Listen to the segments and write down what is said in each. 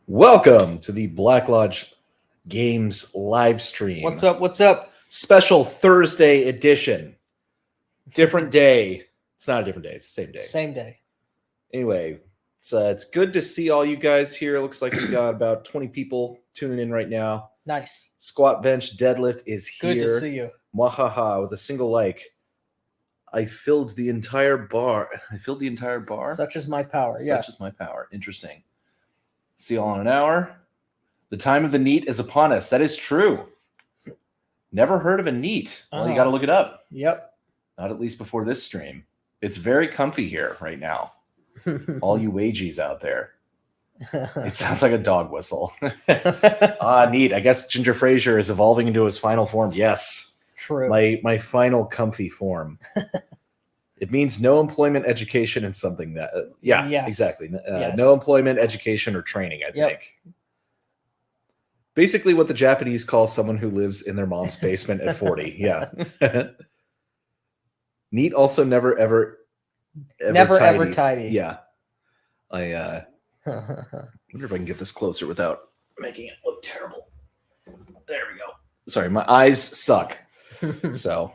Welcome to the Black Lodge Games live stream. What's up? What's up? Special Thursday edition. Different day. It's not a different day. It's the same day. Same day. Anyway, it's good to see all you guys here. Looks like we got about 20 people tuning in right now. Nice. Squat bench deadlift is here. Good to see you. Mwahaha with a single like. I filled the entire bar. Such is my power. Yeah. Such is my power. Interesting. See you all in an hour. The time of the NEET is upon us. That is true. Never heard of a NEET. Well, you got to look it up. Yep. Not at least before this stream. It's very comfy here right now. All you wagies out there. It sounds like a dog whistle. NEET. I guess Ginger Frazier is evolving into his final form. Yes. True. My final comfy form. It means no employment, education, and something that... yes. Exactly. Yes. No employment, education, or training, I think. Basically what the Japanese call someone who lives in their mom's basement at 40. Yeah. NEET also never, ever tidy. Yeah. I wonder if I can get this closer without making it look terrible. There we go. Sorry, my eyes suck. So...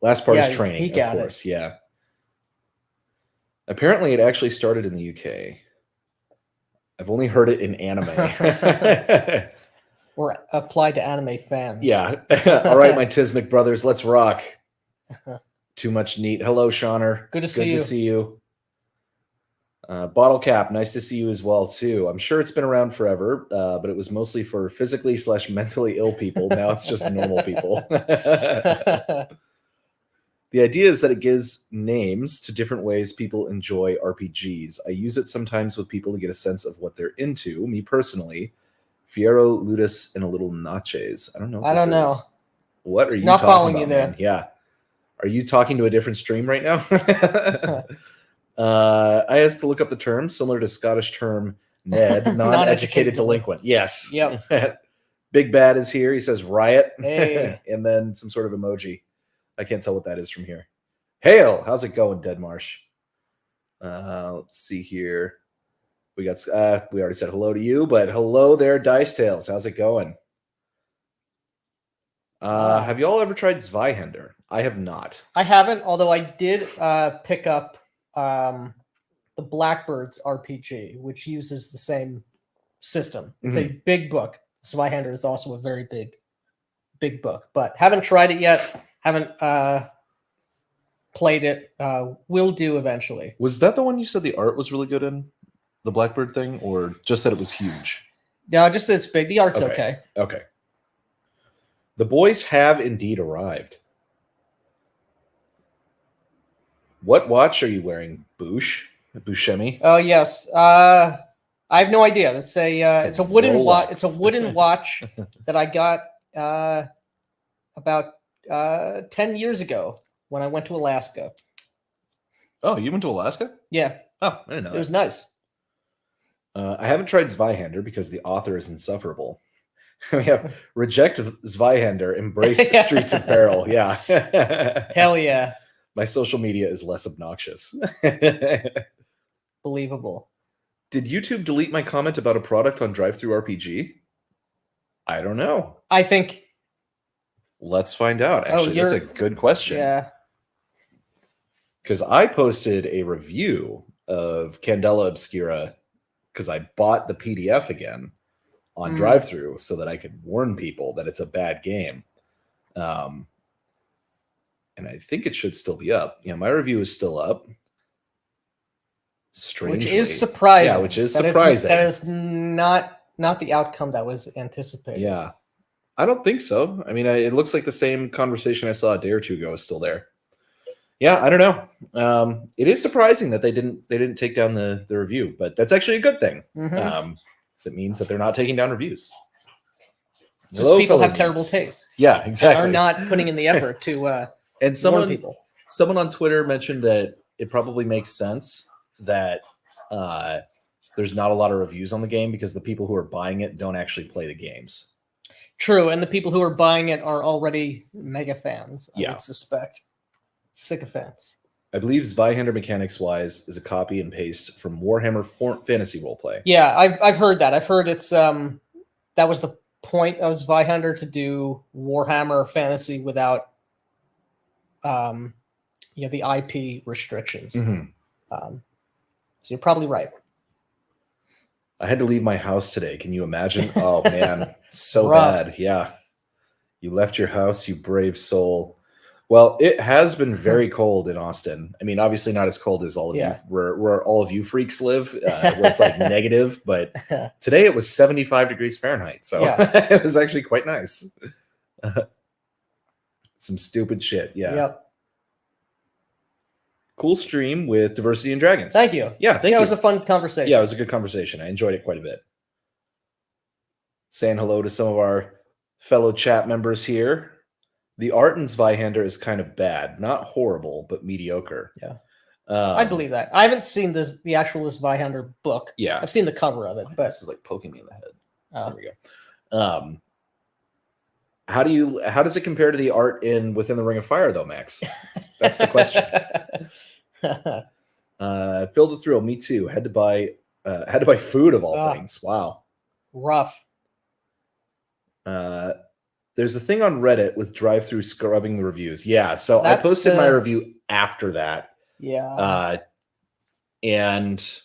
last part is training, of course. Yeah. Apparently, it actually started in the UK. I've only heard it in anime. Or applied to anime fans. Yeah. All right, my Tismic brothers, let's rock. Too much NEET. Hello, Shauner. Good to see you. Bottle Cap, nice to see you as well, too. I'm sure it's been around forever, but it was mostly for physically/mentally ill people. Now it's just normal people. The idea is that it gives names to different ways people enjoy RPGs. I use it sometimes with people to get a sense of what they're into. Me personally, Fiero, Ludus, and a little Naches. I don't know. I don't know. What are you not talking following about, you there? Man? Yeah. Are you talking to a different stream right now? I asked to look up the term, similar to Scottish term Ned, non-educated delinquent. Yes. Yep. Big Bad is here. He says riot. Hey. And then some sort of emoji. I can't tell what that is from here. Hail, how's it going, Dead Marsh? Let's see here. We got we already said hello to you, but hello there, Dice Tales. How's it going? Have you all ever tried Zweihander? I have not. I haven't, although I did pick up the Blackbirds RPG, which uses the same system. It's a big book. Zweihander is also a very big book, but haven't tried it yet. Haven't played it. Will do eventually. Was that the one you said the art was really good in? The Blackbird thing? Or just that it was huge? No, just that it's big. The art's okay. Okay. The boys have indeed arrived. What watch are you wearing, Buscemi? Oh, yes. I have no idea. It's a wooden watch. It's a wooden watch that I got about 10 years ago when I went to Alaska. Oh, you went to Alaska? Yeah. Oh, I didn't know. It was nice. I haven't tried Zweihander because the author is insufferable. We have reject Zweihander, embrace Streets of Peril. Yeah. Hell yeah. My social media is less obnoxious. Believable. Did YouTube delete my comment about a product on Drive-Thru-RPG? I don't know. I think... Let's find out. Actually, that's a good question. Yeah. Because I posted a review of Candela Obscura because I bought the PDF again on Drive-Thru so that I could warn people that it's a bad game. And I think it should still be up. Yeah, my review is still up. Strangely. Which is surprising. Yeah, which is surprising. That is not the outcome that was anticipated. Yeah. I don't think so. I mean, it looks like the same conversation I saw a day or two ago is still there. Yeah, I don't know. It is surprising that they didn't take down the review, but that's actually a good thing. Because it means that they're not taking down reviews. Just people have terrible tastes. Yeah, exactly. Are not putting in the effort to and warn people. Someone on Twitter mentioned that it probably makes sense that there's not a lot of reviews on the game because the people who are buying it don't actually play the games. True, and the people who are buying it are already mega fans, I would suspect. Sycophants. I believe Zweihander mechanics wise is a copy and paste from Warhammer Fantasy Roleplay. Yeah, I've heard that. I've heard it's that was the point of Zweihander, to do Warhammer Fantasy without the IP restrictions. Mhm. So you're probably right. I had to leave my house today. Can you imagine? Oh man, so Rough. bad. Yeah. You left your house, you brave soul. Well, it has been very cold in Austin. I mean, obviously not as cold as all of you, where all of you freaks live, where it's like negative. But today it was 75 degrees Fahrenheit, so it was actually quite nice. Some stupid shit, yeah. Yep. Cool stream with Diversity and Dragons. Thank you. Yeah, thank you. It was a fun conversation. Yeah, it was a good conversation. I enjoyed it quite a bit. Saying hello to some of our fellow chat members here. The art in Zweihander is kind of bad. Not horrible, but mediocre. Yeah. I believe that. I haven't seen the actual Zweihander book. Yeah. I've seen the cover of it. But this is like poking me in the head. There we go. How does it compare to the art in Within the Ring of Fire, though, Max? That's the question. Phil the Thrill, me too. Had to buy food of all things. Wow. Rough. There's a thing on Reddit with drive-through scrubbing the reviews. Yeah, so I posted my review after that. Yeah. And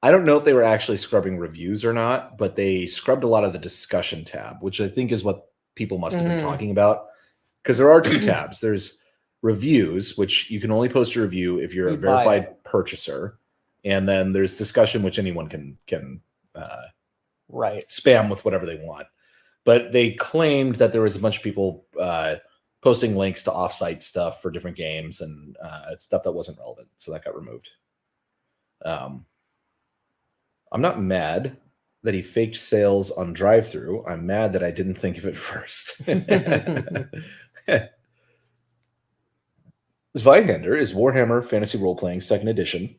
I don't know if they were actually scrubbing reviews or not, but they scrubbed a lot of the discussion tab, which I think is what people must have been talking about. Because there are two tabs. There's reviews, which you can only post a review if you're a verified purchaser. And then there's discussion, which anyone can spam with whatever they want. But they claimed that there was a bunch of people posting links to offsite stuff for different games and stuff that wasn't relevant. So that got removed. I'm not mad that he faked sales on drive-thru. I'm mad that I didn't think of it first. Zweihander is Warhammer Fantasy Role-Playing 2nd edition.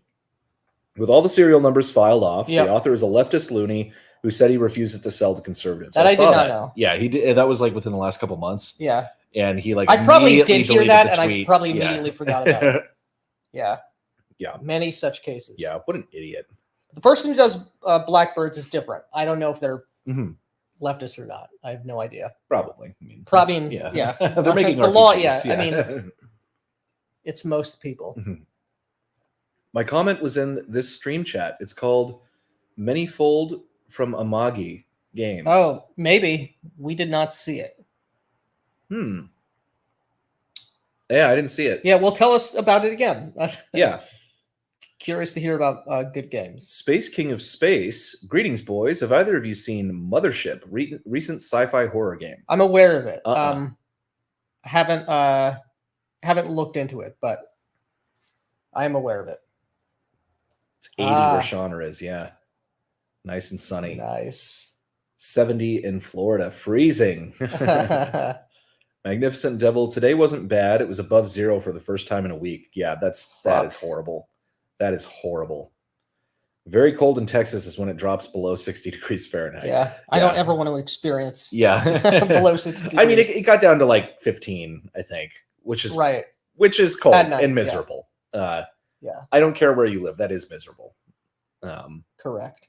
With all the serial numbers filed off, the author is a leftist loony who said he refuses to sell to conservatives. That I did not know. Yeah, he did. That was like within the last couple months. Yeah. And he I probably did hear that, and I probably immediately forgot about it. Yeah. Yeah. Many such cases. Yeah. What an idiot. The person who does Blackbirds is different. I don't know if they're leftist or not. I have no idea. Probably. I mean, probably. Yeah. They're making the RPGs, law. Yeah. I mean, it's most people. My comment was in this stream chat. It's called Manyfold from Amagi Games. Oh, maybe. We did not see it. Yeah, I didn't see it. Yeah, well, tell us about it again. Yeah. Curious to hear about good games. Space King of Space. Greetings, boys. Have either of you seen Mothership, recent sci-fi horror game? I'm aware of it. I haven't looked into it, but I am aware of it. It's 80 where Shauna is, yeah. Nice and sunny. Nice. 70 in Florida. Freezing. Magnificent Devil. Today wasn't bad. It was above 0 for the first time in a week. Yeah, that is horrible. That is horrible. Very cold in Texas is when it drops below 60 degrees Fahrenheit. Yeah. I don't ever want to experience below 60 degrees. I mean, it got down to like 15, I think, which is cold and miserable. I don't care where you live. That is miserable. Correct.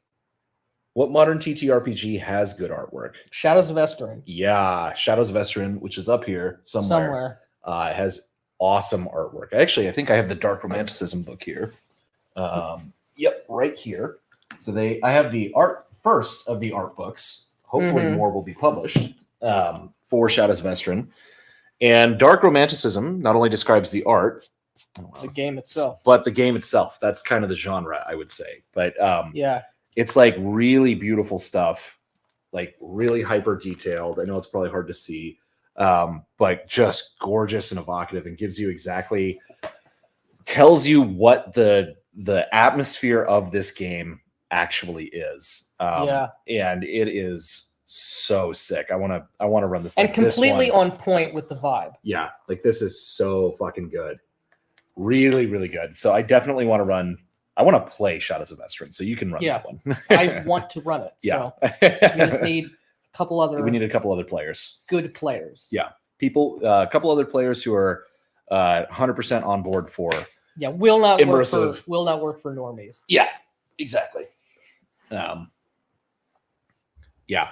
What modern TTRPG has good artwork? Shadows of Esteren. Yeah, Shadows of Esteren, which is up here somewhere. Has awesome artwork. Actually, I think I have the Dark Romanticism book here. Yep, right here. So I have the first of the art books. Hopefully more will be published for Shadows of Esteren. And Dark Romanticism not only describes the art, the game itself, but the game itself. That's kind of the genre, I would say. But it's like really beautiful stuff, like really hyper detailed. I know it's probably hard to see, but just gorgeous and evocative, and tells you what the atmosphere of this game actually is. And it is so sick. I want to run this thing. And completely on point with the vibe. Yeah, like this is so fucking good. Really, really good. So I definitely want to run. I want to play Shadows of Esteren, so you can run that one. I want to run it. Yeah. So we just need a couple other. We need a couple other players. Good players. Yeah, a couple other players who are 100% on board for Yeah, will not immersive. work for normies. Yeah, exactly. Yeah.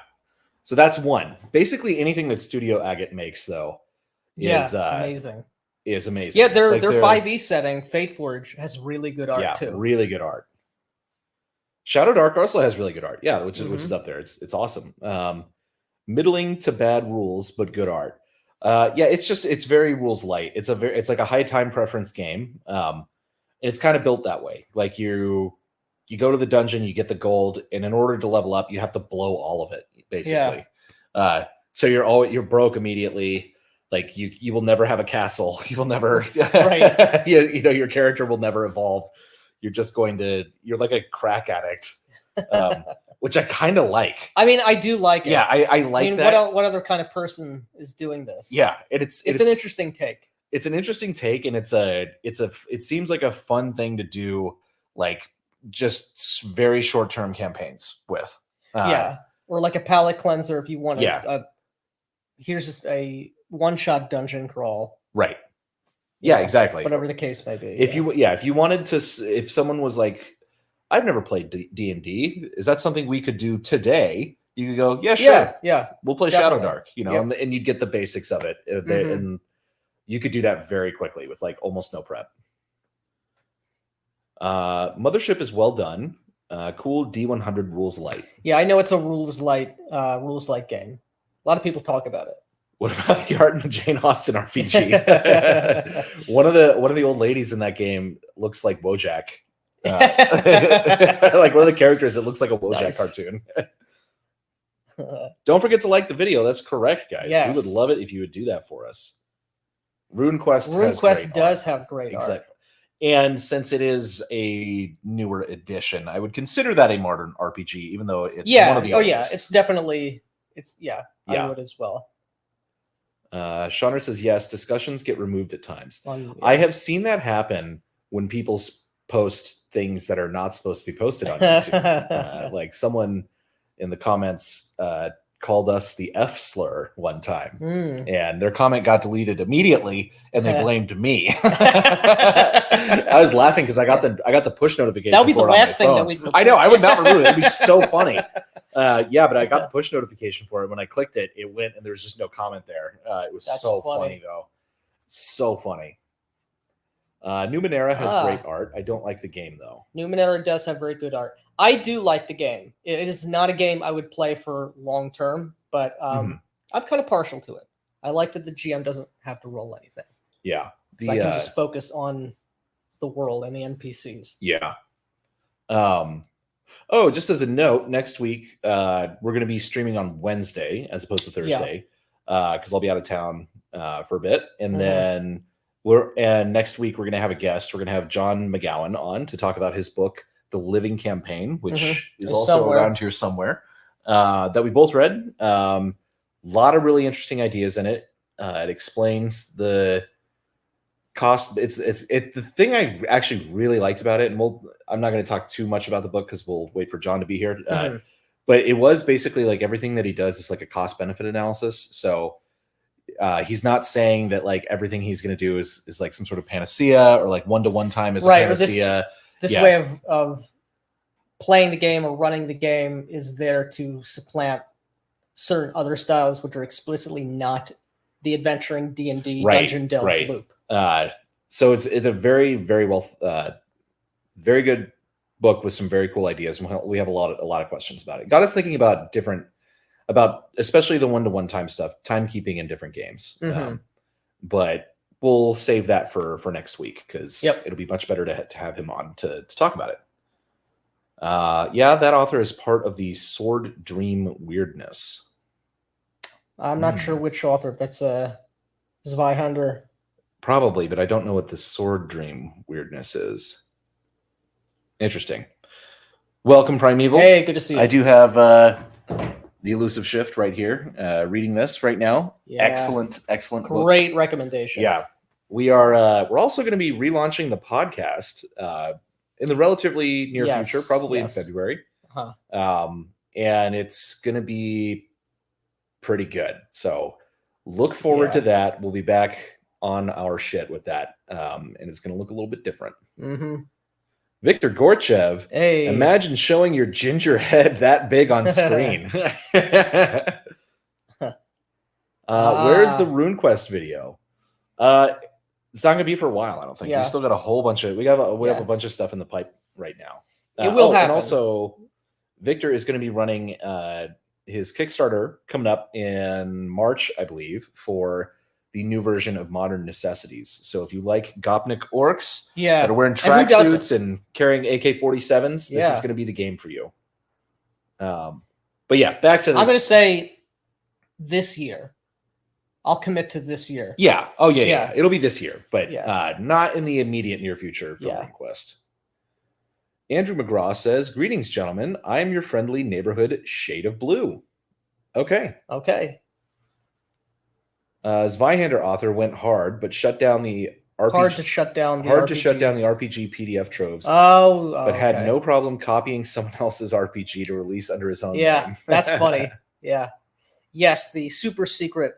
So that's one. Basically, anything that Studio Agate makes, though, is amazing. Is amazing. Yeah, their 5e setting, Fateforge, has really good art too. Really good art. Shadow Dark also has really good art. Yeah, which is up there. It's awesome. Middling to bad rules, but good art. Yeah, it's very rules light. It's like a high time preference game. It's kind of built that way. Like you go to the dungeon, you get the gold, and in order to level up, you have to blow all of it, basically. Yeah. So you're broke immediately. Like you will never have a castle. You will never right. Your character will never evolve. You're just you're like a crack addict. Which I kind of like. I mean, I do like it. Yeah, I like that. What other kind of person is doing this? Yeah, and it's an interesting take. It's an interesting take, and it seems like a fun thing to do, like just very short term campaigns with. Or like a palate cleanser if you want. Here's just a one shot dungeon crawl. Right. Yeah, exactly. Whatever the case may be. If you wanted to, if someone was like, I've never played D&D. Is that something we could do today? You could go, yeah, sure. Yeah. We'll play Shadow Dark, and you'd get the basics of it. And you could do that very quickly with like almost no prep. Mothership is well done. Cool D100 rules light. Yeah, I know it's a rules light game. A lot of people talk about it. What about the art in the Jane Austen RPG? one of the old ladies in that game looks like Wojak. Like one of the characters, it looks like a Wojak cartoon. Don't forget to like the video. That's correct, guys. Yes. We would love it if you would do that for us. RuneQuest does have great art. And since it is a newer edition, I would consider that a modern RPG, even though it's one of the oldest. It's definitely I would as well. Shauner says yes, discussions get removed at times. I have seen that happen when people post things that are not supposed to be posted on YouTube. Like someone in the comments called us the F slur one time, and their comment got deleted immediately, and they blamed me. I was laughing because I got the push notification. That would be the last thing that we. I know. I would not remove it. It'd be so funny. But I got the push notification for it. When I clicked it, it went, and there was just no comment there. It was so funny though. So funny. Numenera has great art. I don't like the game though. Numenera does have very good art. I do like the game. It is not a game I would play for long term, but I'm kind of partial to it. I like that the GM doesn't have to roll anything. Yeah. I can just focus on the world and the NPCs. Yeah. Just as a note, next week we're going to be streaming on Wednesday as opposed to Thursday because I'll be out of town for a bit, and then next week we're going to have a guest. We're going to have John McGowan on to talk about his book, The Living Campaign, which is also around here somewhere, that we both read. A lot of really interesting ideas in it. It explains the cost. It's the thing I actually really liked about it, and I'm not going to talk too much about the book because we'll wait for John to be here. But it was basically like everything that he does is like a cost benefit analysis. So he's not saying that like everything he's going to do is like some sort of panacea or like one-to-one time is a panacea. This way of playing the game or running the game is there to supplant certain other styles which are explicitly not the adventuring D&D dungeon delve loop. So it's a very, very well, very good book with some very cool ideas. We have a lot of questions about it. Got us thinking about especially the one-to-one time stuff, timekeeping in different games. But we'll save that for next week because it'll be much better to have him on to talk about it. That author is part of the Sword Dream weirdness. I'm not sure which author. If that's Zweihander. Probably, but I don't know what the Sword Dream weirdness is. Interesting. Welcome, Primeval. Hey, good to see you. I do have the Elusive Shift right here, reading this right now. Yeah. Excellent book. Great recommendation. Yeah. We're also going to be relaunching the podcast in the relatively near future, probably in February. And it's going to be pretty good. So look forward to that. We'll be back on our shit with that, and it's going to look a little bit different. Mm-hmm. Victor Gorchev, Hey, imagine showing your ginger head that big on screen. Where's the RuneQuest video? It's not going to be for a while, I don't think. Yeah. We still got a whole bunch of we have a Yeah. bunch of stuff in the pipe right now. It will happen. And also, Victor is going to be running his Kickstarter coming up in March, I believe, for the new version of Modern Necessities. So if you like Gopnik orcs that are wearing tracksuits and carrying AK-47s, this is going to be the game for you. But yeah, back to I'm going to say this year. I'll commit to this year. Yeah. Oh, yeah. It'll be this year, but not in the immediate near future for RuneQuest. Andrew McGraw says, greetings, gentlemen. I am your friendly neighborhood shade of blue. Okay. Zweihander author went hard, but shut down the RPG. Hard to shut down the RPG PDF troves. But had no problem copying someone else's RPG to release under his own name. That's funny. Yeah. Yes, the super secret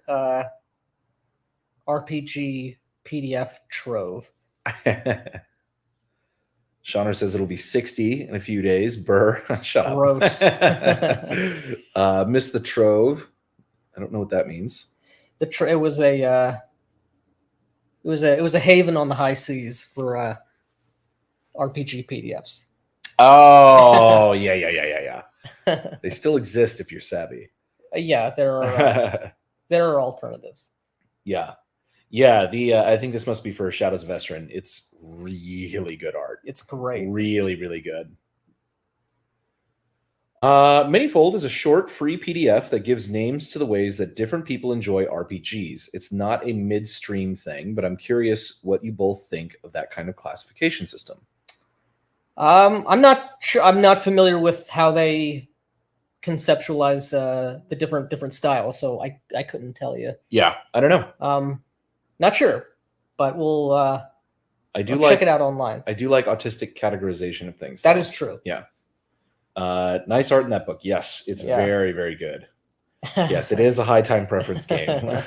RPG PDF trove. Shauner says it'll be 60 in a few days. Burr. Shut Gross. up. Miss the trove. I don't know what that means. It was a haven on the high seas for RPG PDFs. Oh, yeah. They still exist if you're savvy. Yeah, there are alternatives. Yeah. I think this must be for Shadows of Estrin. It's really good art. It's great. Really, really good. Minifold is a short, free PDF that gives names to the ways that different people enjoy RPGs. It's not a midstream thing, but I'm curious what you both think of that kind of classification system. I'm not sure. I'm not familiar with how they conceptualize the different styles, so I couldn't tell you. Yeah, I don't know. Not sure, but we'll check it out online. I do like autistic categorization of things. That is true. Yeah. Nice art in that book. Yes, it's very, very good. Yes, it is a high time preference game.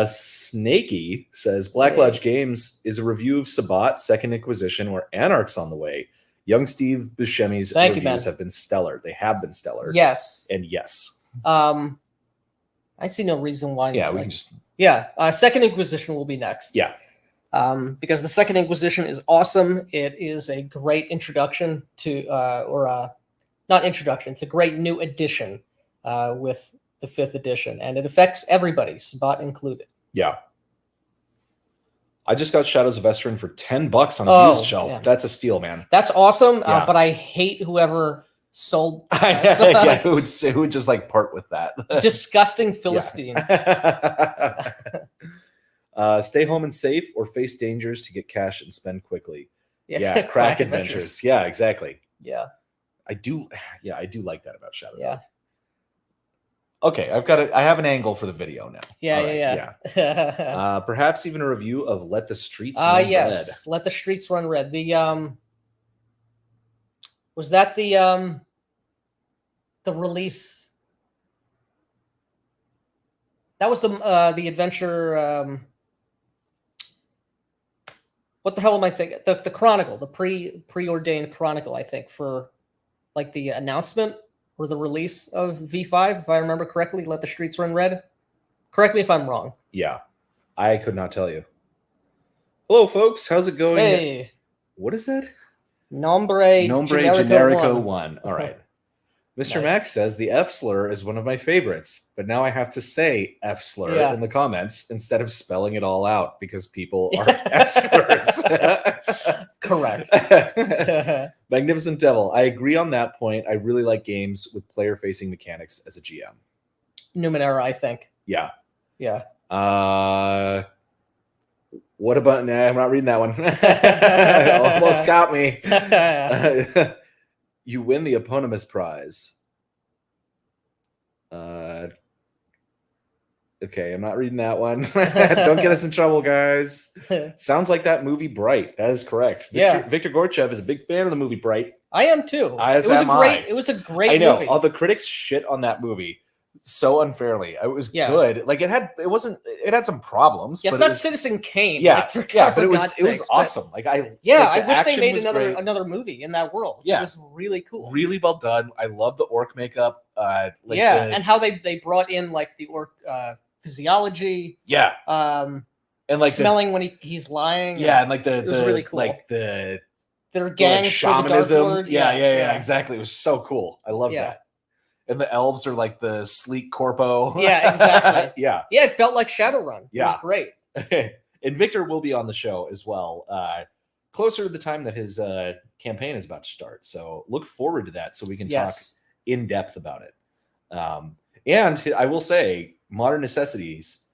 Snakey says Black Lodge Games is a review of Sabat, Second Inquisition, or Anarch's on the way. Young Steve Buscemi's reviews have been stellar. They have been stellar. Yes. And yes. I see no reason why not. Yeah, we can just... Yeah, Second Inquisition will be next. Yeah. Because the Second Inquisition is awesome. It is a great introduction to, not introduction, it's a great new addition with the 5th edition. And it affects everybody, Sabat included. Yeah. I just got Shadows of Estrin for $10 on a used shelf. Yeah. That's a steal, man. That's awesome, but I hate whoever sold who would just like part with that. Disgusting Philistine. Stay home and safe or face dangers to get cash and spend quickly. Yeah, crack adventures. Yeah, exactly. Yeah. I do like that about Shadow. Yeah. Okay, I have an angle for the video now. Yeah. Perhaps even a review of Let the Streets Run Red. Let the Streets Run Red. The was that the release? That was the adventure. What the hell am I thinking? The Chronicle, the preordained Chronicle, I think, for like the announcement or the release of V5, if I remember correctly. Let the Streets Run Red. Correct me if I'm wrong. Yeah, I could not tell you. Hello, folks. How's it going? Hey. What is that? Nombre Generico 1. All right. Mr. Max says the F slur is one of my favorites, but now I have to say F slur in the comments instead of spelling it all out because people are F slurs. Correct. Magnificent Devil. I agree on that point. I really like games with player-facing mechanics as a GM. Numenera, I think. Yeah. Yeah. What about... Nah, I'm not reading that one. Almost got me. You win the eponymous prize. Okay, I'm not reading that one. Don't get us in trouble, guys. Sounds like that movie Bright. That is correct. Victor Gorchev is a big fan of the movie Bright. I am too. It was a great movie. I know. All the critics shit on that movie so unfairly. It was Yeah. good. Like it had some problems. Yeah, but it's it not was, Citizen Kane. yeah, like, for, yeah, for but it was God's it was sakes, but- awesome. Like I Yeah, like, I the wish they action made was another great. movie in that world. Yeah. It was really cool. Really well done. I love the orc makeup. Like yeah, and how they brought in like the orc physiology. Yeah. And like smelling when he's lying. Yeah, and like it was really cool. Like their gangs like shamanism. shamanism. For the Dark Lord. Yeah, exactly. It was so cool. I love Yeah. that. And the elves are like the sleek corpo. Yeah, exactly. Yeah. Yeah, it felt like Shadowrun. Yeah. It was great. And Victor will be on the show as well, closer to the time that his campaign is about to start. So look forward to that so we can talk in depth about it. And I will say, Modern Necessities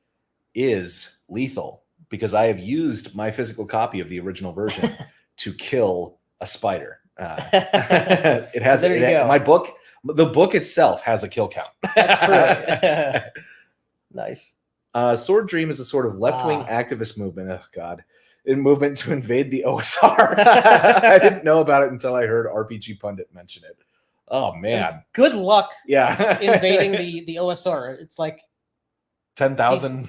is lethal because I have used my physical copy of the original version to kill a spider. It has my book. The book itself has a kill count. That's true. Nice. Sword Dream is a sort of left-wing activist movement. Oh God, movement to invade the OSR. I didn't know about it until I heard RPG Pundit mention it. Oh man, good luck. Yeah, invading the OSR. It's like 10,000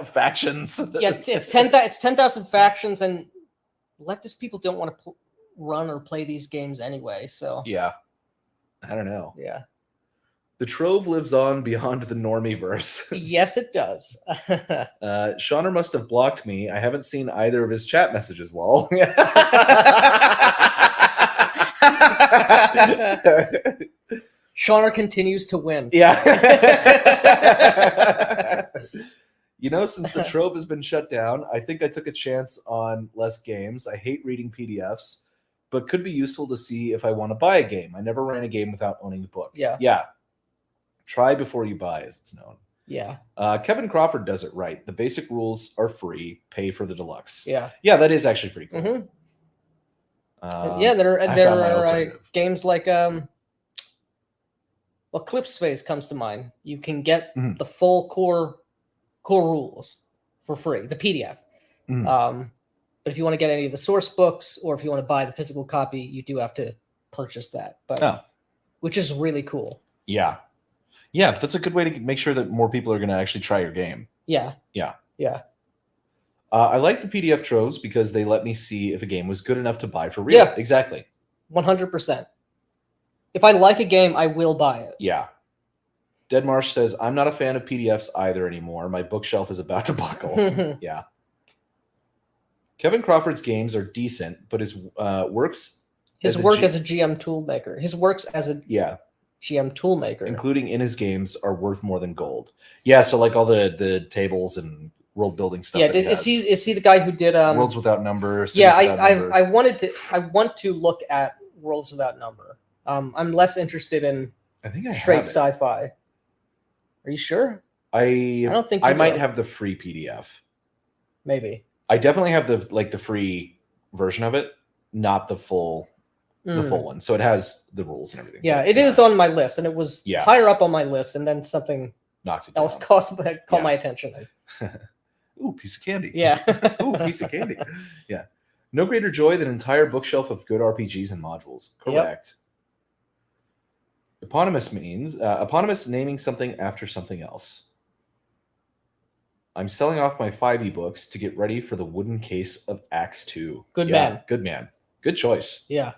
factions. Yeah, it's 10,000 factions, and leftist people don't want to run or play these games anyway. So yeah, I don't know. Yeah. The Trove lives on beyond the normieverse. Yes, it does. Shauner must have blocked me. I haven't seen either of his chat messages, lol. Shauner continues to win. Yeah. Since the Trove has been shut down, I think I took a chance on less games. I hate reading PDFs, but could be useful to see if I want to buy a game. I never ran a game without owning the book. Yeah. Try before you buy, as it's known. Yeah. Kevin Crawford does it right. The basic rules are free. Pay for the deluxe. Yeah. Yeah, that is actually pretty cool. Mm-hmm. There are games like Clips Phase comes to mind. You can get the full core rules for free, the PDF. But if you want to get any of the source books, or if you want to buy the physical copy, you do have to purchase that. But which is really cool. Yeah. Yeah, that's a good way to make sure that more people are going to actually try your game. Yeah. I like the PDF troves because they let me see if a game was good enough to buy for real. Yeah, exactly. 100%. If I like a game, I will buy it. Yeah. Dead Marsh says, I'm not a fan of PDFs either anymore. My bookshelf is about to buckle. Yeah. Kevin Crawford's games are decent, but his works... His work as a GM toolmaker. His works as a GM toolmaker. Including in his games are worth more than gold. Yeah, so like all the tables and world building stuff. Yeah, is he the guy who did Worlds Without Number? I want to look at Worlds Without Number. I'm less interested in straight sci-fi. Are you sure? I don't think I might have the free PDF. Maybe. I definitely have the free version of it, not the full one. So it has the rules and everything. Yeah, it is on my list, and it was higher up on my list, and then something else caught my attention. Ooh, piece of candy. Yeah. Ooh, piece of candy. Yeah. No greater joy than an entire bookshelf of good RPGs and modules. Correct. Yep. Eponymous means eponymous naming something after something else. I'm selling off my 5 ebooks to get ready for the wooden case of Axe 2. Good man. Good man. Good choice. Yeah.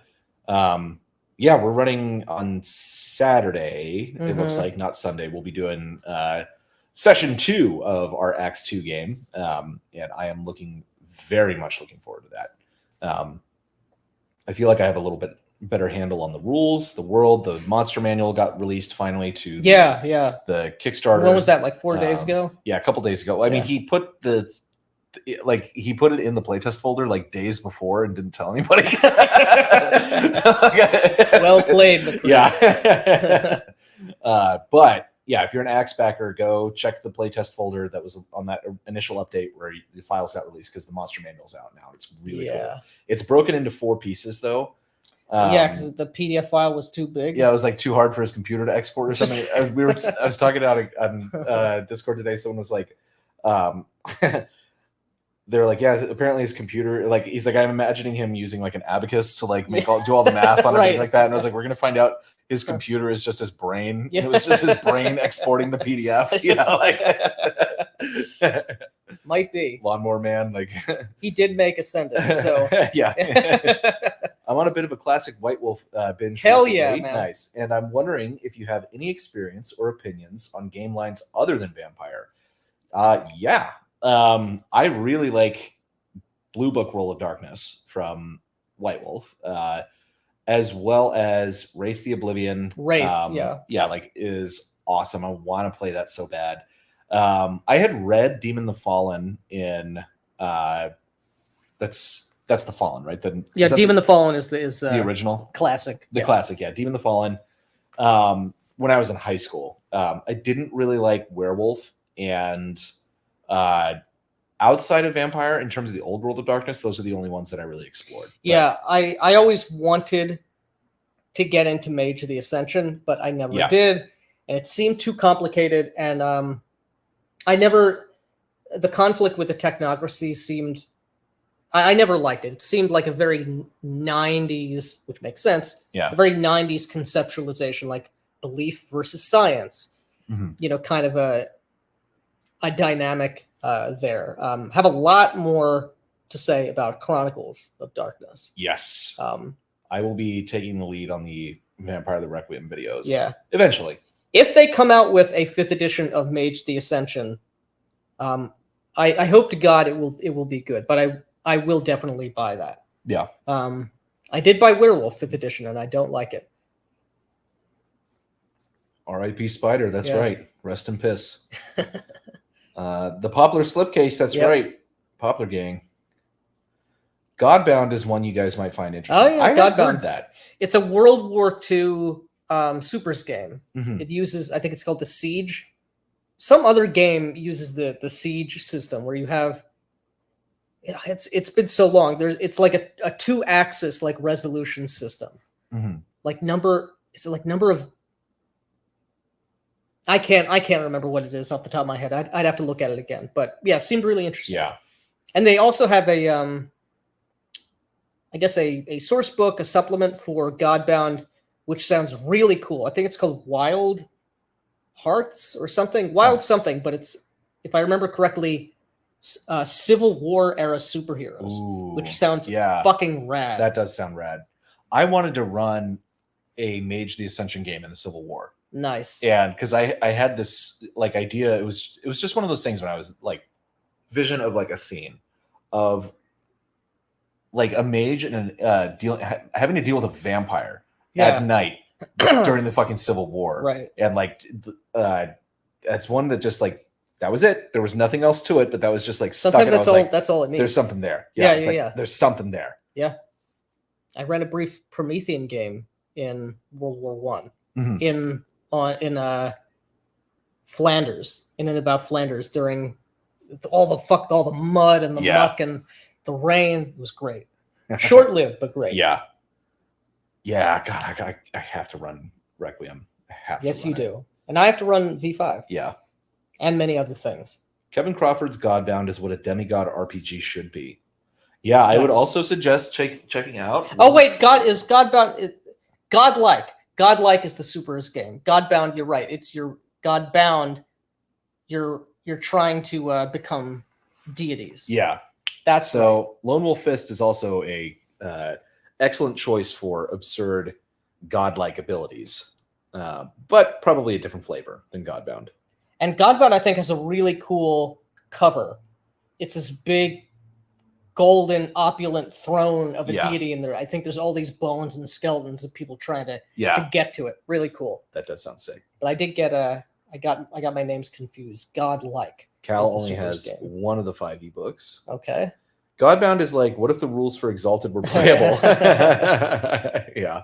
We're running on Saturday. It looks like, not Sunday. We'll be doing session 2 of our Axe 2 game. And I am very much looking forward to that. I feel like I have a little bit better handle on the rules, the world. The monster manual got released finally to the Kickstarter. When was that? Like 4 days ago? Yeah, a couple days ago. I mean, he put he put it in the playtest folder like days before and didn't tell anybody. Well played, McCree. Yeah. But yeah, if you're an Axe backer, go check the playtest folder that was on that initial update where the files got released, because the monster manual's out now. It's really cool. It's broken into 4 pieces though. Because the PDF file was too big. Yeah, it was like too hard for his computer to export or something. I was talking about it on Discord today. Someone was like, they're like, yeah, apparently his computer, like, he's like, I'm imagining him using like an abacus to like do all the math on everything Right. like that. And I was like, we're gonna find out his computer is just his brain. Yeah. It was just his brain exporting the PDF, you know, like Might be. Lawnmower Man, like He did make Ascendant, so yeah. I'm on a bit of a classic White Wolf binge. Hell recently. yeah, man. Nice. And I'm wondering if you have any experience or opinions on game lines other than Vampire. Yeah. I really like Blue Book Roll of Darkness from White Wolf, as well as Wraith the Oblivion. Wraith, yeah, like is awesome. I want to play that so bad. I had read Demon the Fallen in that's the Fallen, right? Demon the Fallen is the original classic. The classic, yeah. Demon the Fallen. When I was in high school, I didn't really like Werewolf, and outside of Vampire, in terms of the old World of Darkness, those are the only ones that I really explored. Yeah, I always wanted to get into Mage of the Ascension, but I never did, and it seemed too complicated, and the conflict with the technocracy seemed, I never liked it. It seemed like a very 90s, which makes sense, a very 90s conceptualization, like belief versus science, kind of a dynamic there. Have a lot more to say about Chronicles of Darkness. Yes. I will be taking the lead on the Vampire the Requiem videos. Yeah. Eventually. If they come out with a 5th edition of Mage the Ascension, I hope to God it will be good, but I will definitely buy that. Yeah. I did buy Werewolf 5th edition, and I don't like it. R.I.P. Spider. That's right. Rest in piss. The Poplar Slipcase. That's right. Poplar Gang. Godbound is one you guys might find interesting. Oh yeah, I have heard that. It's a World War II supers game. Mm-hmm. It uses, I think it's called the Siege. Some other game uses the Siege system where you have. It's been so long. It's like a 2-axis like resolution system. Mm-hmm. Like number of. I can't remember what it is off the top of my head. I'd have to look at it again. But yeah, it seemed really interesting. Yeah. And they also have a I guess a source book, a supplement for Godbound, which sounds really cool. I think it's called Wild Hearts or something. Wild something, but it's, if I remember correctly, Civil War era superheroes, which sounds fucking rad. That does sound rad. I wanted to run a Mage the Ascension game in the Civil War. Nice. And because I had this like idea, it was just one of those things when I was like vision of like a scene of like a mage and having to deal with a vampire at night during the fucking Civil War. Right. And like that's one that just like that was it. There was nothing else to it, but that was just like sometimes stuck. that's all it needs. There's something there. Yeah. There's something there. Yeah. I ran a brief Promethean game in World War One. Mm-hmm. in Flanders, in and about Flanders during all the mud and the muck and the rain. It was great. Short-lived, but great. Yeah. God, I have to run Requiem. Yes, you do. And I have to run V5. Yeah. And many other things. Kevin Crawford's Godbound is what a demigod RPG should be. Yeah, I would also suggest checking out. Oh wait, Godbound godlike. Godlike is the super's game. Godbound, you're right. It's your Godbound. You're trying to become deities. Yeah, that's so. Right. Lone Wolf Fist is also a excellent choice for absurd godlike abilities, but probably a different flavor than Godbound. And Godbound, I think, has a really cool cover. It's this big, golden, opulent throne of a deity in there. I think there's all these bones and skeletons of people trying to get to it. Really cool. That does sound sick. But I did get I got my names confused. Godlike. Cal only has one of the 5 ebooks. Okay. Godbound is like, what if the rules for Exalted were playable? Yeah.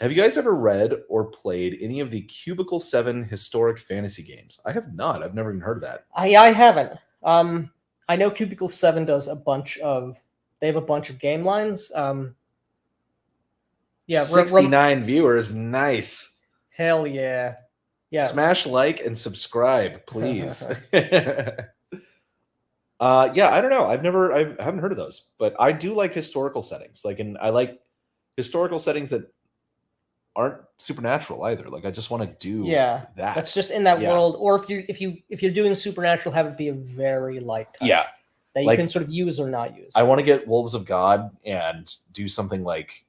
Have you guys ever read or played any of the Cubicle 7 historic fantasy games? I have not. I've never even heard of that. I haven't. I know Cubicle 7 does they have a bunch of game lines. 69 viewers. Nice. Hell yeah. Yeah. Smash like and subscribe, please. Yeah, I don't know. I haven't heard of those, but I do like historical settings. Like, and I like historical settings that aren't supernatural either. Like, I just want to do Yeah, that. that's just in that Yeah. world. Or if you're doing supernatural, have it be a very light touch. Yeah. That you Like, can sort of use or not use. I want to get Wolves of God and do something like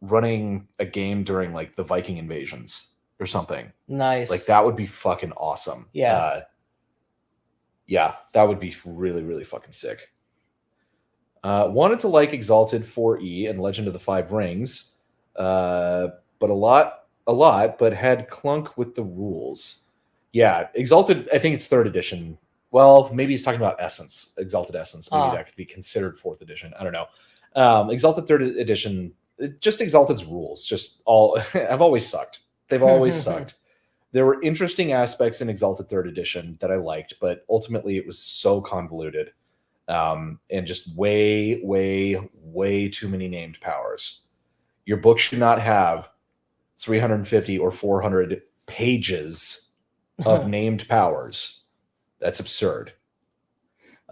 running a game during like the Viking invasions or something. Nice. Like, that would be fucking awesome. Yeah. Yeah, that would be really, really fucking sick. Wanted to like Exalted 4E and Legend of the Five Rings, but a lot, but had clunk with the rules. Yeah, Exalted, I think it's 3rd edition. Well, maybe he's talking about Essence, Exalted Essence. Maybe that could be considered 4th edition. I don't know. Exalted 3rd edition, just Exalted's rules, just all have always sucked. They've always sucked. There were interesting aspects in Exalted 3rd edition that I liked, but ultimately it was so convoluted. And just way, way, way too many named powers. Your book should not have 350 or 400 pages of named powers. That's absurd.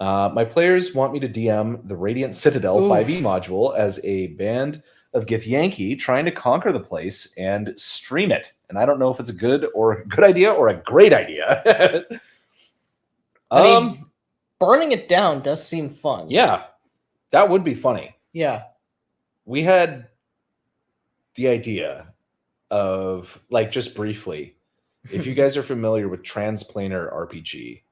My players want me to DM the Radiant Citadel 5e module as a band of Githyanki trying to conquer the place and stream it. And I don't know if it's a good idea or a great idea. I mean, burning it down does seem fun. Yeah, that would be funny. Yeah. We had the idea of, like, just briefly, if you guys are familiar with Transplanar RPG,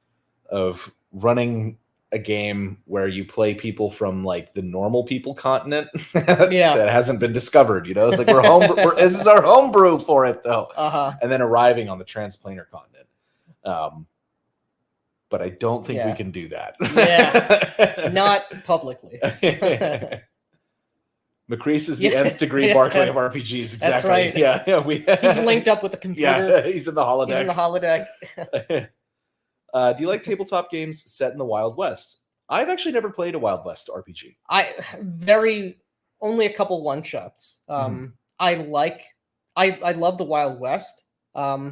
of running a game where you play people from like the normal people continent that hasn't been discovered. You know, it's like this is our homebrew for it though. And then arriving on the Transplanar continent. But I don't think we can do that. Yeah, not publicly. McCrease is the nth degree Barclay of RPGs. Exactly. That's right. Yeah, he's linked up with the computer. Yeah, he's in the holodeck. He's in the holodeck. Do you like tabletop games set in the Wild West? I've actually never played a Wild West RPG. Only a couple one shots. I love the Wild West. I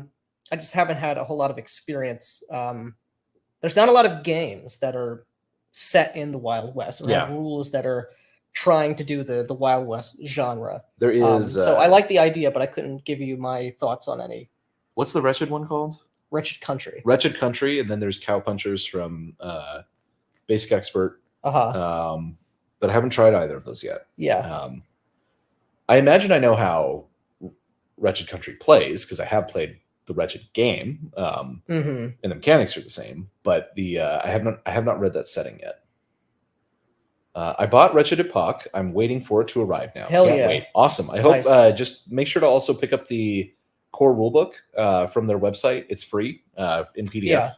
just haven't had a whole lot of experience. There's not a lot of games that are set in the Wild West or have rules that are trying to do the Wild West genre. There is. So I like the idea, but I couldn't give you my thoughts on any. What's the Wretched one called? Wretched Country. Wretched Country, and then there's Cowpunchers from Basic Expert. But I haven't tried either of those yet. Yeah. I imagine I know how Wretched Country plays because I have played the Wretched game, and the mechanics are the same. But I have not read that setting yet. I bought Wretched Epoch. I'm waiting for it to arrive now. Hell Can't yeah! Wait. Awesome. I hope just make sure to also pick up the core rulebook from their website. It's free in PDF.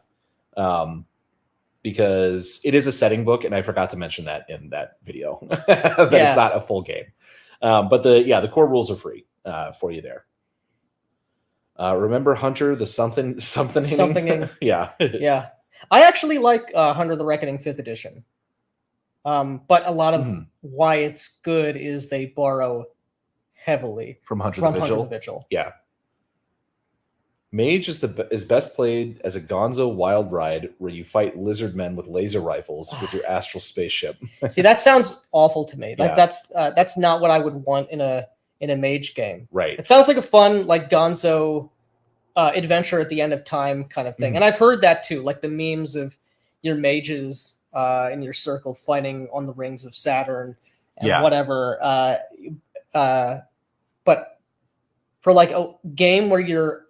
Because it is a setting book, and I forgot to mention that in that video that it's not a full game. But the core rules are free for you there. Remember Hunter the something? Yeah. Yeah. I actually like Hunter the Reckoning 5th edition. But a lot of why it's good is they borrow heavily from Hunter the Vigil. Yeah. Mage is best played as a gonzo wild ride where you fight lizard men with laser rifles with your astral spaceship. See, that sounds awful to me. Like that's not what I would want in a mage game. Right. It sounds like a fun like gonzo adventure at the end of time kind of thing. And I've heard that too, like the memes of your mages in your circle fighting on the rings of Saturn and whatever. But for like a game where you're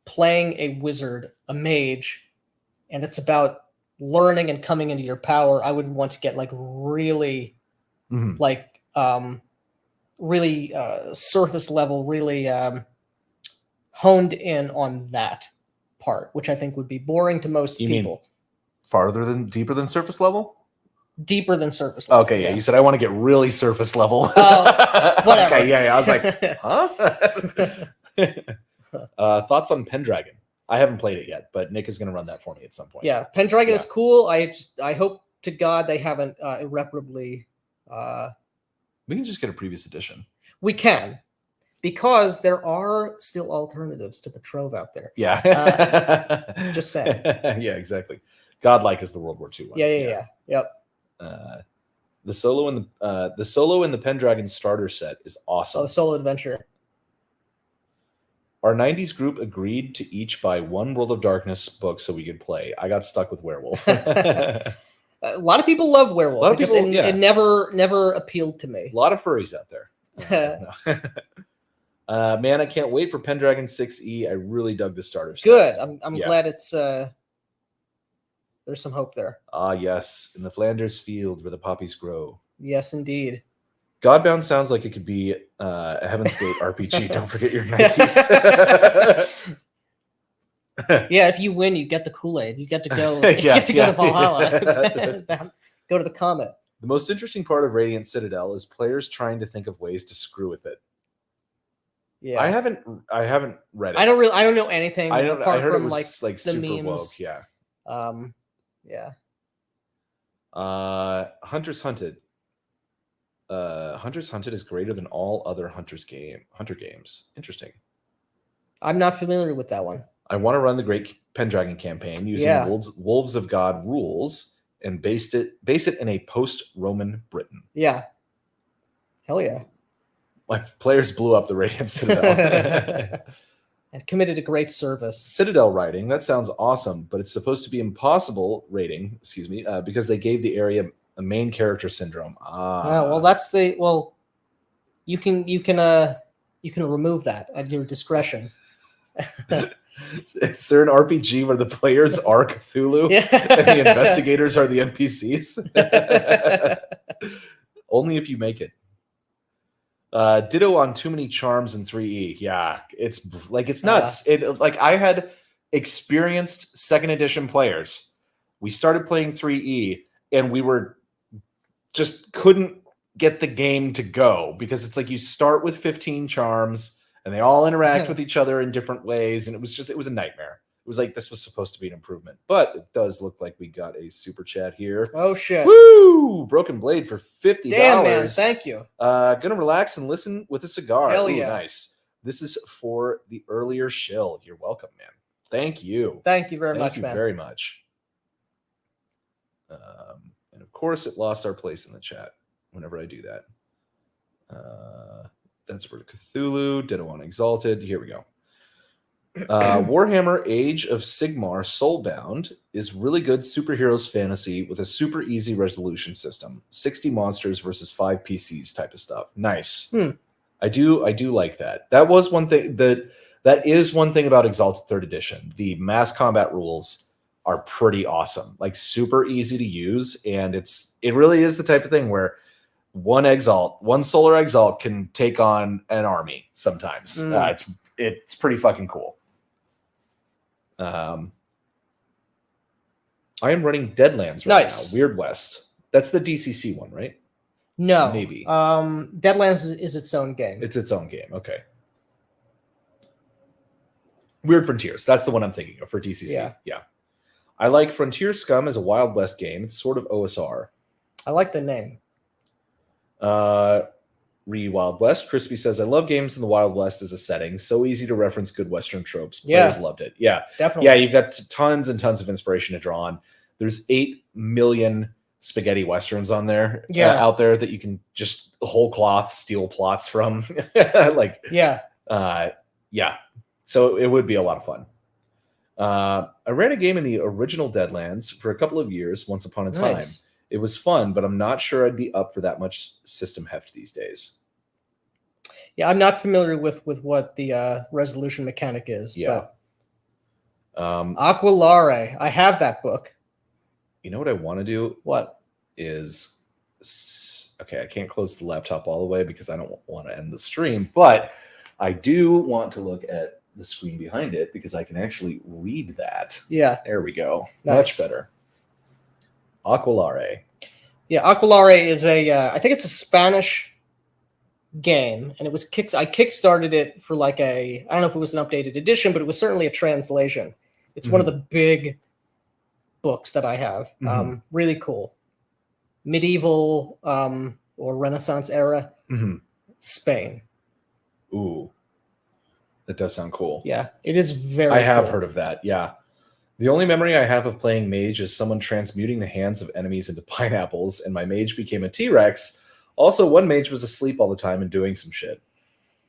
playing a wizard, a mage, and it's about learning and coming into your power, I would want to get like really really surface level, really honed in on that part, which I think would be boring to most people. Deeper than surface level? Deeper than surface level. Okay, yeah. You said I want to get really surface level. Whatever. Okay, yeah. I was like, huh? Thoughts on Pendragon? I haven't played it yet, but Nick is going to run that for me at some point. Yeah, Pendragon is cool. I hope to God they haven't irreparably. We can just get a previous edition. We can, because there are still alternatives to the Trove out there. Yeah. Just saying. Yeah, exactly. Godlike is the World War II one. Yeah. Yep. The solo in the Pendragon starter set is awesome. Oh, solo adventure. Our 90s group agreed to each buy one World of Darkness book so we could play. I got stuck with Werewolf. A lot of people love Werewolf. A lot of people, it never appealed to me. A lot of furries out there. Man, I can't wait for Pendragon 6e. I really dug the starter set. Good. I'm glad it's there's some hope there. Ah, yes, in the Flanders field where the poppies grow. Yes, indeed. Godbound sounds like it could be a Heaven's Gate RPG. Don't forget your Nikes. Yeah, if you win, you get the Kool-Aid. You get to go. You get to go to Valhalla. Go to the Comet. The most interesting part of Radiant Citadel is players trying to think of ways to screw with it. Yeah, I haven't read it. I don't know anything. I apart heard from it was like the super memes. woke. Yeah. Yeah. Hunters Hunted. Hunters Hunted is greater than all other Hunter games. Interesting. I'm not familiar with that one. I want to run the Great Pendragon campaign using Wolves of God rules and base it in a post-Roman Britain. Yeah. Hell yeah. My players blew up the Radiant Citadel. And committed a great service. Citadel writing, that sounds awesome, but it's supposed to be impossible rating, because they gave the area a main character syndrome. Well, you can remove that at your discretion. Is there an RPG where the players are Cthulhu and the investigators are the NPCs? Only if you make it. Ditto on too many charms in 3E. Yeah, it's nuts. I had experienced second edition players. We started playing 3E and we were just couldn't get the game to go because it's like you start with 15 charms and they all interact with each other in different ways. And it was a nightmare. It was like this was supposed to be an improvement, but it does look like we got a super chat here. Oh shit! Woo! Broken Blade for $50. Damn man, thank you. Gonna relax and listen with a cigar. Hell Ooh, yeah! Nice. This is for the earlier shill. You're welcome, man. Thank you. Thank you very much, Thank you man. very much. And of course, it lost our place in the chat whenever I do that. That's for Cthulhu. Ditto on Exalted. Here we go. Warhammer Age of Sigmar Soulbound is really good superheroes fantasy with a super easy resolution system. 60 monsters versus 5 PCs type of stuff. Nice. I do like that. That was one thing that is one thing about Exalted 3rd Edition. The mass combat rules are pretty awesome. Like super easy to use, and it really is the type of thing where one solar exalt can take on an army sometimes. It's pretty fucking cool. I am running Deadlands right now. Weird West. That's the DCC one, right? No, maybe. Deadlands is its own game. It's its own game. Okay. Weird Frontiers. That's the one I'm thinking of for DCC. Yeah. I like Frontier Scum as a Wild West game. It's sort of OSR. I like the name. Wild West. Crispy says, I love games in the Wild West as a setting. So easy to reference good Western tropes. Players loved it. Yeah. Definitely. Yeah, you've got tons and tons of inspiration to draw on. There's 8 million spaghetti Westerns on there. Out there that you can just whole cloth steal plots from. So it would be a lot of fun. I ran a game in the original Deadlands for a couple of years once upon a time. Nice. It was fun, but I'm not sure I'd be up for that much system heft these days. Yeah, I'm not familiar with what the resolution mechanic is. Yeah. But Aquilare, I have that book. You know what I want to do? What? Is okay, I can't close the laptop all the way because I don't want to end the stream, but I do want to look at the screen behind it because I can actually read that. Yeah. There we go. Nice. Much better. Aquilare. Yeah, Aquilare is I think it's a Spanish game, and it was I kickstarted it for I don't know if it was an updated edition, but it was certainly a translation. It's one of the big books that I have. Really cool. Medieval or Renaissance era Spain. Ooh. That does sound cool. Yeah, it is very I have cool. heard of that. Yeah. The only memory I have of playing mage is someone transmuting the hands of enemies into pineapples, and my mage became a T-Rex. Also, one mage was asleep all the time and doing some shit.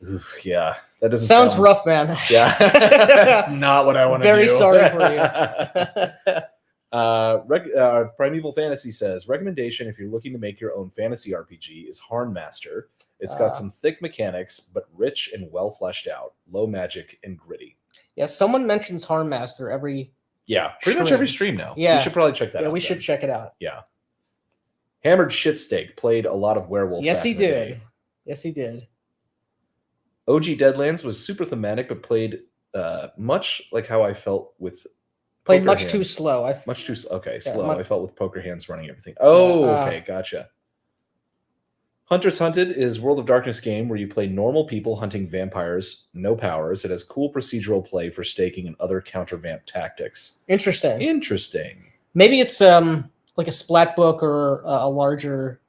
Oof, yeah, that doesn't Sounds sound rough, man. Yeah, that's not what I want to do. Very sorry for you. Primeval Fantasy says recommendation if you're looking to make your own fantasy RPG is Harnmaster. It's got some thick mechanics, but rich and well fleshed out, low magic and gritty. Yeah, someone mentions Harnmaster every. Yeah, pretty much every stream now. Yeah, we should probably check that out. Yeah, we should check it out. Yeah. Hammered Shitsteak played a lot of Werewolf. Yes, he did. Yes, he did. OG Deadlands was super thematic, but played much like how I felt with. Played much too slow. Much too slow. Okay, slow. I felt with poker hands running everything. Oh, okay, gotcha. Hunters Hunted is World of Darkness game where you play normal people hunting vampires, no powers. It has cool procedural play for staking and other counter vamp tactics. Interesting. Maybe it's like a splat book or a larger.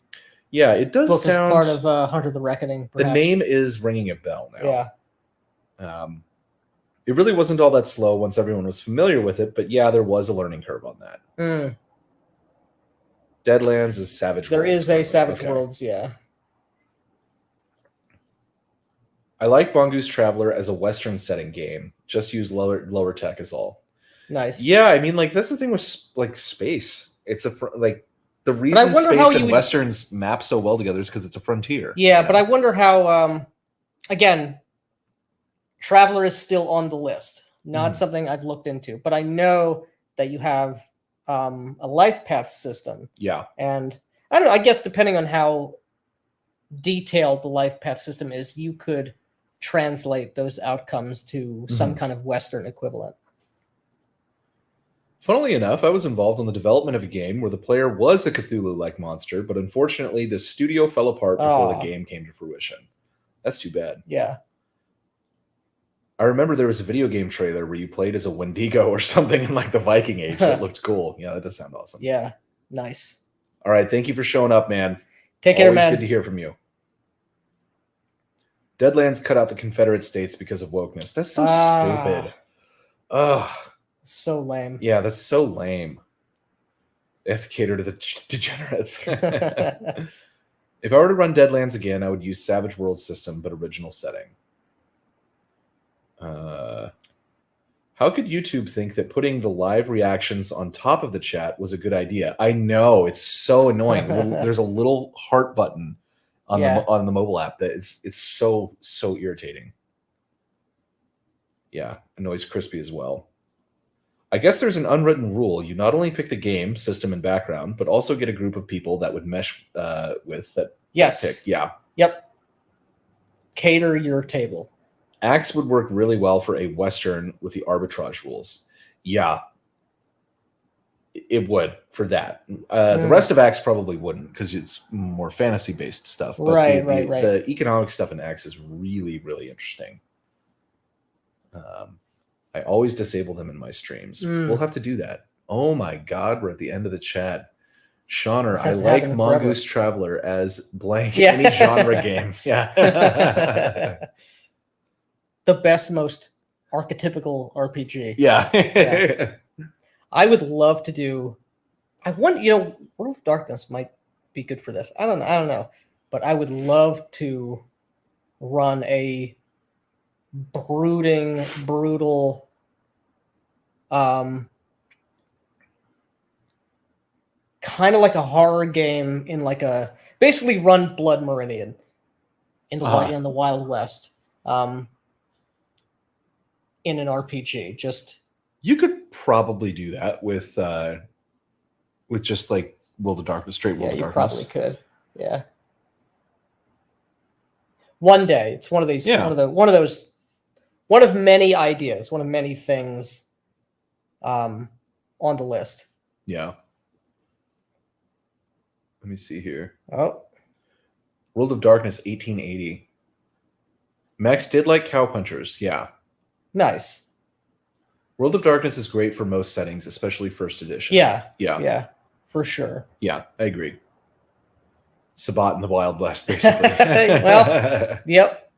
Yeah, it does book sound. As part of Hunter the Reckoning. Perhaps. The name is ringing a bell now. Yeah. It really wasn't all that slow once everyone was familiar with it, but yeah, there was a learning curve on that. Deadlands is Savage Worlds. There is a Savage Worlds, yeah. I like Mongoose Traveler as a Western setting game. Just use lower tech is all. Nice. Yeah, I mean, like that's the thing with like space. It's like the reason space and Westerns map so well together is because it's a frontier. Yeah, but I wonder how. Again, Traveler is still on the list. Not something I've looked into, but I know that you have a life path system. Yeah, and I don't know. I guess depending on how detailed the life path system is, you could translate those outcomes to some kind of Western equivalent. Funnily enough, I was involved in the development of a game where the player was a Cthulhu-like monster, but unfortunately the studio fell apart before the game came to fruition. That's too bad. Yeah. I remember there was a video game trailer where you played as a Wendigo or something in like the Viking Age. That looked cool. Yeah, that does sound awesome. Yeah, nice. All right, thank you for showing up, man. Take care, man. Always good to hear from you. Deadlands cut out the Confederate States because of wokeness. That's so stupid. Ugh. So lame. Yeah, that's so lame. They have to cater to the degenerates. If I were to run Deadlands again, I would use Savage Worlds system, but original setting. How could YouTube think that putting the live reactions on top of the chat was a good idea? I know, it's so annoying. There's a little heart button on the mobile app that it's so irritating. Yeah, annoys Crispy as well. I guess there's an unwritten rule. You not only pick the game, system, and background, but also get a group of people that would mesh with that. Yes. Pick. Yeah. Yep. Cater your table. Axe would work really well for a Western with the arbitrage rules. Yeah. It would for that. The rest of Axe probably wouldn't because it's more fantasy-based stuff. But right. The economic stuff in Axe is really, really interesting. I always disable them in my streams. We'll have to do that. Oh my God, we're at the end of the chat. Shauner, I like Mongoose Traveler as blank any genre game. Yeah. The best, most archetypical RPG. Yeah. I would love to do. I want, World of Darkness might be good for this. I don't know, but I would love to run a brooding, brutal, kind of like a horror game in like basically run Blood Meridian in the Wild West, in an RPG. Just you could probably do that with just like World of Darkness, straight World of Darkness. You probably could. Yeah. One day, it's one of these. Yeah. One of many ideas. One of many things. On the list. Yeah. Let me see here. Oh. World of Darkness 1880. Max did like Cowpunchers. Yeah. Nice. World of Darkness is great for most settings, especially first edition. Yeah, for sure. Yeah, I agree. Sabbat in the Wild West, basically. Well, yep.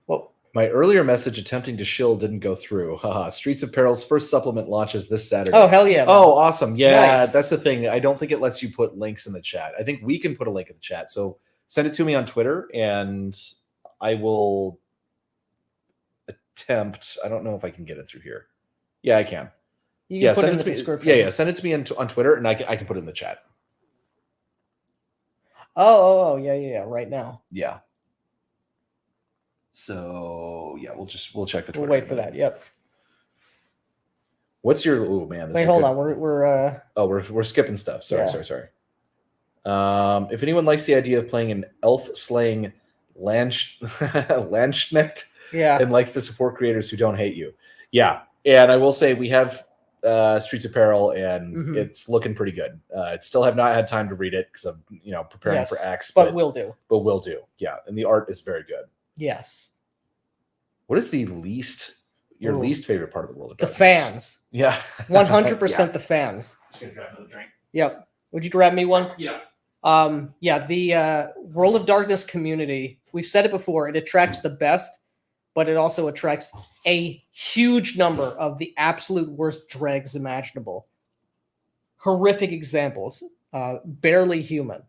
Well, My earlier message attempting to shill didn't go through. Haha. Streets of Peril's first supplement launches this Saturday. Oh, hell yeah. Man. Oh, awesome. Yeah, Nice. That's the thing. I don't think it lets you put links in the chat. I think we can put a link in the chat. So send it to me on Twitter and I will attempt. I don't know if I can get it through here. Yeah, I can. You can put it in the me, description. Yeah. Send it to me on Twitter and I can put it in the chat. Oh, yeah. Right now. Yeah. So yeah, we'll check the Twitter. We'll wait for that. Yep. What's your? Oh man. Wait, hold on. We're skipping stuff. Sorry. If anyone likes the idea of playing an elf slaying Landsknecht, and likes to support creators who don't hate you, yeah. And I will say we have Streets of Peril, and it's looking pretty good. I still have not had time to read it because I'm preparing for X, but we'll do. Yeah, and the art is very good. Yes. What is your least favorite part of the World of Darkness? The fans. Yeah. 100% the fans. Just gonna grab another drink. Yep. Would you grab me one? Yeah. The World of Darkness community, we've said it before, it attracts the best, but it also attracts a huge number of the absolute worst dregs imaginable. Horrific examples. Barely human.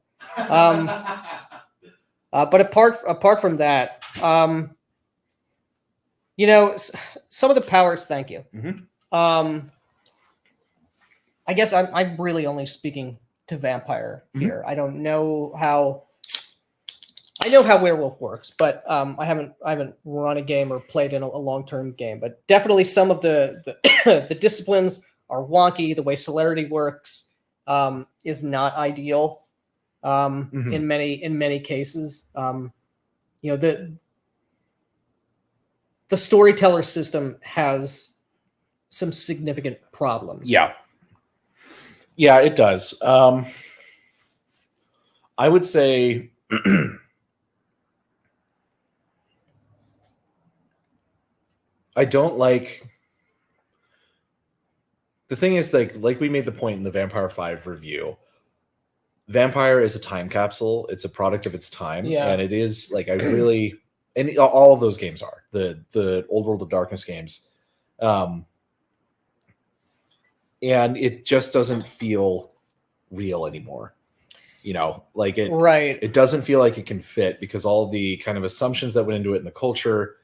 But apart from that, some of the powers. Thank you. I guess I'm really only speaking to vampire here. I don't know how. I know how werewolf works, but I haven't run a game or played in a long-term game. But definitely some of the the disciplines are wonky. The way celerity works is not ideal. In many cases, the storyteller system has some significant problems. Yeah, it does. I would say I don't like. The thing is, like we made the point in the Vampire 5 review. Vampire is a time capsule. It's a product of its time, and it is and all of those games are the old World of Darkness games, and it just doesn't feel real anymore. It doesn't feel like it can fit because all the kind of assumptions that went into it in the culture.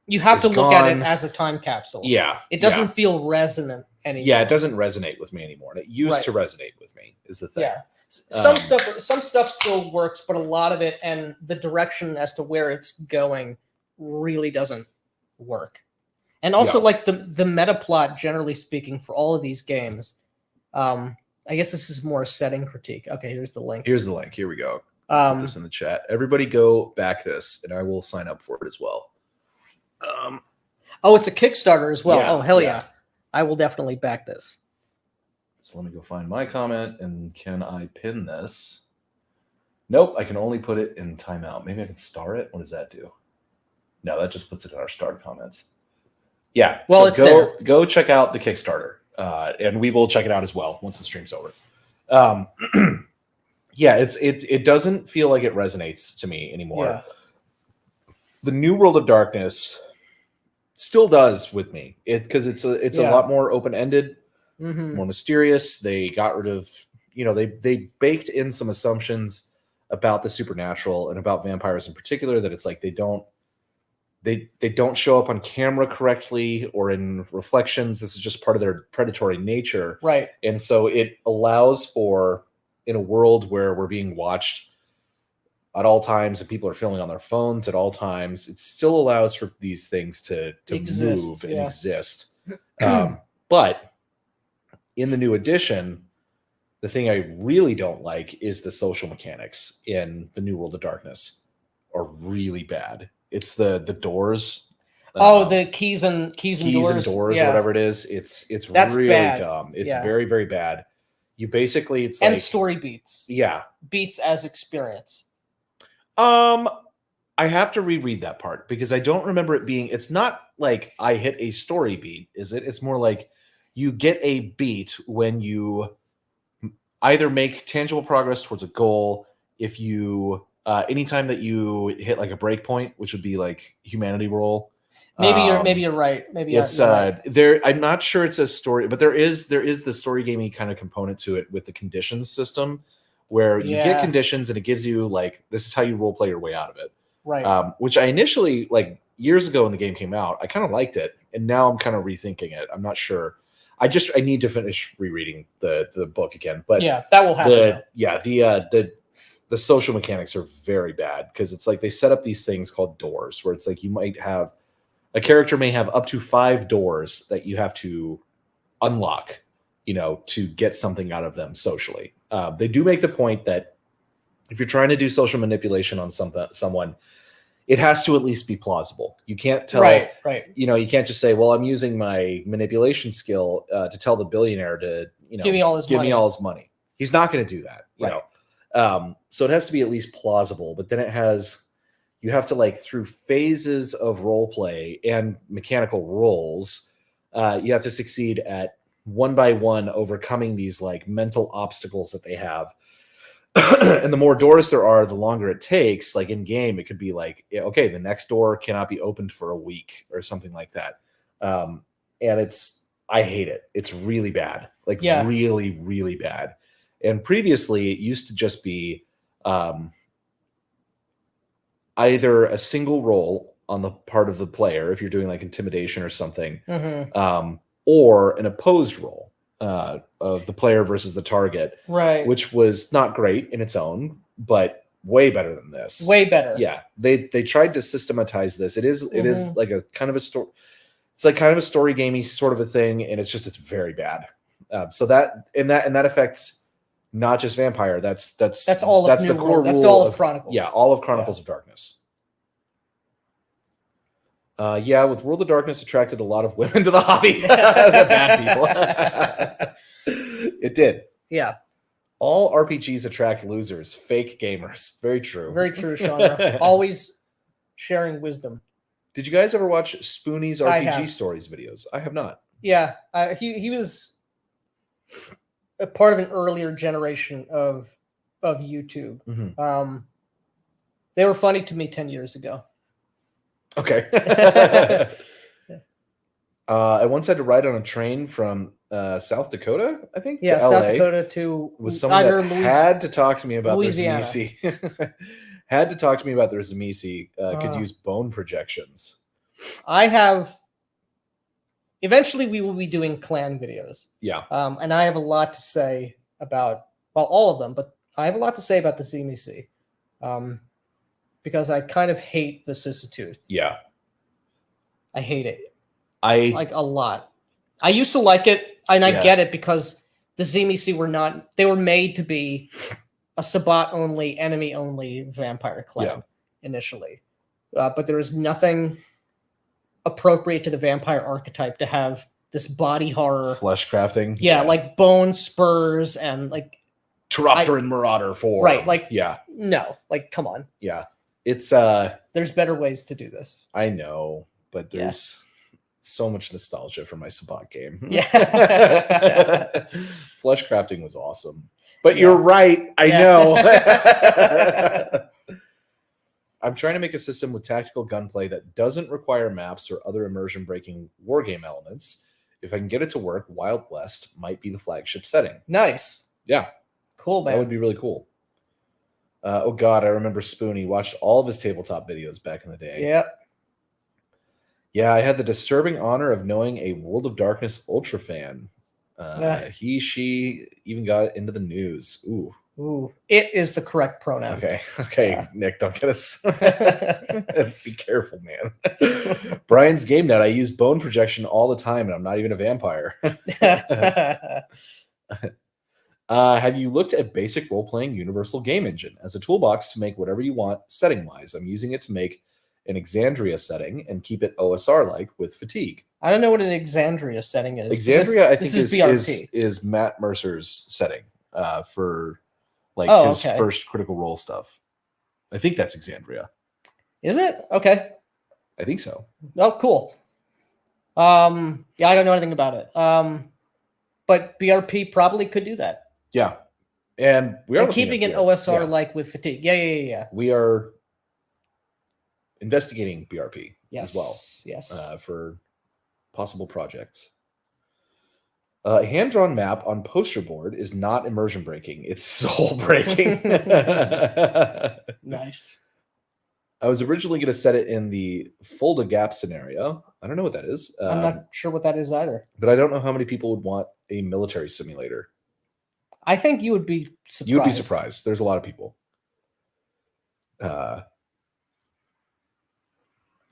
You have to look at it as a time capsule. Yeah, it doesn't feel resonant anymore. Yeah, it doesn't resonate with me anymore, and it used to resonate with me. Is the thing. Yeah. Some stuff still works, but a lot of it and the direction as to where it's going really doesn't work. And also, the meta plot, generally speaking, for all of these games, I guess this is more a setting critique. Okay, here's the link. Here we go. Put this in the chat. Everybody, go back this, and I will sign up for it as well. It's a Kickstarter as well. Yeah, hell yeah! I will definitely back this. So let me go find my comment, and can I pin this? Nope, I can only put it in timeout. Maybe I can star it. What does that do? No, that just puts it in our starred comments. Yeah, well, it's there. Go check out the Kickstarter, and we will check it out as well once the stream's over. It doesn't feel like it resonates to me anymore. Yeah. The new World of Darkness still does with me, because it's a lot more open-ended. More mysterious. They got rid of, they baked in some assumptions about the supernatural and about vampires in particular, that it's like they don't show up on camera correctly or in reflections. This is just part of their predatory nature. Right. And so it allows for, in a world where we're being watched at all times and people are filming on their phones at all times, it still allows for these things to move and exist. But in the new edition, the thing I really don't like is the social mechanics in the new World of Darkness are really bad. It's the doors. The keys and doors, or whatever it is. That's really bad. Dumb. It's very, very bad. You basically, it's and story beats. Yeah, beats as experience. I have to reread that part because I don't remember it being. It's not like I hit a story beat, is it? It's more like you get a beat when you either make tangible progress towards a goal, if you anytime that you hit like a breakpoint, which would be like humanity roll. Maybe you're right. Maybe it's you're right. there. I'm not sure it's a story, but there is the story gamey kind of component to it with the conditions system, where you get conditions and it gives you like this is how you role play your way out of it. Right. Which I initially like years ago when the game came out, I kind of liked it, and now I'm kind of rethinking it. I'm not sure. I need to finish rereading the book again, but yeah, that will happen. The social mechanics are very bad because it's like they set up these things called doors where it's like you might have a character may have up to 5 doors that you have to unlock, to get something out of them socially. They do make the point that if you're trying to do social manipulation on someone, it has to at least be plausible. You can't tell, right. You can't just say, well, I'm using my manipulation skill to tell the billionaire to, give me all his money. He's not going to do that, you know? So it has to be at least plausible, but then you have to like through phases of role play and mechanical roles, you have to succeed at one by one overcoming these like mental obstacles that they have. And the more doors there are, the longer it takes. Like in game, it could be like, okay, the next door cannot be opened for a week or something like that. And I hate it. It's really bad, like really, really bad. And previously it used to just be either a single roll on the part of the player, if you're doing like intimidation or something, or an opposed roll of the player versus the target, right? Which was not great in its own, but way better than this. Way better. Yeah, they tried to systematize this. It is like a kind of a story. It's like kind of a story gamey sort of a thing, and it's very bad. So that affects not just Vampire. That's all. That's the core rule. That's all of Chronicles. Yeah, all of Chronicles of Darkness. With World of Darkness attracted a lot of women to the hobby. The bad people. It did. Yeah. All RPGs attract losers, fake gamers. Very true. Very true, Sean. Always sharing wisdom. Did you guys ever watch Spoonie's RPG Stories videos? I have not. Yeah, he was a part of an earlier generation of YouTube. Mm-hmm. They were funny to me 10 years ago. Okay. I once had to ride on a train from South Dakota, I think, to LA. South Dakota to with someone that had to talk to me about Louisiana. their Zamisi. Had to talk to me about their Zamisi could use bone projections. Eventually we will be doing clan videos. Yeah. And I have a lot to say about, all of them, but I have a lot to say about the Zamisi. Because I kind of hate vicissitude. Yeah. I hate it. I like a lot. I used to like it, and I get it because the Zamisi were made to be a Sabbat only, enemy only vampire clan initially. But there is nothing appropriate to the vampire archetype to have this body horror. Flesh crafting. Yeah, like bone spurs and like Teropteran Marauder 4. Right, like no, like come on. Yeah. It's there's better ways to do this. I know, but there's so much nostalgia for my Sabbat game. Yeah. Flesh crafting was awesome. But you're right. I know. I'm trying to make a system with tactical gunplay that doesn't require maps or other immersion breaking wargame elements. If I can get it to work, Wild West might be the flagship setting. Nice. Yeah. Cool, man. That would be really cool. Oh God, I remember Spoonie. Watched all of his tabletop videos back in the day. Yep. Yeah, I had the disturbing honor of knowing a World of Darkness ultra fan. She even got into the news. Ooh. It is the correct pronoun. Okay. Nick, don't get us. Be careful, man. Brian's Game Net. I use bone projection all the time, and I'm not even a vampire. Have you looked at basic role-playing Universal Game Engine as a toolbox to make whatever you want setting-wise? I'm using it to make an Exandria setting and keep it OSR-like with fatigue. I don't know what an Exandria setting is. Exandria, I think, is Matt Mercer's setting for his first Critical Role stuff. I think that's Exandria. Is it? Okay. I think so. Oh, cool. I don't know anything about it. But BRP probably could do that. Yeah. And we are And looking keeping at an BRP. OSR Yeah. like with fatigue. Yeah. We are investigating BRP Yes. as well Yes. for possible projects. Hand-drawn map on poster board is not immersion breaking. It's soul breaking. Nice. I was originally going to set it in the fold a gap scenario. I don't know what that is. I'm not sure what that is either. But I don't know how many people would want a military simulator. I think you would be surprised. You would be surprised. There's a lot of people. And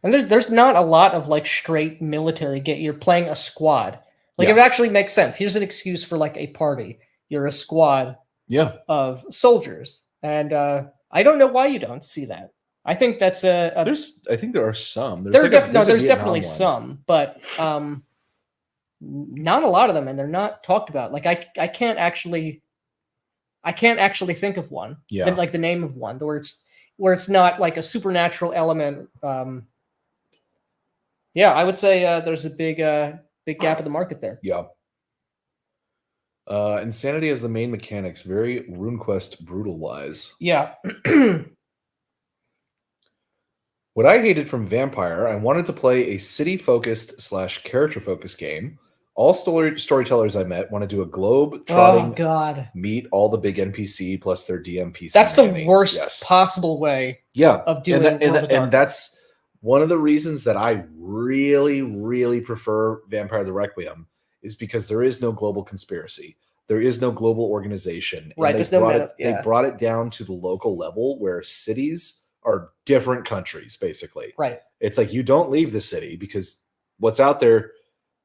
there's not a lot of like straight military get. You're playing a squad. Like Yeah. it actually makes sense. Here's an excuse for like a party. You're a squad Yeah. of soldiers, and I don't know why you don't see that. I think that's a I think there are some. there's a Vietnam definitely one. some, but not a lot of them, and they're not talked about. Like I can't actually think of one. Yeah. Like the name of one where it's not like a supernatural element. Yeah, I would say there's a big gap in the market there. Yeah. Insanity as the main mechanics, very RuneQuest brutal wise. Yeah. What I hated from Vampire, I wanted to play a city-focused / character-focused game. All storytellers I met want to do a globe trotting, Oh God, meet all the big NPC plus their DMPC. that's the worst possible way. Of doing and that's one of the reasons that I really, really prefer Vampire the Requiem is because there is no global conspiracy. There is no global organization. Right. They brought it down to the local level where cities are different countries, basically. Right. It's like you don't leave the city because what's out there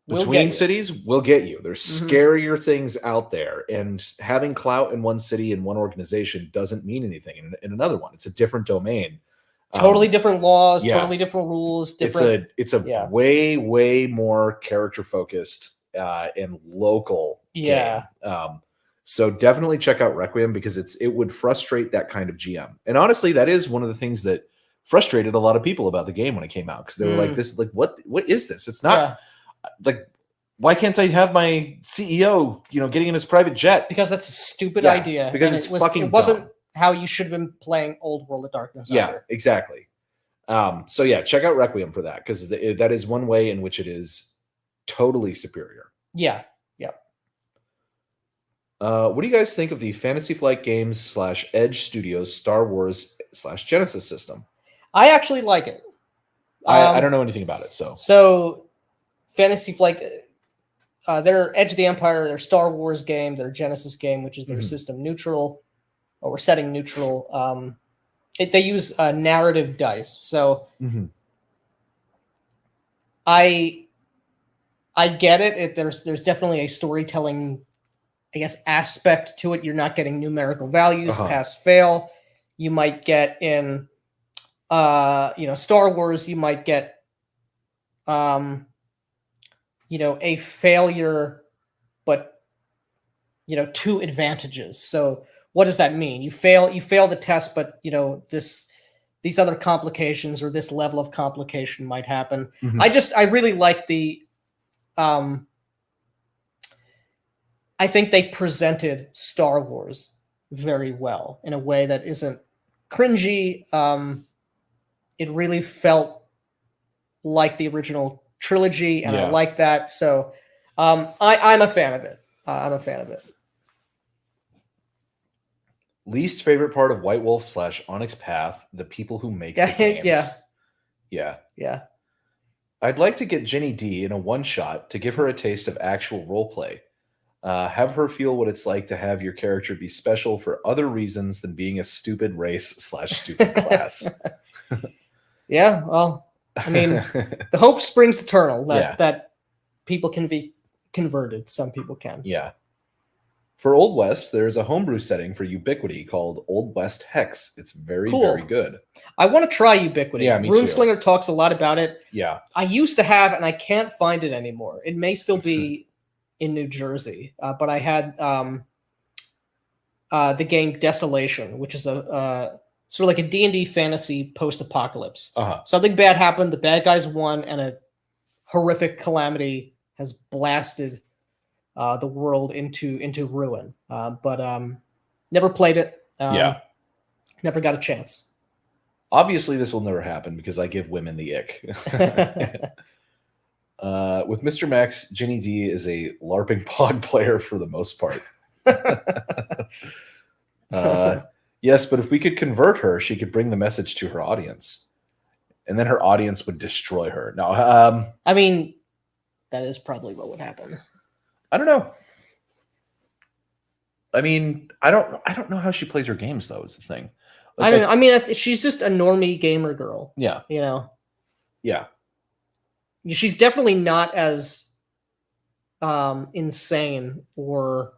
between cities will get you. There's scarier things out there. And having clout in one city and one organization doesn't mean anything in another one. It's a different domain. Totally different laws, totally different rules. It's a way, way more character focused and local game. So definitely check out Requiem because it would frustrate that kind of GM. And honestly, that is one of the things that frustrated a lot of people about the game when it came out because they were like, "This is like what is this? It's not like why can't I have my CEO, getting in his private jet?" Because that's a stupid idea. Because it wasn't dumb. How you should have been playing Old World of Darkness. Yeah, either. Exactly. So yeah, check out Requiem for that because that is one way in which it is totally superior. Yeah. What do you guys think of the Fantasy Flight Games / Edge Studios Star Wars / Genesis system? I actually like it. I don't know anything about it, So Fantasy Flight, their Edge of the Empire, their Star Wars game, their Genesis game, which is their system neutral, or setting neutral. They use narrative dice, so I get it. There's definitely a storytelling, I guess, aspect to it. You're not getting numerical values, pass, fail. You might get in, Star Wars. You might get, a failure, but 2 advantages. So what does that mean? You fail the test, but these other complications or this level of complication might happen. I really like the. I think they presented Star Wars very well in a way that isn't cringy. It really felt like the original trilogy, and I like that. So I'm a fan of it. Least favorite part of White Wolf / Onyx Path, the people who make the games. Yeah. I'd like to get Jenny D in a one-shot to give her a taste of actual roleplay. Have her feel what it's like to have your character be special for other reasons than being a stupid race / stupid class. Yeah, well, I mean, the hope springs eternal that people can be converted. Some people can. Yeah. For Old West, there is a homebrew setting for Ubiquity called Old West Hex. It's very, very good. I want to try Ubiquity. Yeah, me too. RuneSlinger talks a lot about it. Yeah. I used to have, and I can't find it anymore. It may still be in New Jersey, but I had the game Desolation, which is a sort of like a D&D fantasy post-apocalypse. Something bad happened, the bad guys won, and a horrific calamity has blasted the world into ruin. But Never played it. Yeah. Never got a chance. Obviously, this will never happen because I give women the ick. With Mr. Max, Ginny D is a LARPing pod player for the most part. Yes, but if we could convert her, she could bring the message to her audience. And then her audience would destroy her. No, I mean, that is probably what would happen. I don't know. I mean, I don't know how she plays her games though. Is the thing. Like, I don't know. I mean, she's just a normie gamer girl. Yeah. You know. Yeah. She's definitely not as insane or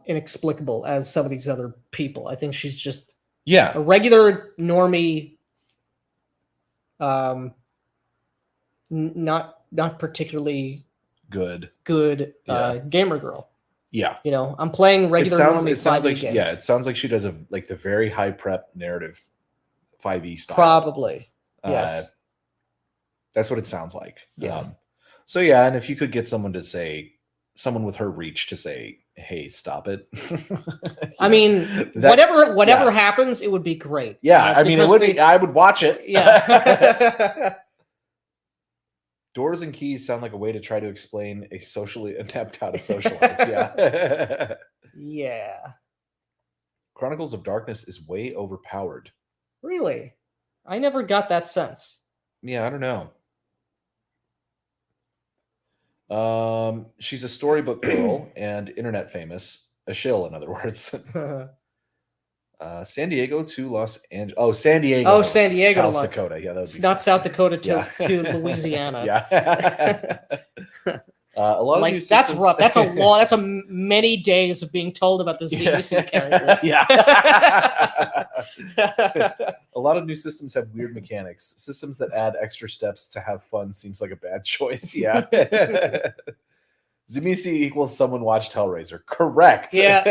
inexplicable as some of these other people. I think she's just a regular normie, not particularly good gamer girl. Yeah, you know, I'm playing regular normie. It sounds like games. Yeah, it sounds like she does the very high prep narrative 5e style. Probably, yes. That's what it sounds like. Yeah. So yeah, and if you could get someone with her reach to say, "Hey, stop it." I mean, whatever happens, it would be great. Yeah, I mean, it would be. I would watch it. Yeah. Doors and keys sound like a way to try to explain a socially adept how to socialize. Yeah. Yeah. Chronicles of Darkness is way overpowered. Really? I never got that sense. Yeah, I don't know. She's a storybook girl and internet famous. A shill, in other words. San Diego to Los Angeles. Oh, San Diego. Oh, San Diego. South Dakota. Yeah, that would be not South Dakota to Louisiana. Yeah. A lot of new systems. That's rough. That's a long. That's many days of being told about the ZBC character. Yeah. A lot of new systems have weird mechanics. Systems that add extra steps to have fun seems like a bad choice. Yeah. Zemisi equals someone watched Hellraiser. Correct. Yeah.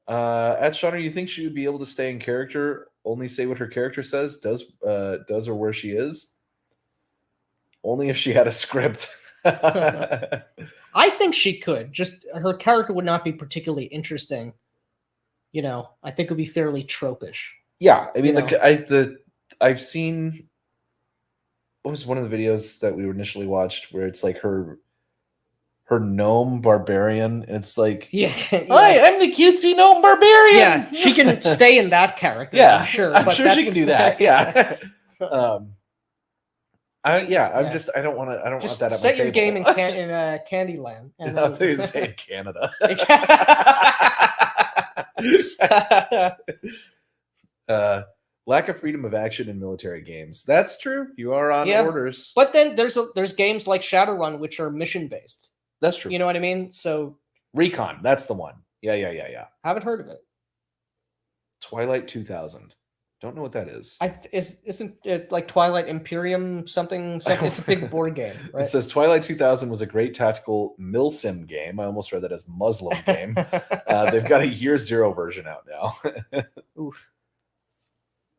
At Shauna, you think she would be able to stay in character? Only say what her character says. Does or where she is? Only if she had a script. I think she could. Just her character would not be particularly interesting. You know, I think it would be fairly tropish. Yeah, I mean, I've seen. What was one of the videos that we initially watched where it's like her gnome barbarian, and it's like, hi, I'm the cutesy gnome barbarian. Yeah, she can stay in that character. Yeah, I'm sure she can do that. Yeah. I don't want that at my table. Set your game in Candyland. And I was going to say in Canada. Lack of freedom of action in military games. That's true. You are on orders. But then there's games like Shadowrun which are mission based. That's true. You know what I mean? So Recon, that's the one. Yeah. Haven't heard of it. Twilight 2000. Don't know what that is. Isn't it like Twilight Imperium something? It's a big board game, right? It says Twilight 2000 was a great tactical milsim game. I almost read that as Muslim game. They've got a year 0 version out now. Oof.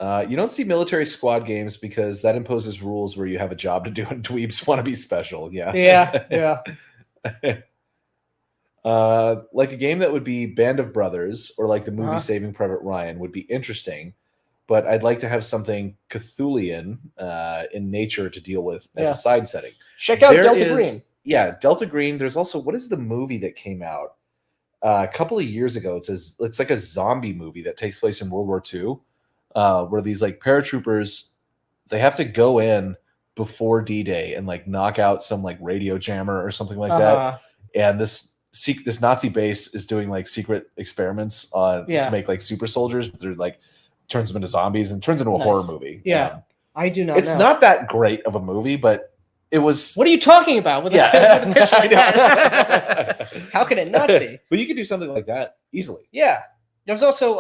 You don't see military squad games because that imposes rules where you have a job to do and dweebs want to be special. Yeah. Like a game that would be Band of Brothers or like the movie Saving Private Ryan would be interesting, but I'd like to have something Cthulian in nature to deal with as a side setting. Check out Delta Green. Yeah, Delta Green. There's also, what is the movie that came out a couple of years ago? It's like a zombie movie that takes place in World War II, where these like paratroopers, they have to go in before D-Day and like knock out some like radio jammer or something like that. And this Nazi base is doing like secret experiments to make like super soldiers, but they're like turns them into zombies and turns into a horror movie. Yeah, I do not. It's not that great of a movie, but it was. What are you talking about with a pitch like that? How can it not be? But you could do something like that easily. Yeah, there's also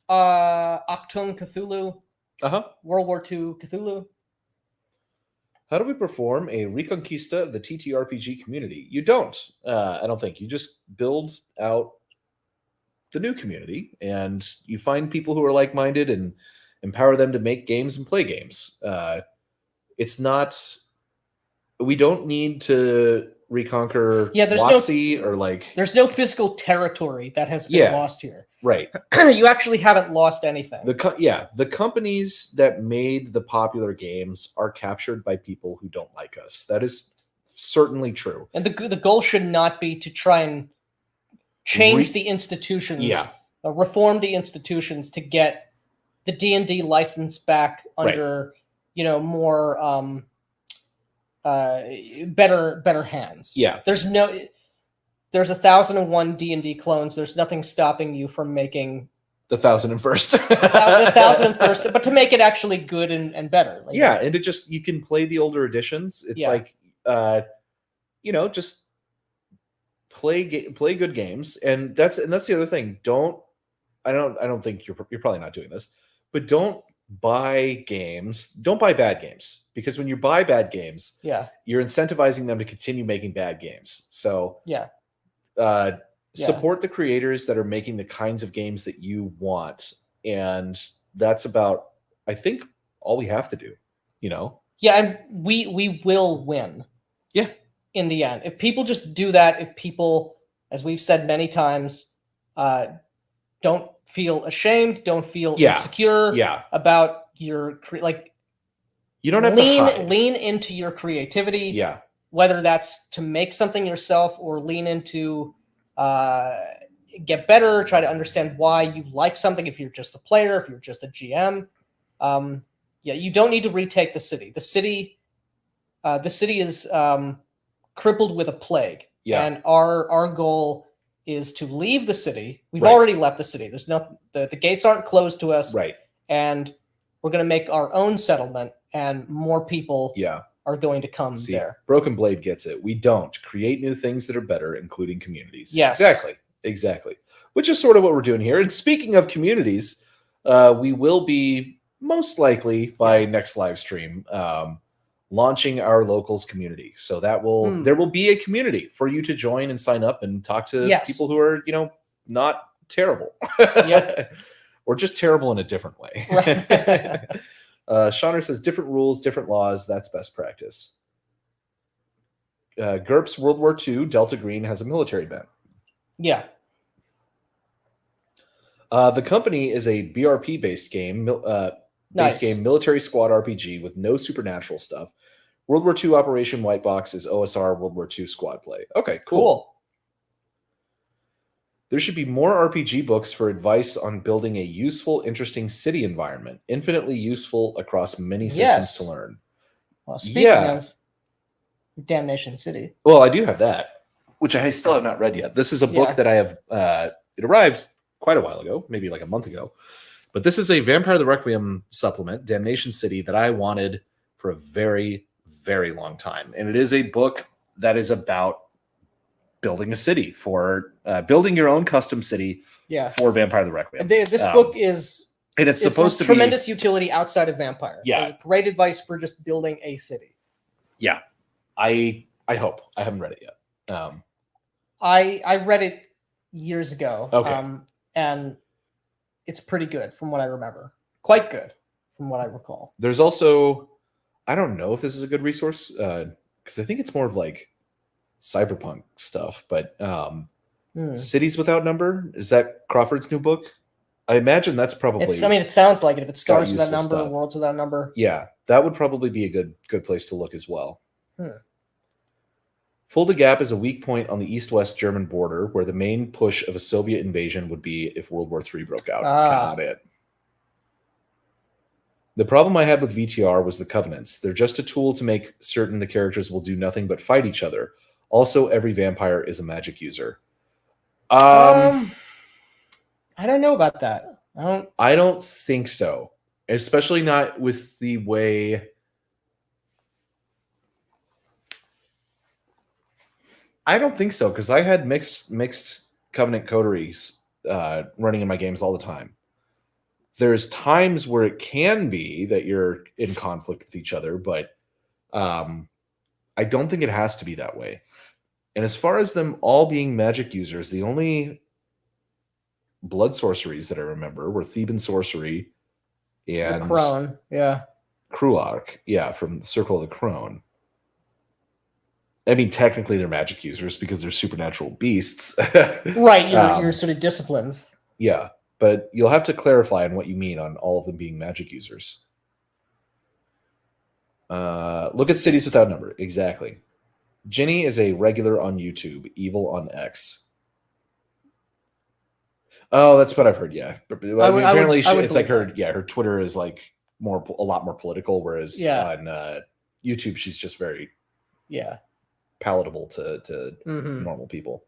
Achtung Cthulhu. World War II Cthulhu. How do we perform a Reconquista of the TTRPG community? You don't. I don't think. You just build out the new community and you find people who are like-minded and empower them to make games and play games. It's not. we don't need to reconquer there's Watsy or like there's no physical territory that has been lost here. Right. You actually haven't lost anything. The companies that made the popular games are captured by people who don't like us. That is certainly true. And the goal should not be to try and change the institutions, reform the institutions to get the D&D license back under more better hands. Yeah. There's 1,001 D&D clones. There's nothing stopping you from making the 1,001st. the 1,001st, but to make it actually good and better. Like, and it just, you can play the older editions. It's like just play good games, and that's the other thing. I don't think you're probably not doing this, but don't buy bad games, because when you buy bad games, you're incentivizing them to continue making bad games. So support the creators that are making the kinds of games that you want, and that's about, I think, all we have to do. And we will win. In the end, if people just do that, if people, as we've said many times, don't feel ashamed, don't feel insecure about your you don't have to lean into your creativity. Whether that's to make something yourself or lean into get better, try to understand why you like something. If you're just a player, if you're just a GM, you don't need to retake the city. The city is crippled with a plague, and our goal is to leave the city. We've already left the city. There's the gates aren't closed to us, and we're going to make our own settlement, and more people are going to come there. Broken Blade gets it. We don't create new things that are better, including communities. Yes, exactly. Which is sort of what we're doing here. And speaking of communities, we will be most likely by next live stream launching our locals community. So that there will be a community for you to join and sign up and talk to people who are, not terrible. Or just terrible in a different way. Shauner says different rules, different laws. That's best practice. GURPS World War II, Delta Green has a military bent. The company is a BRP based game, military squad RPG with no supernatural stuff. World War II Operation White Box is OSR World War II squad play. Okay, cool. There should be more RPG books for advice on building a useful, interesting city environment, infinitely useful across many systems to learn. Well, speaking of Damnation City. Well, I do have that, which I still have not read yet. This is a book that I have, it arrived quite a while ago, maybe like a month ago. But this is a Vampire the Requiem supplement, Damnation City, that I wanted for a very, very long time. And it is a book that is about building a city, for building your own custom city for Vampire the Requiem. This book is supposed to be tremendous utility outside of Vampire. Great advice for just building a city. I hope. I haven't read it yet. I read it years ago. And it's pretty good from what I remember. Quite good from what I recall. There's also, I don't know if this is a good resource, because I think it's more of like cyberpunk stuff, but Cities Without Number, is that Crawford's new book? I imagine that's probably, it sounds like it. If it starts with that number, Worlds Without Number. Yeah, that would probably be a good place to look as well. Fulda Gap is a weak point on the east-west German border where the main push of a Soviet invasion would be if World War III broke out. Got it. The problem I had with VTR was the Covenants. They're just a tool to make certain the characters will do nothing but fight each other. Also, every vampire is a magic user. I don't know about that. I don't think so. Especially not with the way... I don't think so, because I had mixed Covenant coteries running in my games all the time. There's times where it can be that you're in conflict with each other, but I don't think it has to be that way. And as far as them all being magic users, the only blood sorceries that I remember were Theban sorcery and the Crone, Kruark, from the Circle of the Crone. I mean, technically they're magic users because they're supernatural beasts. Right, your sort of disciplines. Yeah, but you'll have to clarify on what you mean on all of them being magic users. Look at Cities Without Number. Exactly. Ginny is a regular on YouTube, evil on X. Oh, that's what I've heard. Yeah, but I mean, apparently it's like her Twitter is like a lot more political, whereas on YouTube she's just very palatable to normal people.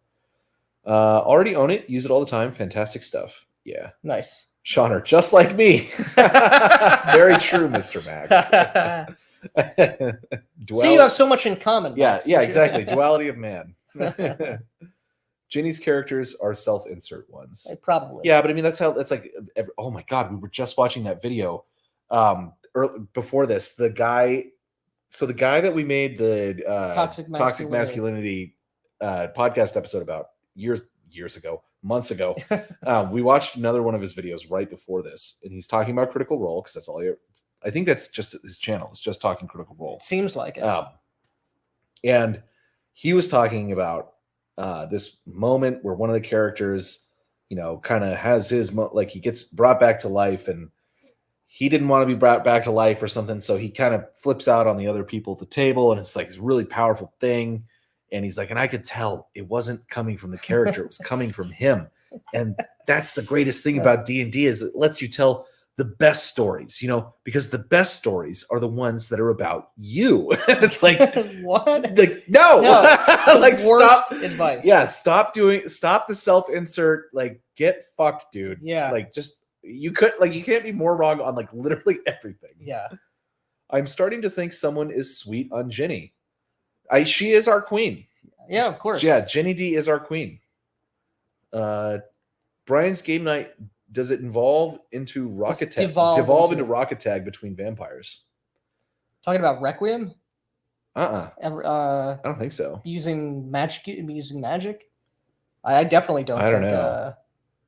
Already own it, use it all the time. Fantastic stuff. Yeah, nice. Shauner, just like me. Very true, Mr. Max. See, you have so much in common. Max. Yeah, exactly. Duality of man. Ginny's characters are self-insert ones. Probably. Yeah, but I mean that's like. Oh my god, we were just watching that video. Before this, the guy that we made the toxic masculinity podcast episode about years ago, months ago, we watched another one of his videos right before this, and he's talking about Critical Role because that's all I think that's just his channel. It's just talking Critical Role. Seems like it. And he was talking about this moment where one of the characters, kind of has his like he gets brought back to life, and he didn't want to be brought back to life or something, so he kind of flips out on the other people at the table, and it's like this really powerful thing. And he's like, and I could tell it wasn't coming from the character; it was coming from him. And that's the greatest thing about D&D is it lets you tell the best stories, because the best stories are the ones that are about you. It's like, what? Like, no. Like, worst advice. Yeah, stop the self-insert, like, get fucked, dude. Yeah. Like, just, you can't be more wrong on, like, literally everything. Yeah. I'm starting to think someone is sweet on Ginny. She is our queen. Yeah, of course. Yeah, Ginny D is our queen. Brian's game night, does it evolve into Rocket Tag? Devolve into Rocket Tag between vampires. Talking about Requiem? I don't think so. Using magic? I definitely don't think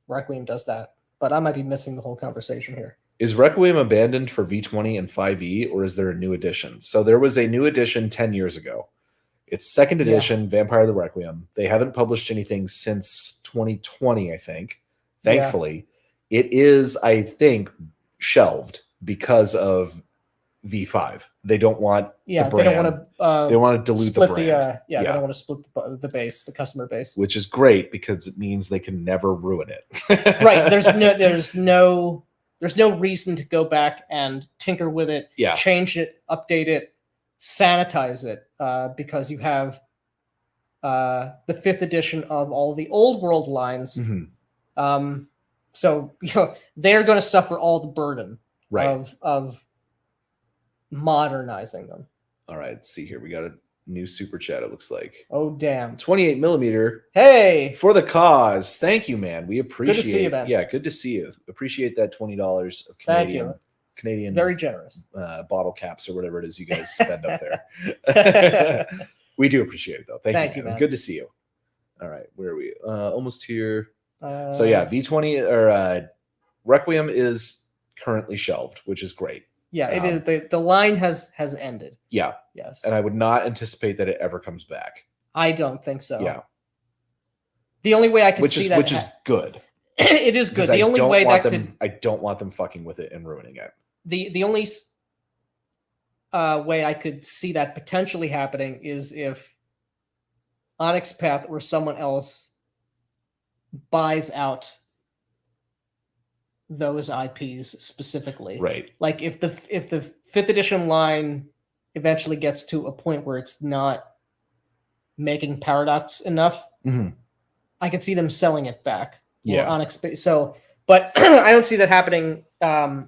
Requiem does that. But I might be missing the whole conversation here. Is Requiem abandoned for V20 and 5e, or is there a new edition? So there was a new edition 10 years ago. It's second edition, Vampire the Requiem. They haven't published anything since 2020, I think. Thankfully. It is, I think, shelved because of V5. They don't want the brand. They don't want to. They want to dilute the brand. They don't want to split the base, the customer base, which is great because it means they can never ruin it. Right. There's no reason to go back and tinker with it, change it, update it, sanitize it, because you have the 5th edition of all the old world lines. Mm-hmm. So they're going to suffer all the burden of modernizing them. All right, let's see here. We got a new super chat. It looks like. Oh damn! 28 millimeter. Hey, for the cause. Thank you, man. We appreciate. Good to see you, man. Yeah, good to see you. Appreciate that $20 of Canadian. Very generous. Bottle caps or whatever it is you guys spend up there. We do appreciate it though. Thank you, man. Good to see you. All right, where are we? Almost here. So yeah, V20 or Requiem is currently shelved, which is great. Yeah, it is. The line has ended. Yeah. Yes. And I would not anticipate that it ever comes back. I don't think so. Yeah. The only way I could see that, which is good. It is good. The only way that I don't want them fucking with it and ruining it. The only way I could see that potentially happening is if Onyx Path or someone else buys out those IPs specifically. Right. Like if the 5th edition line eventually gets to a point where it's not making Paradox enough, I could see them selling it back. Yeah. Onyx. So, but I don't see that happening.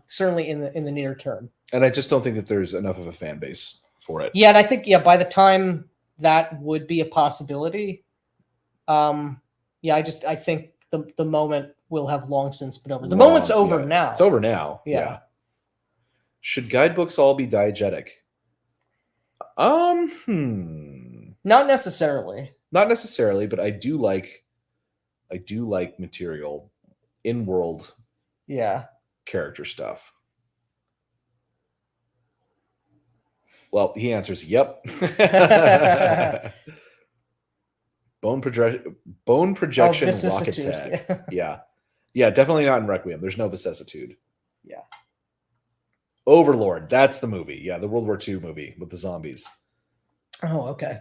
Certainly in the near term. And I just don't think that there's enough of a fan base for it. Yeah, and I think by the time that would be a possibility, I think the moment will have long since been over. The moment's over now. It's over now. Yeah. Should guidebooks all be diegetic? Not necessarily. Not necessarily, but I do like material, in-world character stuff. Well, he answers, "Yep." Bone projection rocket vicissitude. tag. Yeah. Yeah, definitely not in Requiem. There's no vicissitude. Yeah. Overlord. That's the movie. Yeah, the World War II movie with the zombies. Oh, okay.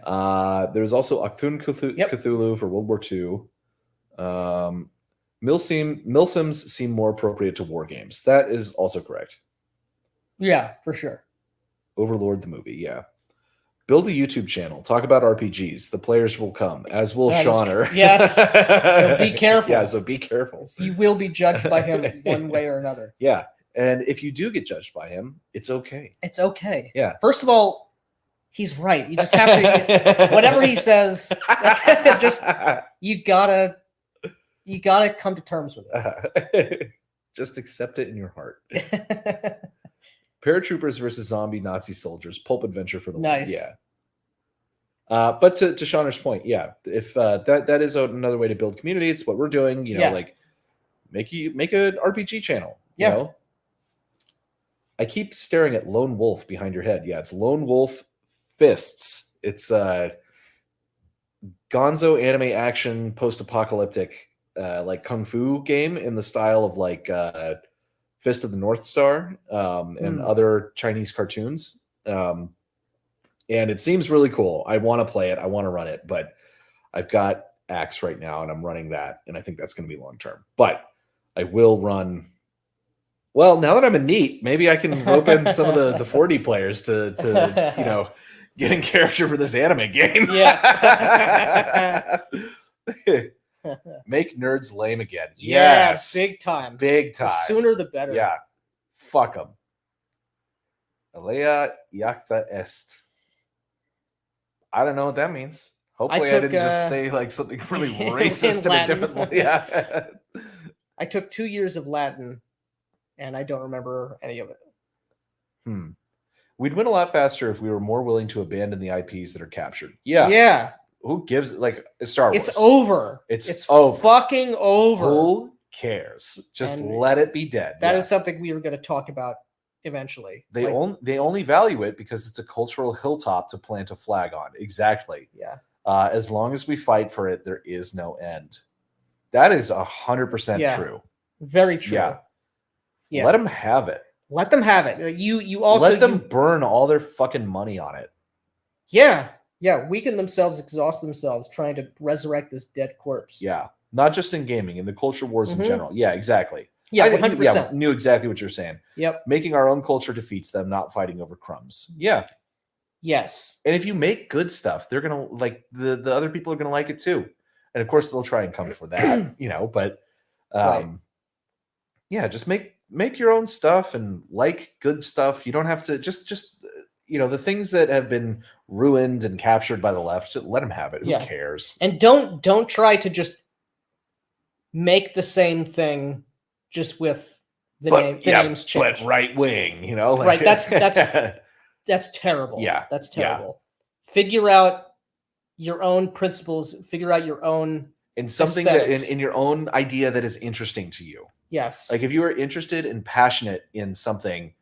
There's also Achtung Cthulhu for World War II. Milsims seem more appropriate to war games. That is also correct. Yeah, for sure. Overlord the movie, yeah. Build a YouTube channel. Talk about RPGs. The players will come, as will Shauner. Yes. So be careful. Yeah, so be careful. You will be judged by him one way or another. Yeah. And if you do get judged by him, it's okay. It's okay. Yeah. First of all, he's right. You just have to whatever he says, just you gotta come to terms with it. Just accept it in your heart. Paratroopers versus zombie Nazi soldiers. Pulp adventure for the nice. Win. Yeah. But to Shauner's point, yeah, if that is another way to build community, it's what we're doing. You know, like make an RPG channel. You know? I keep staring at Lone Wolf behind your head. Yeah, it's Lone Wolf Fists. It's gonzo anime action post-apocalyptic like kung fu game in the style of like Fist of the North Star and other Chinese cartoons. And it seems really cool. I want to play it. I want to run it, but I've got Axe right now and I'm running that. And I think that's going to be long-term, but I will run. Well, now that I'm a NEET, maybe I can rope in some of the 4D players to you know, get in character for this anime game. Yeah. Make nerds lame again. Yeah, Yes. big time. Big time. The sooner the better. Yeah. Fuck them. Alea Iacta Est. I don't know what that means. Hopefully I didn't just say like something really racist in a different way. Yeah. I took 2 years of Latin and I don't remember any of it. We'd win a lot faster if we were more willing to abandon the IPs that are captured. Yeah. Yeah. Who gives like Star Wars? It's over. It's over. Fucking over. Who cares? Just let it be dead. That is something we were going to talk about eventually. They only value it because it's a cultural hilltop to plant a flag on. Exactly. Yeah. As long as we fight for it, there is no end. That is 100% true. Very true. Yeah. Let them have it. Let them have it. You also let them burn all their fucking money on it. Yeah. Yeah. Weaken themselves, exhaust themselves, trying to resurrect this dead corpse. Yeah. Not just in gaming, in the culture wars in general. Yeah, exactly. Yeah, 100%. Yeah, knew exactly what you're saying. Yep. Making our own culture defeats them, not fighting over crumbs. Yeah. Yes. And if you make good stuff, they're gonna like the other people are gonna like it too. And of course they'll try and come for that, you know, but yeah, just make your own stuff and like good stuff. You don't have to just you know, the things that have been ruined and captured by the left, just let them have it. Who cares? And don't try to just make the same thing just with the names changed. But right wing, you know, like, right. That's terrible. Yeah. That's terrible. Yeah. Figure out your own principles, figure out your own in something aesthetics. That in your own idea that is interesting to you. Yes. Like if you are interested and passionate in something,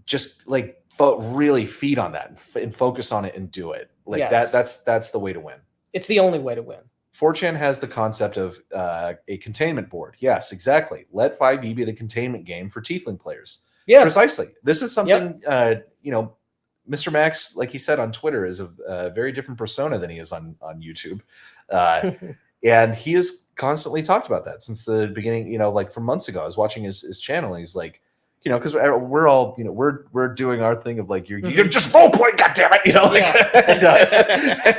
just like really feed on that and focus on it and do it. Like that's the way to win. It's the only way to win. 4chan has the concept of a containment board. Yes, exactly. Let 5e be the containment game for Tiefling players. Yeah, precisely. This is something, you know, Mr. Max, like he said on Twitter, is a very different persona than he is on YouTube. And he has constantly talked about that since the beginning, you know, like from months ago. I was watching his channel and he's like, you know, because we're all, you know, we're doing our thing of like, you're just role play, goddammit, you know, like, and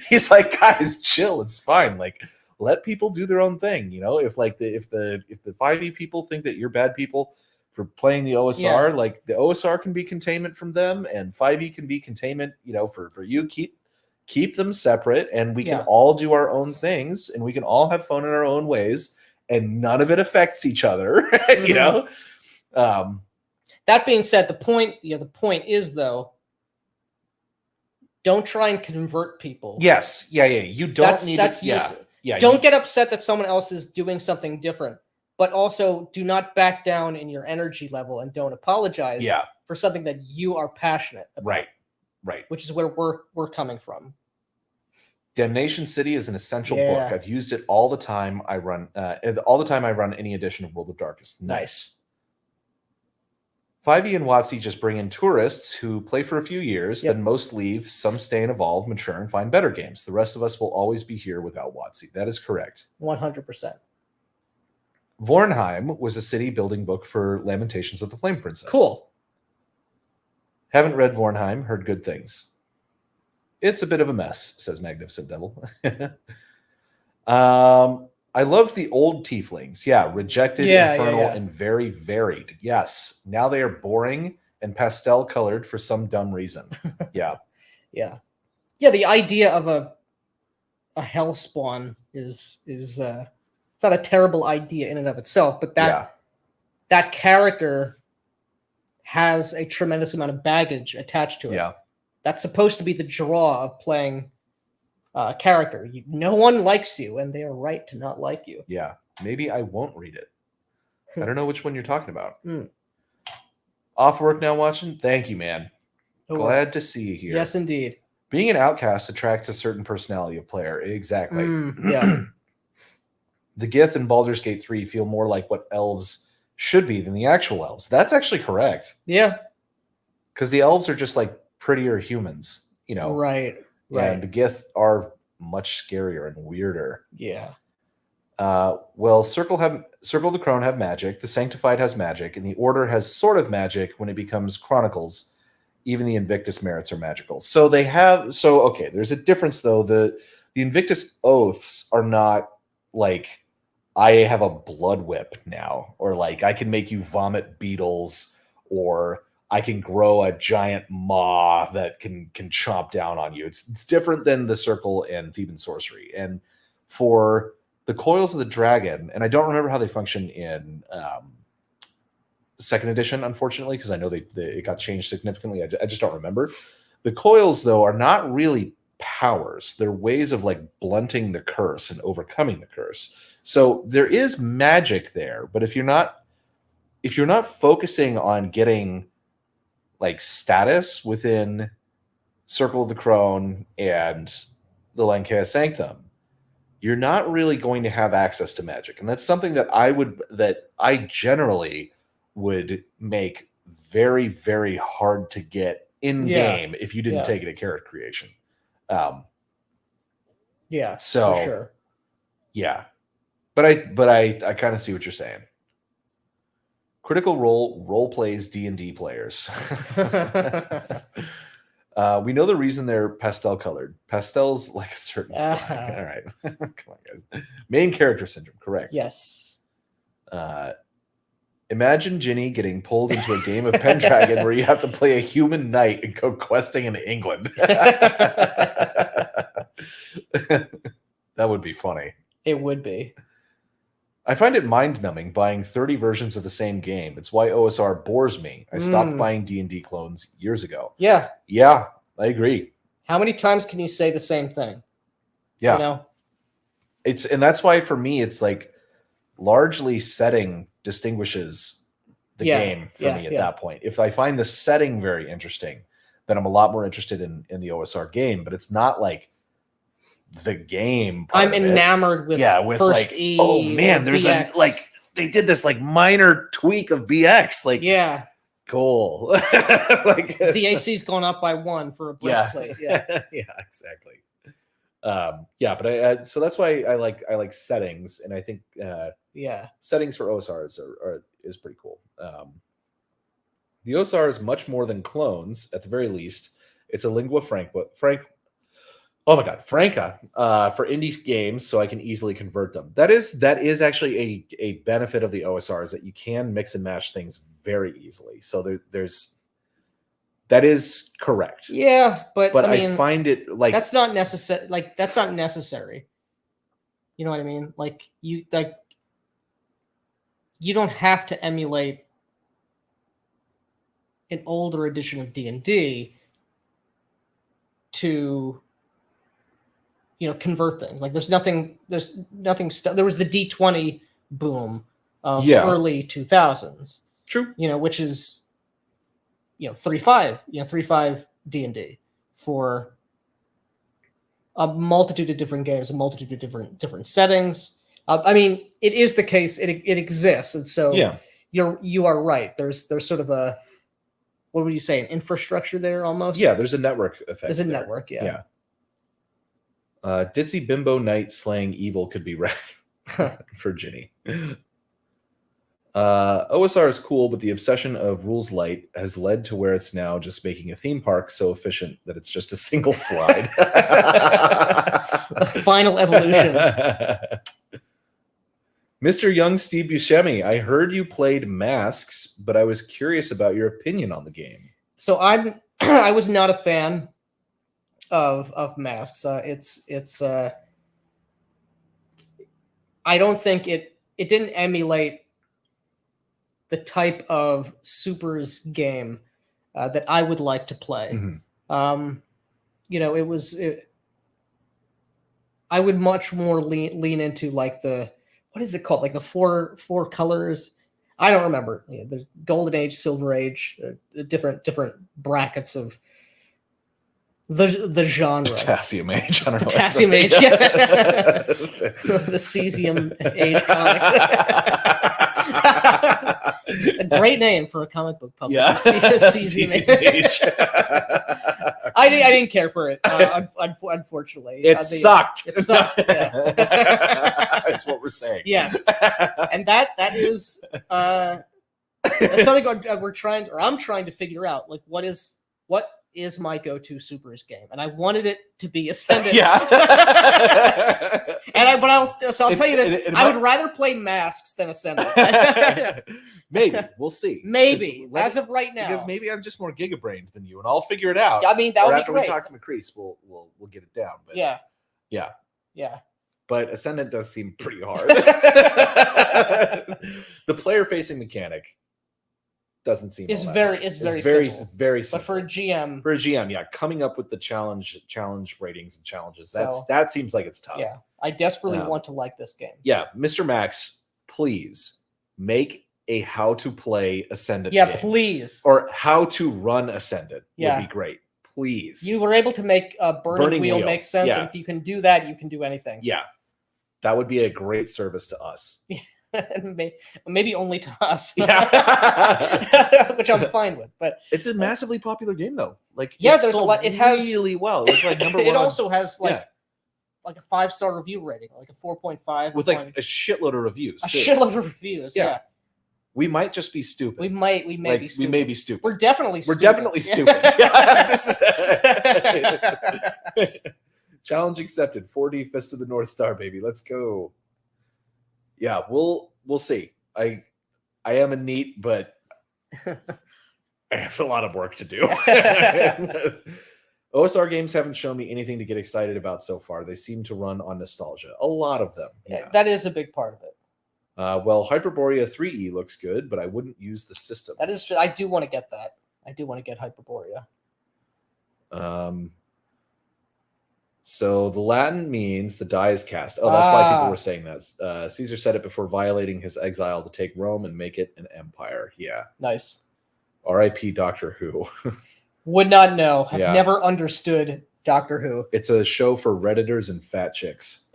he's like, guys, chill, it's fine. Like, let people do their own thing, you know. If like if the 5e people think that you're bad people for playing the OSR, like the OSR can be containment from them, and 5e can be containment, you know, for you. Keep them separate, and we can all do our own things, and we can all have fun in our own ways, and none of it affects each other, you know. That being said, the point is though, don't try and convert people. Yes, yeah. You don't need that's to, don't get upset that someone else is doing something different. but also do not back down in your energy level and don't apologize Yeah. for something that you are passionate about. Right. Which is where we're coming from. Damnation City is an essential Yeah. book. I've used it all the time I run any edition of World of Darkness. Nice. 5e and WotC just bring in tourists who play for a few years, Yep. then most leave, some stay and evolve, mature, and find better games. The rest of us will always be here without WotC. That is correct. 100%. Vornheim was a city building book for Lamentations of the Flame Princess. Cool. Haven't read Vornheim, heard good things. It's a bit of a mess, says Magnificent Devil. I loved the old tieflings. Yeah, rejected, infernal, and very varied. Yes. Now they are boring and pastel colored for some dumb reason. Yeah. Yeah. The idea of a hellspawn is it's not a terrible idea in and of itself, but that character has a tremendous amount of baggage attached to it. Yeah. That's supposed to be the draw of playing a character. No one likes you, and they are right to not like you. Yeah. Maybe I won't read it. I don't know which one you're talking about. Off work now watching? Thank you, man. Glad to see you here. Yes, indeed. Being an outcast attracts a certain personality of player. Exactly. Yeah. The Gith in Baldur's Gate 3 feel more like what elves should be than the actual elves. That's actually correct. Yeah. Because the elves are just like prettier humans, you know. Right. And the Gith are much scarier and weirder. Yeah. Well, Circle of the Crone have magic, the Sanctified has magic, and the Order has sort of magic when it becomes Chronicles. Even the Invictus merits are magical. So they have okay, there's a difference though. The Invictus oaths are not like I have a blood whip now, or like I can make you vomit beetles, or I can grow a giant maw that can chomp down on you. It's different than the Circle and Theban sorcery. And for the Coils of the Dragon, and I don't remember how they function in second edition, unfortunately, because I know it got changed significantly. I just don't remember. The coils, though, are not really powers. They're ways of like blunting the curse and overcoming the curse. So there is magic there, but if you're not focusing on getting like status within Circle of the Crone and the Lancea Sanctum, you're not really going to have access to magic. And that's something that I generally would make very, very hard to get in game if you didn't take it at character creation. For sure. Yeah. But I kind of see what you're saying. Critical Role plays D&D players. We know the reason they're pastel colored. Pastel's like a certain flag. All right. Come on, guys. Main character syndrome, correct. Yes. Imagine Ginny getting pulled into a game of Pendragon where you have to play a human knight and go questing in England. That would be funny. It would be. I find it mind-numbing buying 30 versions of the same game. It's why OSR bores me. I stopped buying D&D clones years ago. Yeah. Yeah, I agree. How many times can you say the same thing? Yeah. You know? And that's why for me it's like largely setting distinguishes the game for me at that point. If I find the setting very interesting, then I'm a lot more interested in the OSR game, but it's not like the game. I'm enamored with first like, E. Oh man, there's BX. they did this like minor tweak of BX. Like cool. Like the AC's gone up by 1 for a breastplate. Yeah. Exactly. But so that's why I like settings, and I think settings for OSRs is pretty cool. The OSR is much more than clones, at the very least. It's a lingua franca for indie games, so I can easily convert them. That is actually a benefit of the OSR, is that you can mix and match things very easily. So that is correct. Yeah, but I mean, I find it like that's not necessary. Like that's not necessary. You know what I mean? Like you don't have to emulate an older edition of D&D to convert things. Like there was the D20 boom of Yeah. early 2000s. True. Which is 3.5 D&D for a multitude of different games, a multitude of different settings. I mean, it is the case. It exists, and so Yeah. you are right. There's sort of a, what would you say, an infrastructure there almost. Yeah, there's a network effect. There's a there. network. Yeah. Ditzy Bimbo Knight slaying evil could be read for Ginny. OSR is cool, but the obsession of rules light has led to where it's now just making a theme park so efficient that it's just a single slide. The final evolution. Mr. Young Steve Buscemi, I heard you played Masks, but I was curious about your opinion on the game. So I was not a fan of Masks. It's I don't think it didn't emulate the type of supers game that I would like to play. Mm-hmm. I would much more lean into like the, what is it called? Like the four colors. I don't remember. There's Golden Age, Silver Age, different brackets of the genre. Potassium Age. I don't know. Potassium Age. Yeah. The Cesium Age comics. A great name for a comic book publisher. Yeah. Cesium Age. I didn't care for it, unfortunately. It sucked. It sucked. Yeah. That's what we're saying. Yes, and that is that's something I'm trying to figure out. Like, what is my go-to supers game, and I wanted it to be Ascendant. Yeah. I'll tell you this: I would rather play Masks than Ascendant. Maybe we'll see. Maybe as of right now, because maybe I'm just more gigabrained than you, and I'll figure it out. I mean, that would be after great. we talk to McCrease, we'll get it down. But yeah. But Ascendant does seem pretty hard. The player-facing mechanic doesn't seem. It's all that very hard. it's very simple. very simple. But for a GM, yeah, coming up with the challenge ratings and challenges, So- that seems like it's tough. yeah, I desperately want to like this game. Yeah, Mr. Max, please make a how to play Ascendant Yeah, game. please. Or how to run Ascendant Yeah. would be great. Please. You were able to make a burning wheel make sense, Yeah. and if you can do that, you can do anything. Yeah. That would be a great service to us. Maybe only to us. Yeah. Which I'm fine with. But It's a massively popular game though. Like Yeah, it there's a sold lot- it has- really well. It was like number it one also has Yeah. like a 5-star review rating, like a 4.5 with like a shitload of reviews. a too. shitload of reviews. Yeah. Yeah. We might just be stupid. We may be stupid. We may be stupid. We're definitely We're stupid. definitely stupid. Yeah, this is challenge accepted. 4D Fist of the North Star, baby. Let's go. Yeah, we'll see. I am a NEET, but I have a lot of work to do. OSR games haven't shown me anything to get excited about so far. They seem to run on nostalgia. A lot of them. Yeah. That is a big part of it. Well, Hyperborea 3E looks good, but I wouldn't use the system. That is true. I do want to get that. I do want to get Hyperborea. So the Latin means the die is cast. Oh, that's why people were saying that. Caesar said it before violating his exile to take Rome and make it an empire. Yeah. Nice. R.I.P. Doctor Who. Would not know. Have Yeah. never understood Doctor Who. It's a show for Redditors and fat chicks.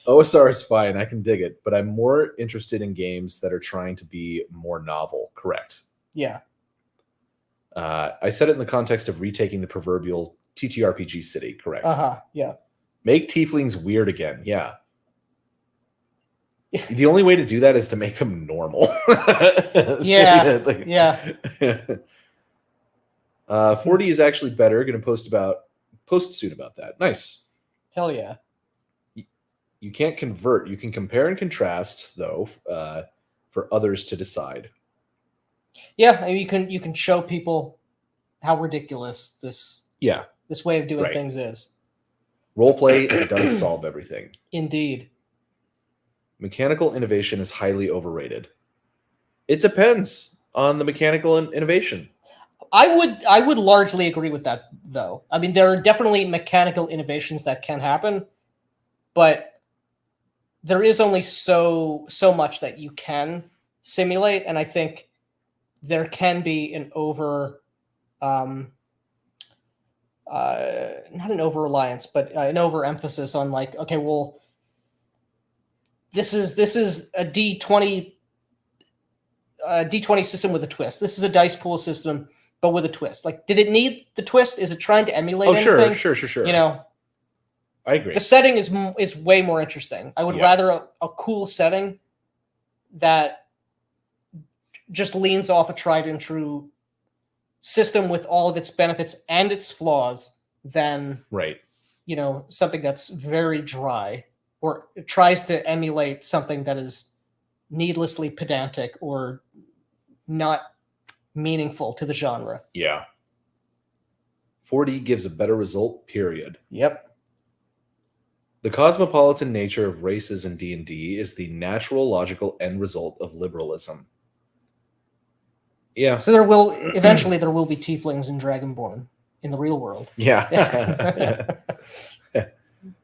OSR is fine. I can dig it, but I'm more interested in games that are trying to be more novel. Correct. Yeah. I said it in the context of retaking the proverbial TTRPG city. Correct. Yeah. Make tieflings weird again. Yeah. The only way to do that is to make them normal. Yeah. Like- Yeah. 4D is actually better. Going to post soon about that. Nice. Hell yeah. You can't convert. You can compare and contrast, though, for others to decide. Yeah, and you can show people how ridiculous this way of doing Right. things is. Roleplay does solve everything. Indeed. Mechanical innovation is highly overrated. It depends on the mechanical innovation. I would largely agree with that, though. I mean, there are definitely mechanical innovations that can happen, but there is only so much that you can simulate, and I think there can be an not an over reliance, but an overemphasis on like, okay, well, this is a D20 system with a twist. This is a dice pool system, but with a twist. Like, did it need the twist? Is it trying to emulate anything? Sure. You know, I agree. the setting is way more interesting. I would rather a cool setting that just leans off a tried and true system with all of its benefits and its flaws than something that's very dry or tries to emulate something that is needlessly pedantic or not meaningful to the genre. Yeah. 4D gives a better result, period. Yep. The cosmopolitan nature of races in D&D is the natural, logical end result of liberalism. Yeah. So eventually there will be tieflings in Dragonborn in the real world. Yeah.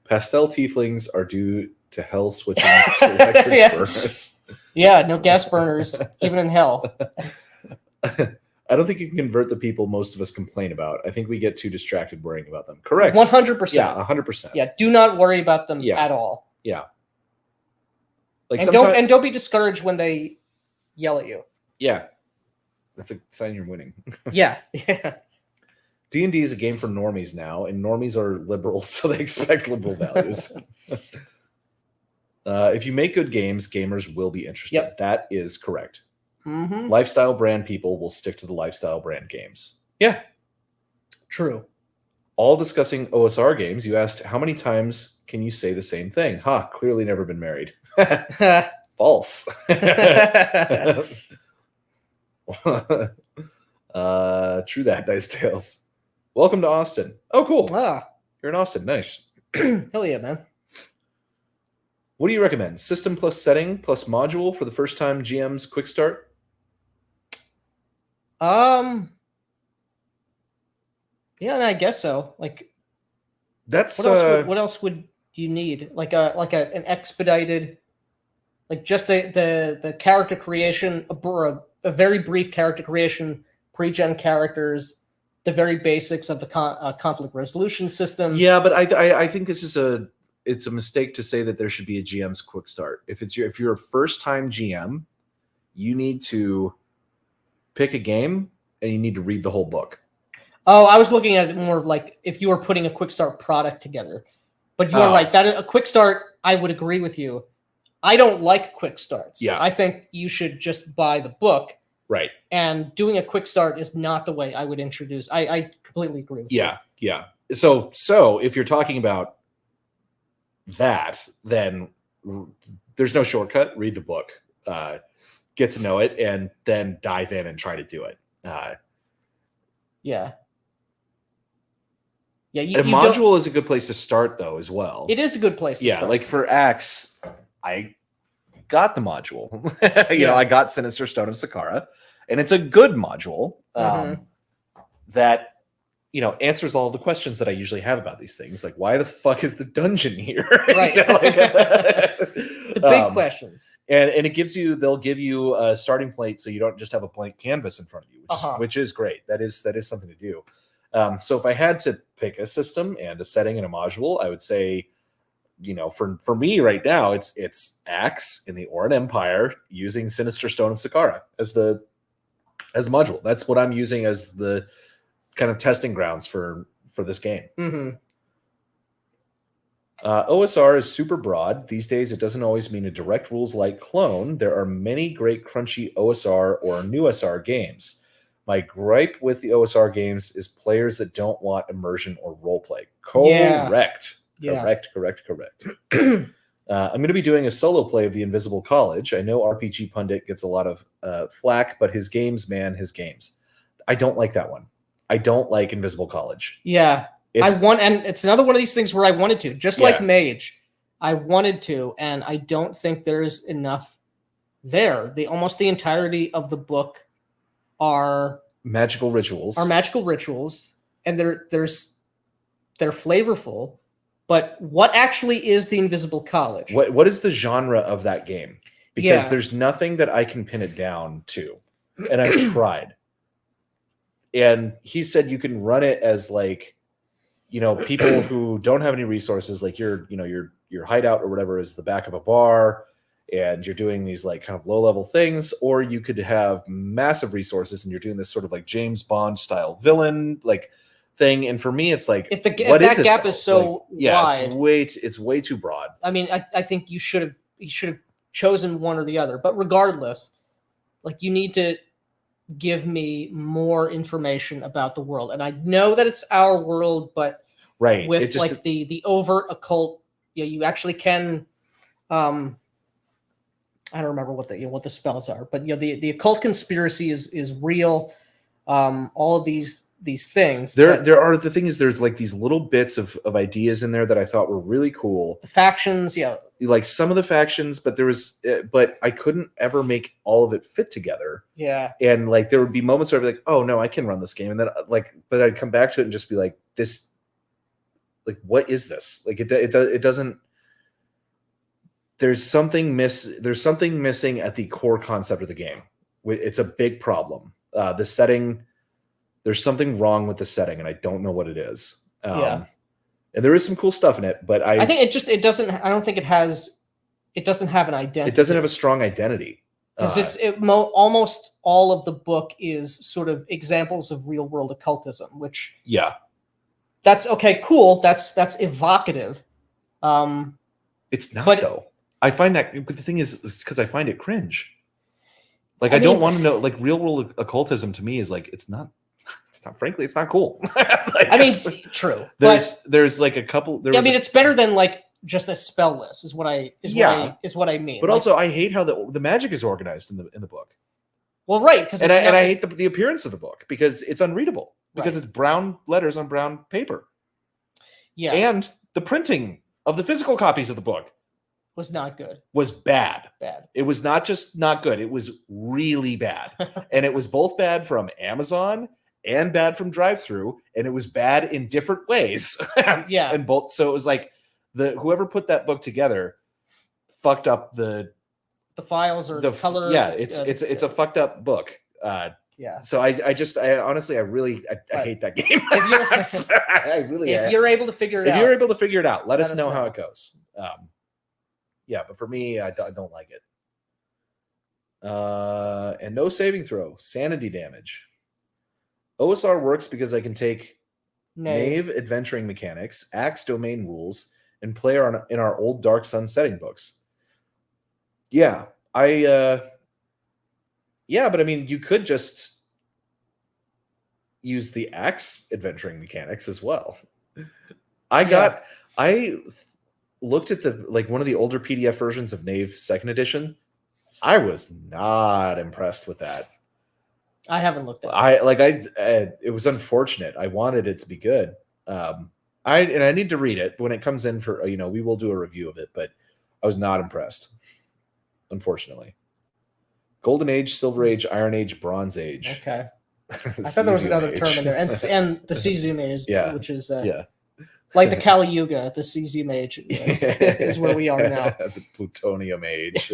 Pastel tieflings are due to hell switching to electric burners. Yeah, no gas burners, even in hell. I don't think you can convert the people most of us complain about. I think we get too distracted worrying about them. Correct. 100%. Yeah, 100%. Yeah, do not worry about them at all. Yeah. Like and don't be discouraged when they yell at you. Yeah. That's a sign you're winning. Yeah. D&D is a game for normies now, and normies are liberals, so they expect liberal values. If you make good games, gamers will be interested. Yep. That is correct. Mm-hmm. Lifestyle brand people will stick to the lifestyle brand games. Yeah. True. All discussing OSR games, you asked, how many times can you say the same thing? Clearly never been married. False. True that, Dice Tales. Welcome to Austin. Oh, cool. You're in Austin. Nice. Hell yeah, man. What do you recommend? System plus setting plus module for the first time GM's quick start? Yeah, I guess so. Like, that's what else would you need? Like an expedited, like just the character creation, a very brief character creation, pre-gen characters, the very basics of the conflict resolution system. Yeah, but I think this is it's a mistake to say that there should be a GM's quick start. If you're a first time GM, you need to pick a game and you need to read the whole book. Oh, I was looking at it more of like if you were putting a quick start product together. But you're right. That a quick start, I would agree with you. I don't like quick starts. Yeah. I think you should just buy the book. Right. And doing a quick start is not the way I would introduce. I completely agree with you. Yeah. So if you're talking about that, then there's no shortcut. Read the book, get to know it, and then dive in and try to do it. Yeah. A module is a good place to start, though, as well. It is a good place to start. Yeah, like for Axe, I got the module. You know, I got Sinister Stone of Sakara, and it's a good module that, you know, answers all the questions that I usually have about these things. Like, why the fuck is the dungeon here? Right. You know, like, the big questions. And they'll give you a starting point so you don't just have a blank canvas in front of you, which is great. That is something to do. So if I had to pick a system and a setting and a module, I would say, you know, for me right now, it's Axe in the Oran Empire using Sinister Stone of Sakara as the module. That's what I'm using as the kind of testing grounds for this game. Mm-hmm. OSR is super broad. These days, it doesn't always mean a direct rules-like clone. There are many great crunchy OSR or new SR games. My gripe with the OSR games is players that don't want immersion or roleplay. Correct. Yeah. Correct. I'm going to be doing a solo play of The Invisible College. I know RPG Pundit gets a lot of flack, but his games. I don't like that one. I don't like Invisible College. Yeah. And it's another one of these things where I wanted to, just like Mage, I wanted to, and I don't think there's enough there. Almost the entirety of the book are magical rituals. And they're flavorful, But what actually is the Invisible College? What is the genre of that game? Because Yeah. there's nothing that I can pin it down to, and I've tried. And he said you can run it as like, you know, people who don't have any resources, like your hideout or whatever is the back of a bar, and you're doing these like kind of low level things, or you could have massive resources and you're doing this sort of like James Bond style villain like thing. And for me, it's like, if that gap is so wide, it's way too broad. I mean, I think you should have chosen one or the other. But regardless, like you need to give me more information about the world. And I know that it's our world, but right, with like the overt occult, you actually can. I don't remember what the spells are, but the occult conspiracy is real. All of these things. There are, the thing is, there's like these little bits of ideas in there that I thought were really cool. The factions, like some of the factions, but but I couldn't ever make all of it fit together. Yeah. And like there would be moments where I'd be like, oh no, I can run this game, and then but I'd come back to it and just be like, this, like, what is this? Like it doesn't. There's something missing at the core concept of the game. It's a big problem. The setting. There's something wrong with the setting, and I don't know what it is. And there is some cool stuff in it, but I think it doesn't. I don't think it doesn't have an identity. It doesn't have a strong identity. Because almost all of the book is sort of examples of real world occultism, which that's okay, cool. That's evocative. It's not though. I find that, but the thing is, it's because I find it cringe. Like I don't want to know. Like real world occultism to me is like it's not. Frankly, it's not cool. Like, I mean, true. There's like a couple. I mean, it's better than like just a spell list. Is what I mean. But also, I hate how the magic is organized in the book. Well, right, because I hate the appearance of the book because it's unreadable because it's brown letters on brown paper. Yeah, and the printing of the physical copies of the book was not good. Was bad. Bad. It was not just not good. It was really bad, and it was both bad from Amazon and bad from drive-through, and it was bad in different ways. Yeah. And both, so it was like whoever put that book together fucked up the files or the color. Yeah, it's a fucked up book. Yeah. So I honestly really hate that game. If you're able to figure it out. If you're able to figure it out, let us know how it goes. Yeah, but for me, I don't like it. And no saving throw, sanity damage. OSR works because I can take Knave adventuring mechanics, Axe domain rules, and play in our old Dark Sun setting books. Yeah, but I mean, you could just use the Axe adventuring mechanics as well. I looked at one of the older PDF versions of Knave 2nd edition. I was not impressed with that. I haven't looked at it. It was unfortunate. I wanted it to be good. I need to read it when it comes in for, we will do a review of it, but I was not impressed, unfortunately. Golden Age, Silver Age, Iron Age, Bronze Age. Okay. I thought there was another term in there. And the Cesium Age, which is like the Kali Yuga, the Cesium Age is where we are now. The Plutonium Age.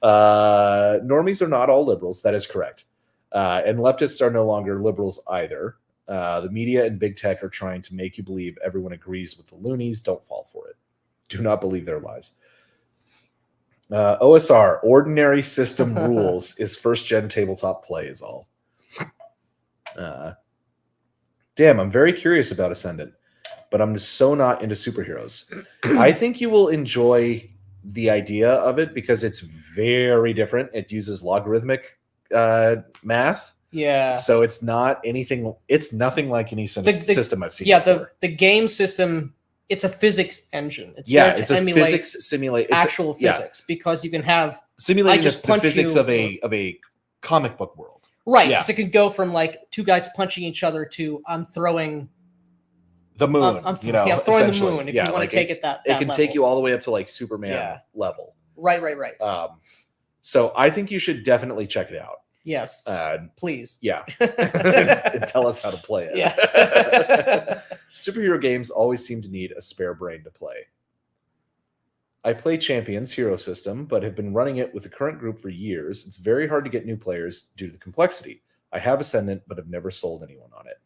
Normies are not all liberals. That is correct. And leftists are no longer liberals either. The media and big tech are trying to make you believe everyone agrees with the loonies. Don't fall for it. Do not believe their lies. OSR, ordinary system rules, is first-gen tabletop play is all. Damn, I'm very curious about Ascendant, but I'm just so not into superheroes. I think you will enjoy the idea of it because it's very different. It uses logarithmic math. Yeah. So it's nothing like any system I've seen. Yeah, before. the game system, it's a physics engine. It's a physics simulate actual physics because you can have simulating the physics of a comic book world. Right. Because it could go from like two guys punching each other to I'm throwing the moon. I'm throwing the moon if you want to take it that it can level. Take you all the way up to like Superman level. Right. So I think you should definitely check it out. Yes. Please. Yeah. And tell us how to play it. Yeah. Superhero games always seem to need a spare brain to play. I play Champions Hero System, but have been running it with the current group for years. It's very hard to get new players due to the complexity. I have Ascendant, but have never sold anyone on it.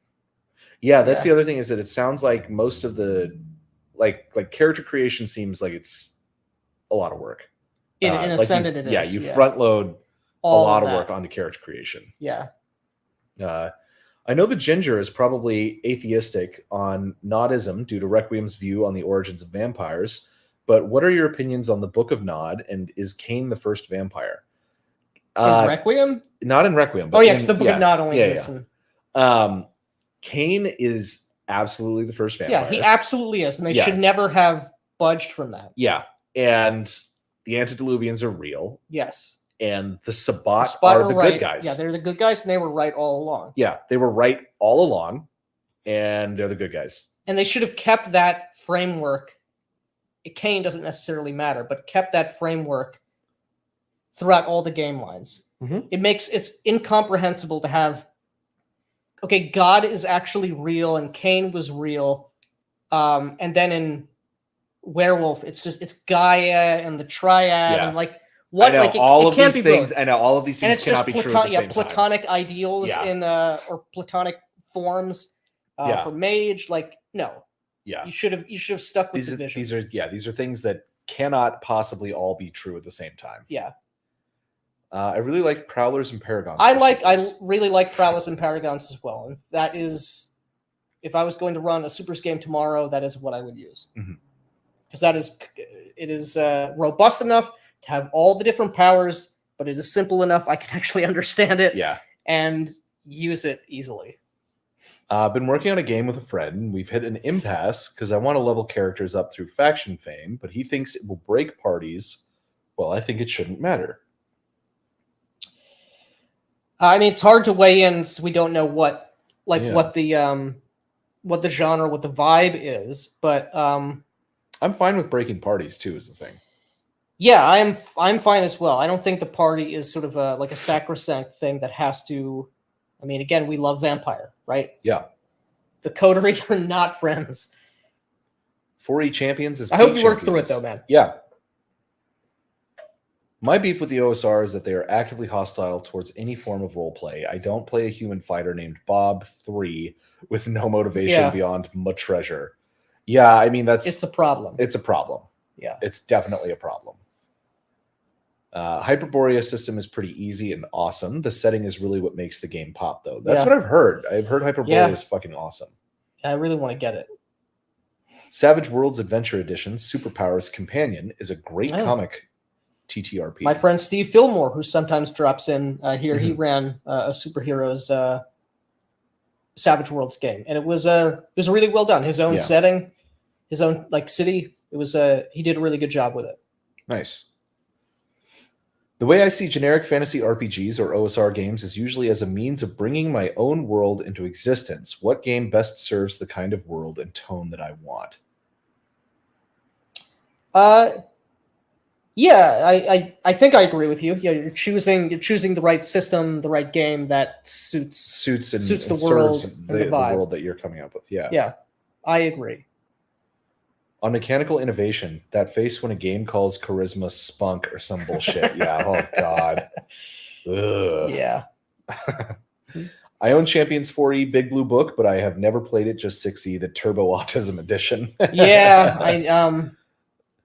Yeah, that's the other thing, is that it sounds like most of the like character creation seems like it's a lot of work. In Ascendant, it is. Yeah, you front load all a lot of of work that. onto character creation. Yeah. I know the Ginger is probably atheistic on Nodism due to Requiem's view on the origins of vampires, but what are your opinions on the Book of Nod, and is Cain the first vampire? In Requiem? Not in Requiem. But oh, yeah, because the Book of Nod only exists in... Cain is absolutely the first vampire. Yeah, he absolutely is, and they should never have budged from that. Yeah, and the antediluvians are real. Yes. And the Sabbat are the good guys. Yeah, they're the good guys, and they were right all along. Yeah, they were right all along, and they're the good guys. And they should have kept that framework. Cain doesn't necessarily matter, but kept that framework throughout all the game lines. Mm-hmm. It's incomprehensible to have, okay, God is actually real, and Cain was real, and then in Werewolf, it's Gaia and the Triad, and like, what? I know, like all of can't these be things. both. I know all of these things cannot be true at the same time. Platonic ideals in or platonic forms for mage. Like, no. Yeah. You should have stuck with the vision. These are things that cannot possibly all be true at the same time. Yeah. I really like Prowlers and Paragons. I really like Prowlers and Paragons as well. And that is, if I was going to run a Supers game tomorrow, that is what I would use. Because it is robust enough to have all the different powers, but it is simple enough I can actually understand it and use it easily. I've been working on a game with a friend. We've hit an impasse because I want to level characters up through faction fame, but he thinks it will break parties. Well, I think it shouldn't matter. I mean, it's hard to weigh in, so we don't know what the genre, what the vibe is, but I'm fine with breaking parties too, is the thing. Yeah, I'm fine as well. I don't think the party is sort of like a sacrosanct thing that has to. I mean, again, we love Vampire, right? Yeah. The Coterie are not friends. 4E Champions is. I hope you work through it though, man. Yeah. My beef with the OSR is that they are actively hostile towards any form of role play. I don't play a human fighter named Bob 3 with no motivation beyond my treasure. Yeah, I mean it's a problem. It's a problem. Yeah, it's definitely a problem. Hyperborea system is pretty easy and awesome. The setting is really what makes the game pop, though. That's what I've heard. I've heard Hyperborea is fucking awesome. I really want to get it. Savage Worlds Adventure Edition, Superpowers Companion, is a great comic TTRP. My friend Steve Fillmore, who sometimes drops in here, he ran a superheroes Savage Worlds game, and it was really well done. His own setting, his own city. It was he did a really good job with it. Nice. The way I see generic fantasy RPGs or OSR games is usually as a means of bringing my own world into existence. What game best serves the kind of world and tone that I want? Yeah, I think I agree with you. Yeah, you're choosing the right system, the right game that suits the world and the vibe. The world that you're coming up with. Yeah. Yeah, I agree. On mechanical innovation, that face when a game calls charisma spunk or some bullshit. Yeah. Oh God. Ugh. Yeah. I own Champions 4E Big Blue Book, but I have never played it. Just 6E, the Turbo Autism Edition. Yeah,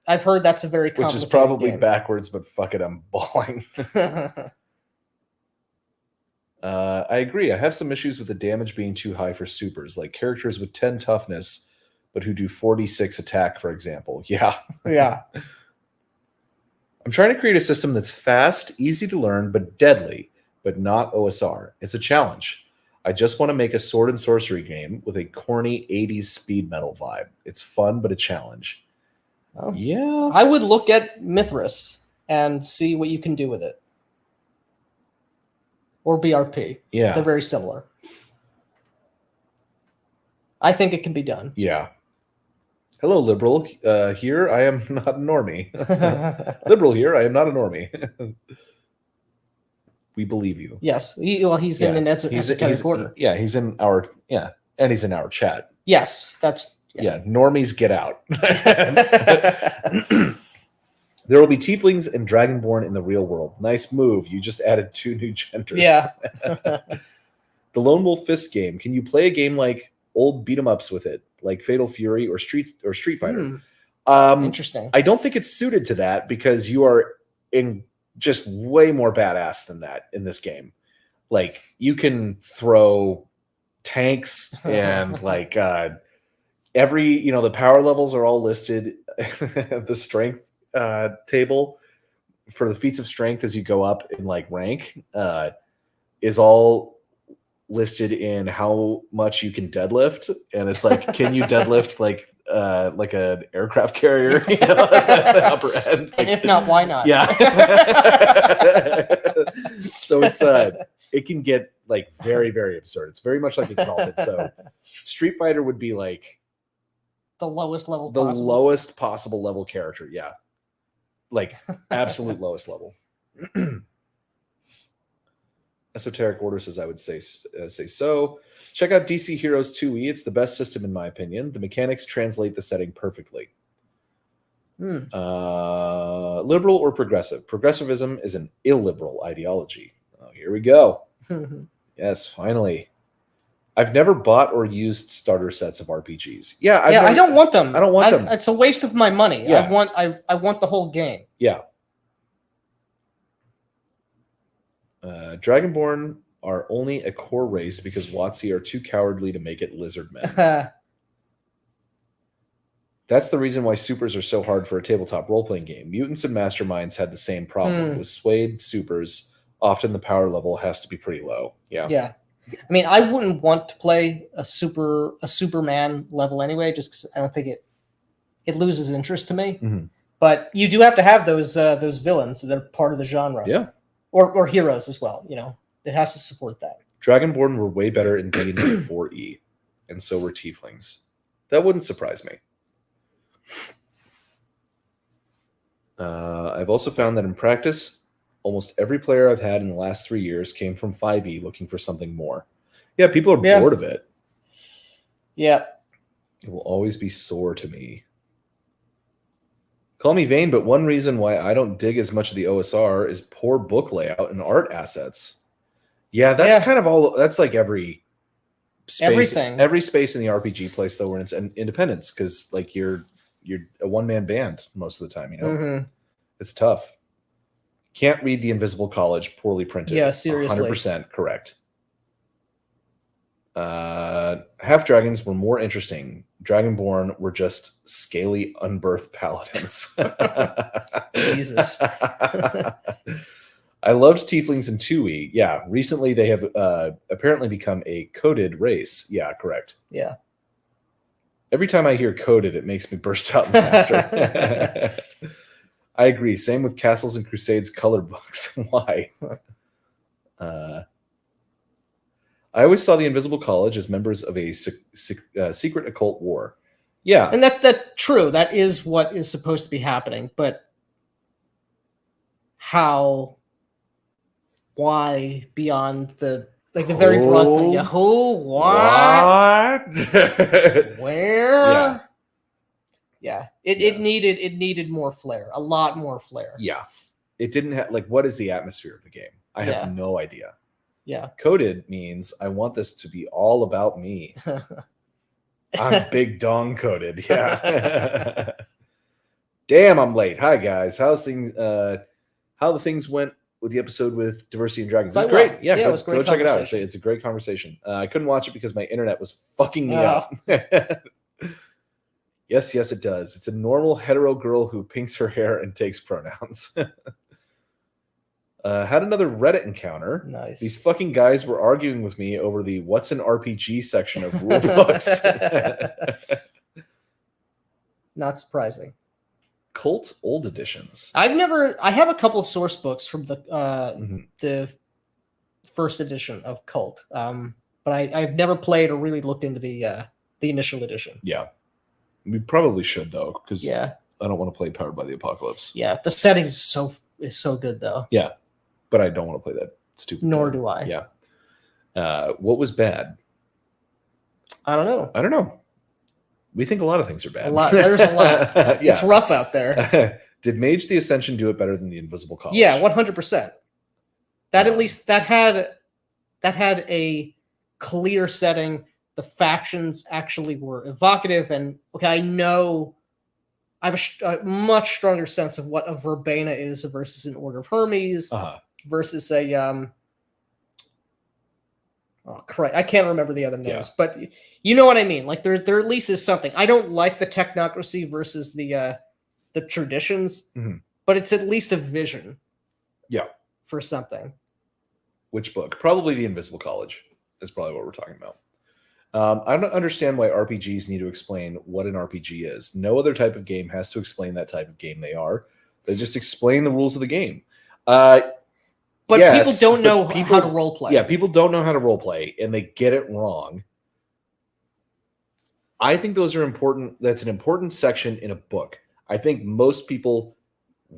I've heard that's a very complicated which is probably game. Backwards, but fuck it, I'm bawling. I agree. I have some issues with the damage being too high for supers, like characters with 10 toughness, but who do 46 attack, for example. Yeah. Yeah. I'm trying to create a system that's fast, easy to learn, but deadly, but not OSR. It's a challenge. I just want to make a sword and sorcery game with a corny 80s speed metal vibe. It's fun, but a challenge. Oh. Yeah. I would look at Mithras and see what you can do with it. Or BRP. Yeah. They're very similar. I think it can be done. Yeah. Hello, liberal. Here, I am not a normie. Liberal here, I am not a normie. We believe you. Yes. He's in an esoteric corner. He's in our and he's in our chat. Yes, that's Yeah, normies get out. There will be tieflings and dragonborn in the real world. Nice move. You just added 2 new genders. Yeah. The Lone Wolf Fist game. Can you play a game like old beat 'em ups with it, like Fatal Fury or Street Fighter? Interesting. I don't think it's suited to that because you are in just way more badass than that in this game. Like you can throw tanks and like every the power levels are all listed. The strength table for the feats of strength as you go up in like rank is all listed in how much you can deadlift, and it's like, can you deadlift like an aircraft carrier, at the upper end? Like, And if not, why not? Yeah. So it can get like very, very absurd. It's very much like Exalted. So Street Fighter would be like the lowest level the possible. lowest possible level character. Yeah. Like absolute lowest level. Esoteric Order says I would say so. Check out DC Heroes 2E. It's the best system in my opinion. The mechanics translate the setting perfectly. Liberal or progressive? Progressivism is an illiberal ideology. Oh, here we go. Yes, finally. I've never bought or used starter sets of RPGs. Yeah, I don't want them. I don't want them. It's a waste of my money. Yeah. I want the whole game. Yeah. Dragonborn are only a core race because WotC are too cowardly to make it lizard men. That's the reason why supers are so hard for a tabletop role-playing game. Mutants and Masterminds had the same problem. With Swayed supers, often the power level has to be pretty low. Yeah. Yeah. I mean, I wouldn't want to play a Superman level anyway, just because I don't think it loses interest to me. Mm-hmm. But you do have to have those villains that are part of the genre. Yeah. Or heroes as well. It has to support that. Dragonborn were way better in D&D 4E, and so were Tieflings. That wouldn't surprise me. I've also found that in practice, almost every player I've had in the last 3 years came from 5e looking for something more. Yeah, people are bored of it. Yeah. It will always be sore to me. Call me vain, but one reason why I don't dig as much of the OSR is poor book layout and art assets. Yeah, that's kind of all. That's like every space, everything. Every space in the RPG place, though, where it's an independence, because like you're a one-man band most of the time. Mm-hmm. It's tough. Can't read The Invisible College, poorly printed. Yeah, seriously. 100% correct. Half dragons were more interesting. Dragonborn were just scaly, unbirthed paladins. Jesus. I loved tieflings in 2e. Yeah, recently they have apparently become a coded race. Yeah, correct. Yeah. Every time I hear coded, it makes me burst out in laughter. I agree. Same with Castles and Crusades colored books. Why? I always saw the Invisible College as members of a secret occult war. Yeah. And that's true. That is what is supposed to be happening. But how, why, beyond the very broad thing? Yeah, who, what? Where? Yeah. It needed more flair. A lot more flair. Yeah. It didn't have, what is the atmosphere of the game? I have no idea. Yeah. Coded means I want this to be all about me. I'm big dong coded. Yeah. Damn, I'm late. Hi guys. How the things went with the episode with Diversity and Dragons? It was great. Yeah, it was great. Go check it out. It's a great conversation. I couldn't watch it because my internet was fucking me up. Yes, it does. It's a normal hetero girl who pinks her hair and takes pronouns. Had another Reddit encounter. Nice. These fucking guys were arguing with me over the what's an RPG section of rule books. Not surprising. Cult old editions. I have a couple of source books from the first edition of Cult. But I've never played or really looked into the initial edition. Yeah. We probably should though, because I don't want to play Powered by the Apocalypse. Yeah, the setting is so good though. Yeah. But I don't want to play that stupid. Nor do I. Yeah. What was bad? I don't know. We think a lot of things are bad. A lot. There's a lot. Yeah. It's rough out there. Did Mage the Ascension do it better than the Invisible College? Yeah, 100%. That at least that had a clear setting. The factions actually were evocative, and okay, I know I have a much stronger sense of what a Verbena is versus an Order of Hermes versus a oh correct, I can't remember the other names, but you know what I mean. Like there at least is something. I don't like the technocracy versus the traditions, but it's at least a vision. Yeah, for something. Which book? Probably the Invisible College is probably what we're talking about. I don't understand why RPGs need to explain what an RPG is. No other type of game has to explain that type of game they are. They just explain the rules of the game. But yes, people don't know how to role play. Yeah, people don't know how to role play, and they get it wrong. I think those are important. That's an important section in a book. I think most people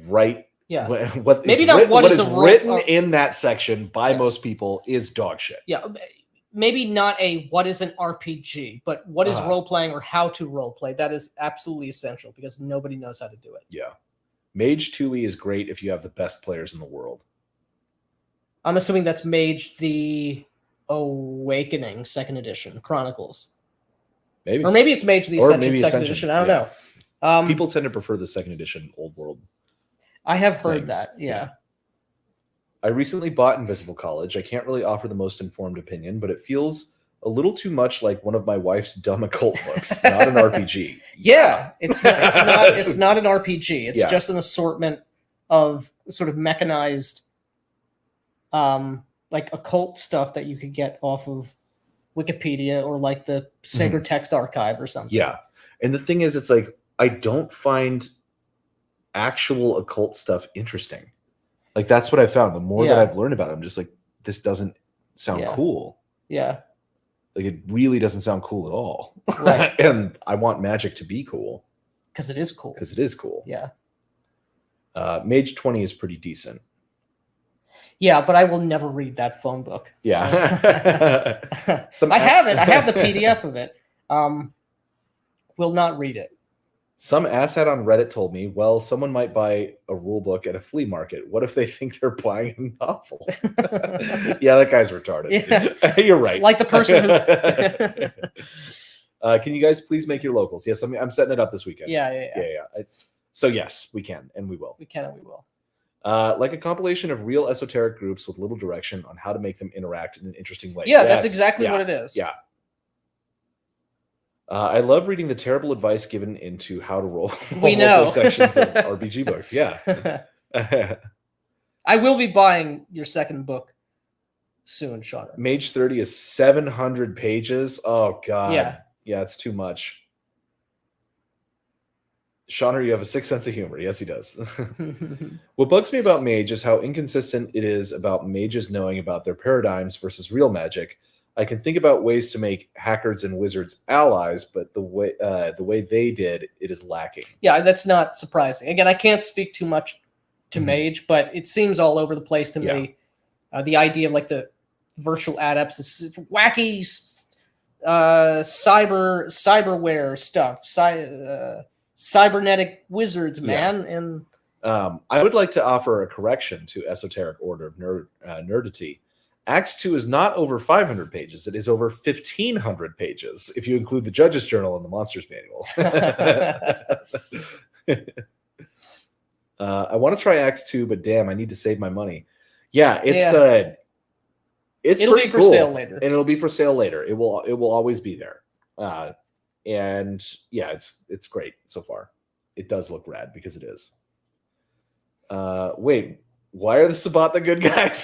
write what maybe is not written, what is written in that section by most people is dog shit. Yeah. Maybe not what is an RPG, but what is role playing or how to role play. That is absolutely essential because nobody knows how to do it. Yeah. Mage 2e is great if you have the best players in the world. I'm assuming that's Mage the Awakening 2nd edition, Chronicles. Maybe. Or maybe it's Mage the Ascension 2nd edition. I don't know. People tend to prefer the 2nd edition Old World. I have heard that, yeah. I recently bought Invisible College. I can't really offer the most informed opinion, but it feels a little too much like one of my wife's dumb occult books, not an RPG. Yeah, it's not an RPG. It's just an assortment of sort of mechanized like occult stuff that you could get off of Wikipedia or like the Sacred Text Archive or something. Yeah. And the thing is, it's like, I don't find actual occult stuff interesting. Like, that's what I found. The more that I've learned about it, I'm just like, this doesn't sound cool. Yeah. Like, it really doesn't sound cool at all. Right. And I want magic to be cool. Because it is cool. Yeah. Mage 20 is pretty decent. Yeah, but I will never read that phone book. Yeah. I have it. I have the PDF of it. Will not read it. Some asshat on Reddit told me, well, someone might buy a rule book at a flea market. What if they think they're buying a novel? Yeah, that guy's retarded. Yeah. You're right. Like the person who... can you guys please make your locals? Yes, I'm setting it up this weekend. Yeah. So yes, we can, and we will. We can and we will. Like a compilation of real esoteric groups with little direction on how to make them interact in an interesting way. Yeah, that's exactly what it is. Yeah. I love reading the terrible advice given into how to roll. We know sections of RPG books. Yeah. I will be buying your second book soon, Sean. Mage 30 is 700 pages. Oh God. Yeah, it's too much. Shauner, you have a sixth sense of humor. Yes, he does. What bugs me about Mage is how inconsistent it is about mages knowing about their paradigms versus real magic. I can think about ways to make hackers and wizards allies, but the way they did, it is lacking. Yeah, that's not surprising. Again, I can't speak too much to Mage, but it seems all over the place to me. The idea of like the virtual adepts, it's wacky cyberware stuff, cybernetic wizards, man. And I would like to offer a correction to Esoteric Order of Nerdity. Acts 2 is not over 500 pages. It is over 1,500 pages, if you include the Judge's Journal and the Monsters Manual. I want to try Acts 2, but damn, I need to save my money. Yeah, it'll pretty be for cool. Sale later. And it'll be for sale later. It will always be there. And yeah, it's great so far. It does look rad because it is. Wait, why are the Sabbat the good guys?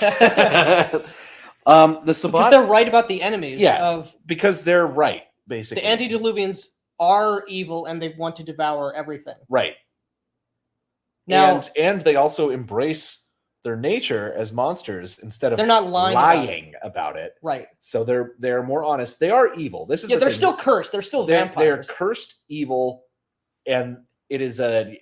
The Sabbat, because they're right about the enemies. Because they're right, basically. The antediluvians are evil and they want to devour everything. Right. Now, and they also embrace their nature as monsters instead of they're not lying about it. Right. So they're more honest. They are evil. This is they're still cursed. They're still vampires. They're cursed evil, and it is they're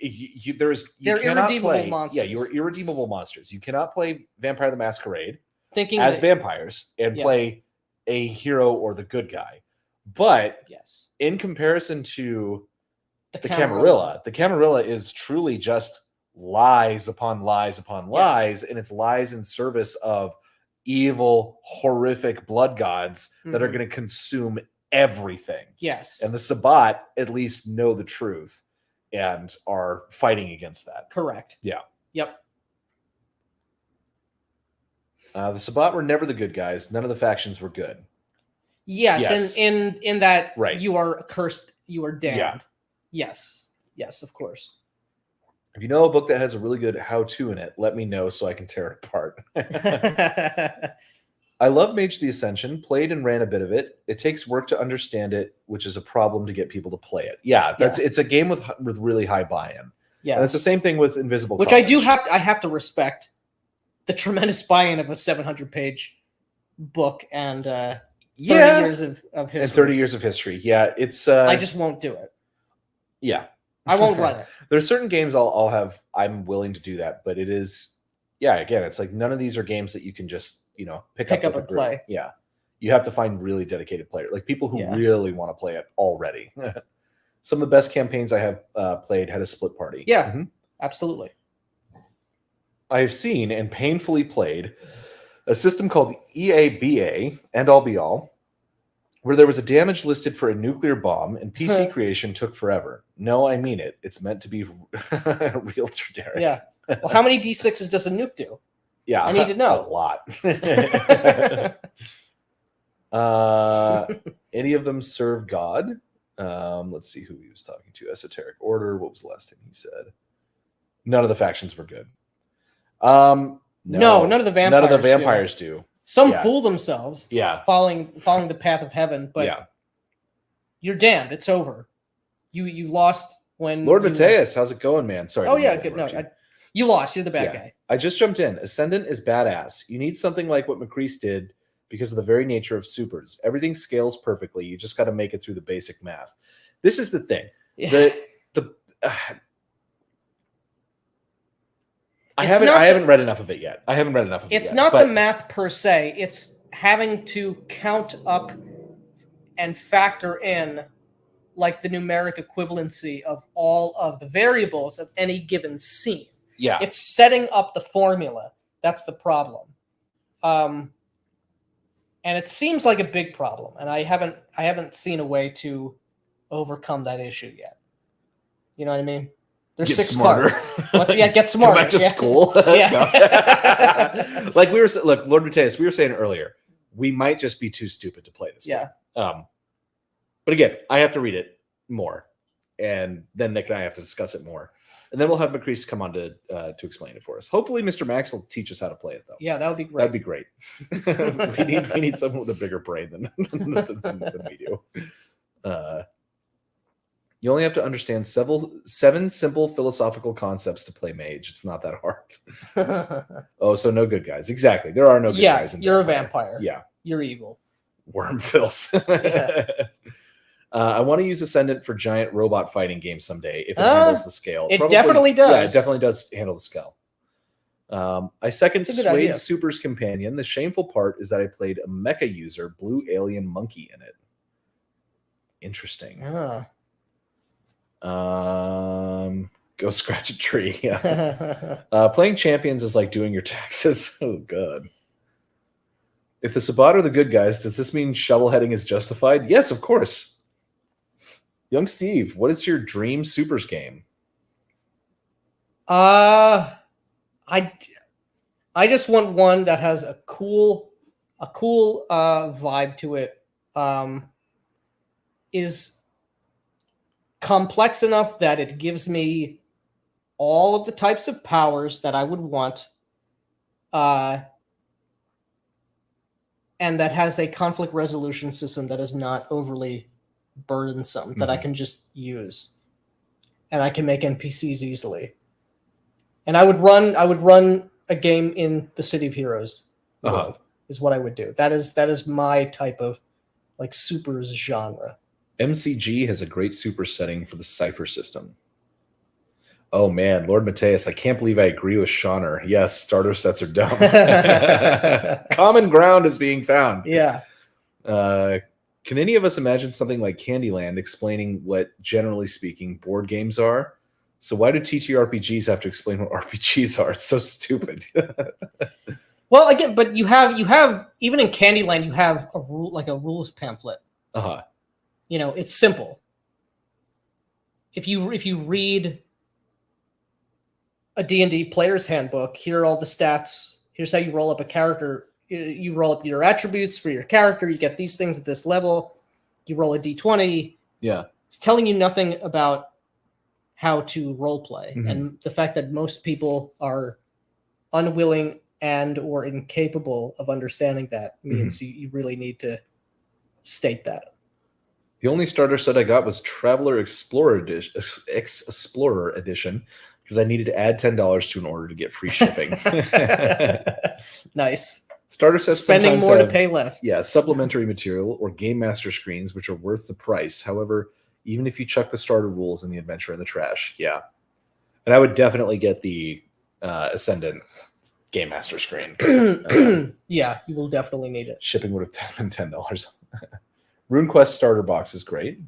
irredeemable monsters. Yeah, you're irredeemable monsters. You cannot play Vampire the Masquerade thinking as vampires and play a hero or the good guy. But Yes. in comparison to the Camarilla. Camarilla is truly just lies upon lies upon lies, and it's lies in service of evil, horrific blood gods that are Mhm. going to consume everything. Yes. And the Sabbat at least know the truth and are fighting against that. Correct. Yeah. Yep. The Sabbat were never the good guys. None of the factions were good. Yes, Yes. in that Right. you are cursed, you are damned. Yeah. Yes. Yes, of course. If you know a book that has a really good how-to in it, let me know so I can tear it apart. I love Mage the Ascension, played and ran a bit of it. It takes work to understand it, which is a problem to get people to play it. Yeah, it's a game with really high buy-in. Yeah. And it's the same thing with Invisible Which College. I have to respect the tremendous buy-in of a 700-page book and 30 years of history. And 30 years of history. Yeah, it's I just won't do it. Yeah. I won't run it. There's certain games I'm willing to do that, but it is, again, it's like none of these are games that you can just, pick up and play. Yeah. You have to find really dedicated players, like people who really want to play it already. Some of the best campaigns I have played had a split party. Yeah, absolutely. I have seen and painfully played a system called EABA, End All Be All, where there was a damage listed for a nuclear bomb and PC creation took forever. No, I mean it. It's meant to be real generic. Yeah. Well, how many D6s does a nuke do? Yeah. I need to know. A lot. Any of them serve God? Let's see who he was talking to. Esoteric Order. What was the last thing he said? None of the factions were good. No, none of the vampires. None of the vampires do. Some fool themselves. Yeah. Following the path of heaven, but you're damned. It's over. You lost when Lord Mateus, how's it going, man? Sorry. Oh yeah, good. No, you lost. You're the bad guy. I just jumped in. Ascendant is badass. You need something like what McCrease did because of the very nature of supers. Everything scales perfectly. You just got to make it through the basic math. This is the thing. I haven't read enough of it yet. It's not the math per se. It's having to count up and factor in like the numeric equivalency of all of the variables of any given scene. Yeah. It's setting up the formula. That's the problem. And it seems like a big problem, and I haven't seen a way to overcome that issue yet. You know what I mean? There's get 6 smarter. cards. Get smarter. Go back to school. Yeah. Like Lord Mateus, we were saying earlier, we might just be too stupid to play this game. But again, I have to read it more, and then Nick and I have to discuss it more, and then we'll have McCrease come on to explain it for us. Hopefully, Mr. Max will teach us how to play it, though. Yeah, that would be great. That'd be great. we need someone with a bigger brain than we do. You only have to understand 7 simple philosophical concepts to play mage. It's not that hard. Oh, so no good guys. Exactly. There are no good guys. You're a vampire. Yeah. You're evil. Worm filth. I want to use Ascendant for giant robot fighting games someday if it handles the scale. It definitely does. Yeah, it definitely does handle the scale. I second Suede Super's Companion. The shameful part is that I played a mecha user, Blue Alien Monkey, in it. Interesting. Go scratch a tree. Yeah. Playing champions is like doing your taxes. Oh god. If the Sabbat are the good guys, does this mean shovelheading is justified? Yes, of course. Young Steve, what is your dream supers game? I just want one that has a cool vibe to it. Is complex enough that it gives me all of the types of powers that I would want, and that has a conflict resolution system that is not overly burdensome, that I can just use, and I can make NPCs easily. And I would run a game in the City of Heroes world, is what I would do. That is my type of like supers genre. MCG has a great super setting for the Cypher system. Oh man, Lord Mateus, I can't believe I agree with Shauner. Yes, starter sets are dumb. Common ground is being found. Yeah. Can any of us imagine something like Candyland explaining what, generally speaking, board games are? So why do TTRPGs have to explain what RPGs are? It's so stupid. Well, again, but you have even in Candyland, you have a rule, like a rules pamphlet. Uh-huh. You know, it's simple. If you read a D&D player's handbook, here are all the stats. Here's how you roll up a character. You roll up your attributes for your character. You get these things at this level. You roll a d20. Yeah. It's telling you nothing about how to role play. Mhm. And the fact that most people are unwilling and or incapable of understanding that means you really need to state that. The only starter set I got was Traveler Explorer Edition because I needed to add $10 to an order to get free shipping. Nice. Starter sets Spending sometimes more have, to pay less. Yeah, supplementary material or game master screens, which are worth the price. However, even if you chuck the starter rules and the adventure in the trash, yeah. And I would definitely get the Ascendant game master screen. Yeah, you will definitely need it. Shipping would have been $10. RuneQuest starter box is great.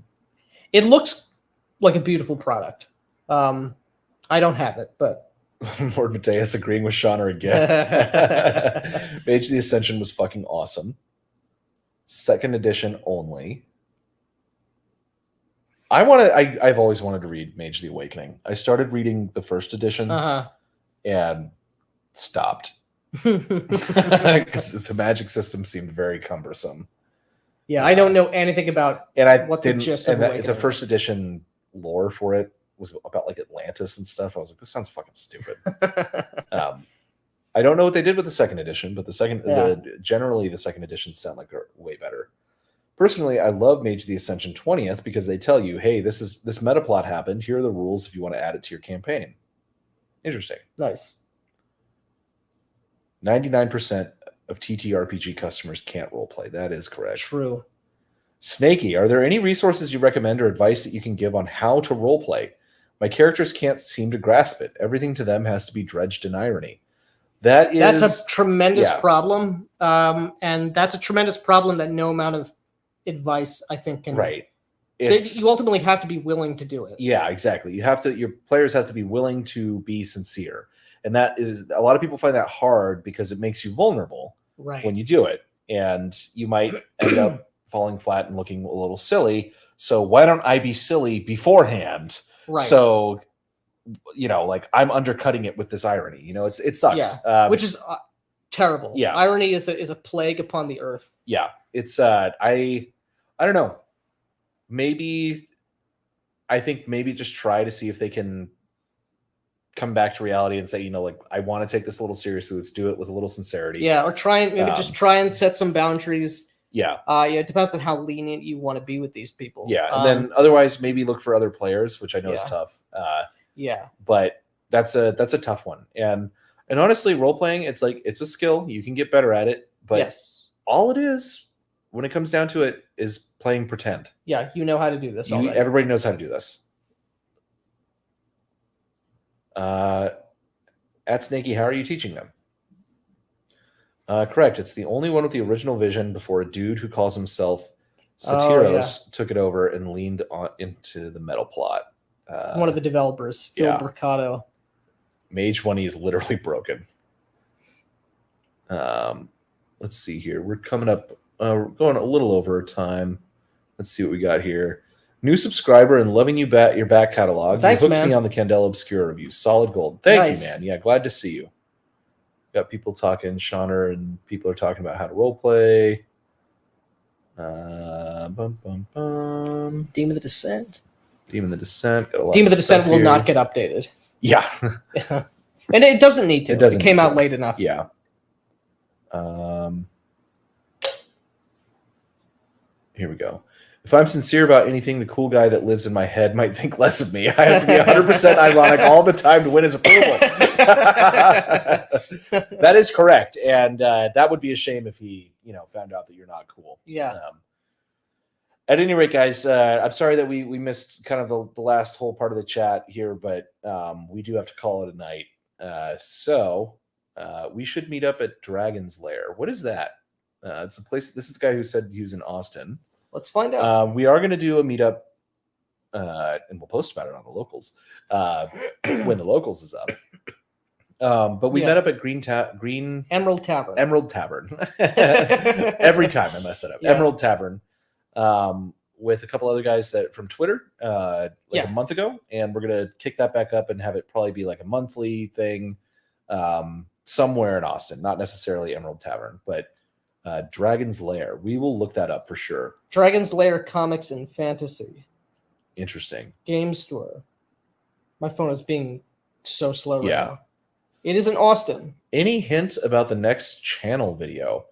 It looks like a beautiful product. I don't have it, but Lord Mateus agreeing with Shauna again. Mage the Ascension was fucking awesome. Second edition only. I've always wanted to read Mage the Awakening. I started reading the first edition and stopped because the magic system seemed very cumbersome. Yeah, I don't know anything about what the gist of Awakening. The first edition lore for it was about like Atlantis and stuff. I was like, this sounds fucking stupid. I don't know what they did with the second edition, but generally the second editions sound like they're way better. Personally, I love Mage the Ascension 20th because they tell you, hey, this meta plot happened. Here are the rules if you want to add it to your campaign. Interesting. Nice. 99% of TTRPG customers can't roleplay. That is correct. True. Snakey, are there any resources you recommend or advice that you can give on how to roleplay? My characters can't seem to grasp it. Everything to them has to be dredged in irony. That's a tremendous problem. And that's a tremendous problem that no amount of advice, I think, can... Right. You ultimately have to be willing to do it. Yeah, exactly. Your players have to be willing to be sincere. And that is, a lot of people find that hard because it makes you vulnerable when you do it. And you might end up falling flat and looking a little silly. So why don't I be silly beforehand? Right. So, like I'm undercutting it with this irony. It sucks. Yeah. Which is terrible. Yeah. Irony is a plague upon the earth. Yeah. It's I don't know. I think maybe just try to see if they can come back to reality and say, I want to take this a little seriously. Let's do it with a little sincerity. Yeah, or just try and set some boundaries. Yeah. It depends on how lenient you want to be with these people. Yeah, and then otherwise maybe look for other players, which I know is tough. Yeah. But that's a tough one. And honestly, role playing, it's a skill. You can get better at it, but all it is when it comes down to it is playing pretend. Yeah, you know how to do this already. Everybody knows how to do this. At Snakey, how are you teaching them? Correct. It's the only one with the original vision before a dude who calls himself Satiros took it over and leaned into the metal plot. One of the developers, Phil Mercado. Mage 20 is literally broken. Let's see here. We're coming up. We're going a little over time. Let's see what we got here. New subscriber and loving your back catalog. Thanks, you hooked man. me on the Candela Obscura review. Solid gold. Thank you, man. Yeah, glad to see you. Got people talking, Shauna, and people are talking about how to role play. Demon of the Descent. Demon of the Descent. Demon of the Descent will not get updated. Yeah. And it doesn't need to. It came out late enough. Yeah. Here we go. If I'm sincere about anything, the cool guy that lives in my head might think less of me. I have to be 100% ironic all the time to win his approval. That is correct. And that would be a shame if he, found out that you're not cool. Yeah. At any rate, guys, I'm sorry that we missed kind of the last whole part of the chat here, but we do have to call it a night. So we should meet up at Dragon's Lair. What is that? It's a place. This is the guy who said he was in Austin. Let's find out. We are going to do a meetup, and we'll post about it on the locals when the locals is up. But we met up at Green Emerald Tavern. Emerald Tavern. Every time I mess that up. Yeah. Emerald Tavern. With a couple other guys that from Twitter a month ago, and we're gonna kick that back up and have it probably be like a monthly thing somewhere in Austin, not necessarily Emerald Tavern, but Dragon's Lair. We will look that up for sure. Dragon's Lair Comics and Fantasy. Interesting. Game store. My phone is being so slow right now. It is in Austin. Any hint about the next channel video?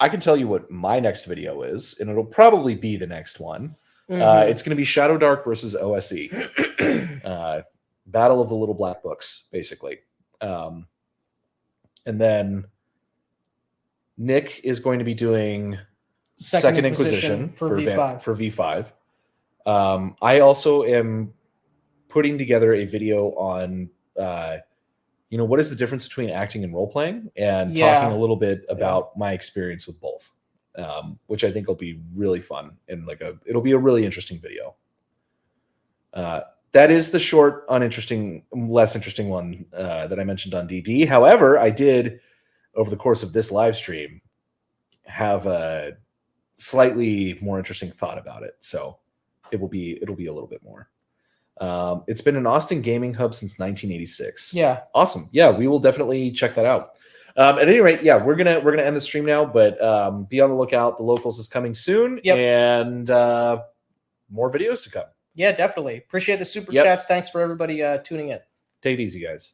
I can tell you what my next video is, and it'll probably be the next one. It's going to be Shadow Dark versus OSE. Battle of the Little Black Books, basically. And then Nick is going to be doing Second Inquisition for V5. For V5. I also am putting together a video on what is the difference between acting and role playing, and talking a little bit about my experience with both, which I think will be really fun and it'll be a really interesting video. That is the short, uninteresting, less interesting one that I mentioned on DD. However, I did over the course of this live stream have a slightly more interesting thought about it, so it'll be a little bit more. It's been an Austin gaming hub since 1986. Yeah. Awesome. Yeah, we will definitely check that out. At any rate, yeah, we're gonna end the stream now, but be on the lookout. The locals is coming soon, and more videos to come. Yeah, definitely. Appreciate the super chats. Thanks for everybody tuning in. Take it easy, guys.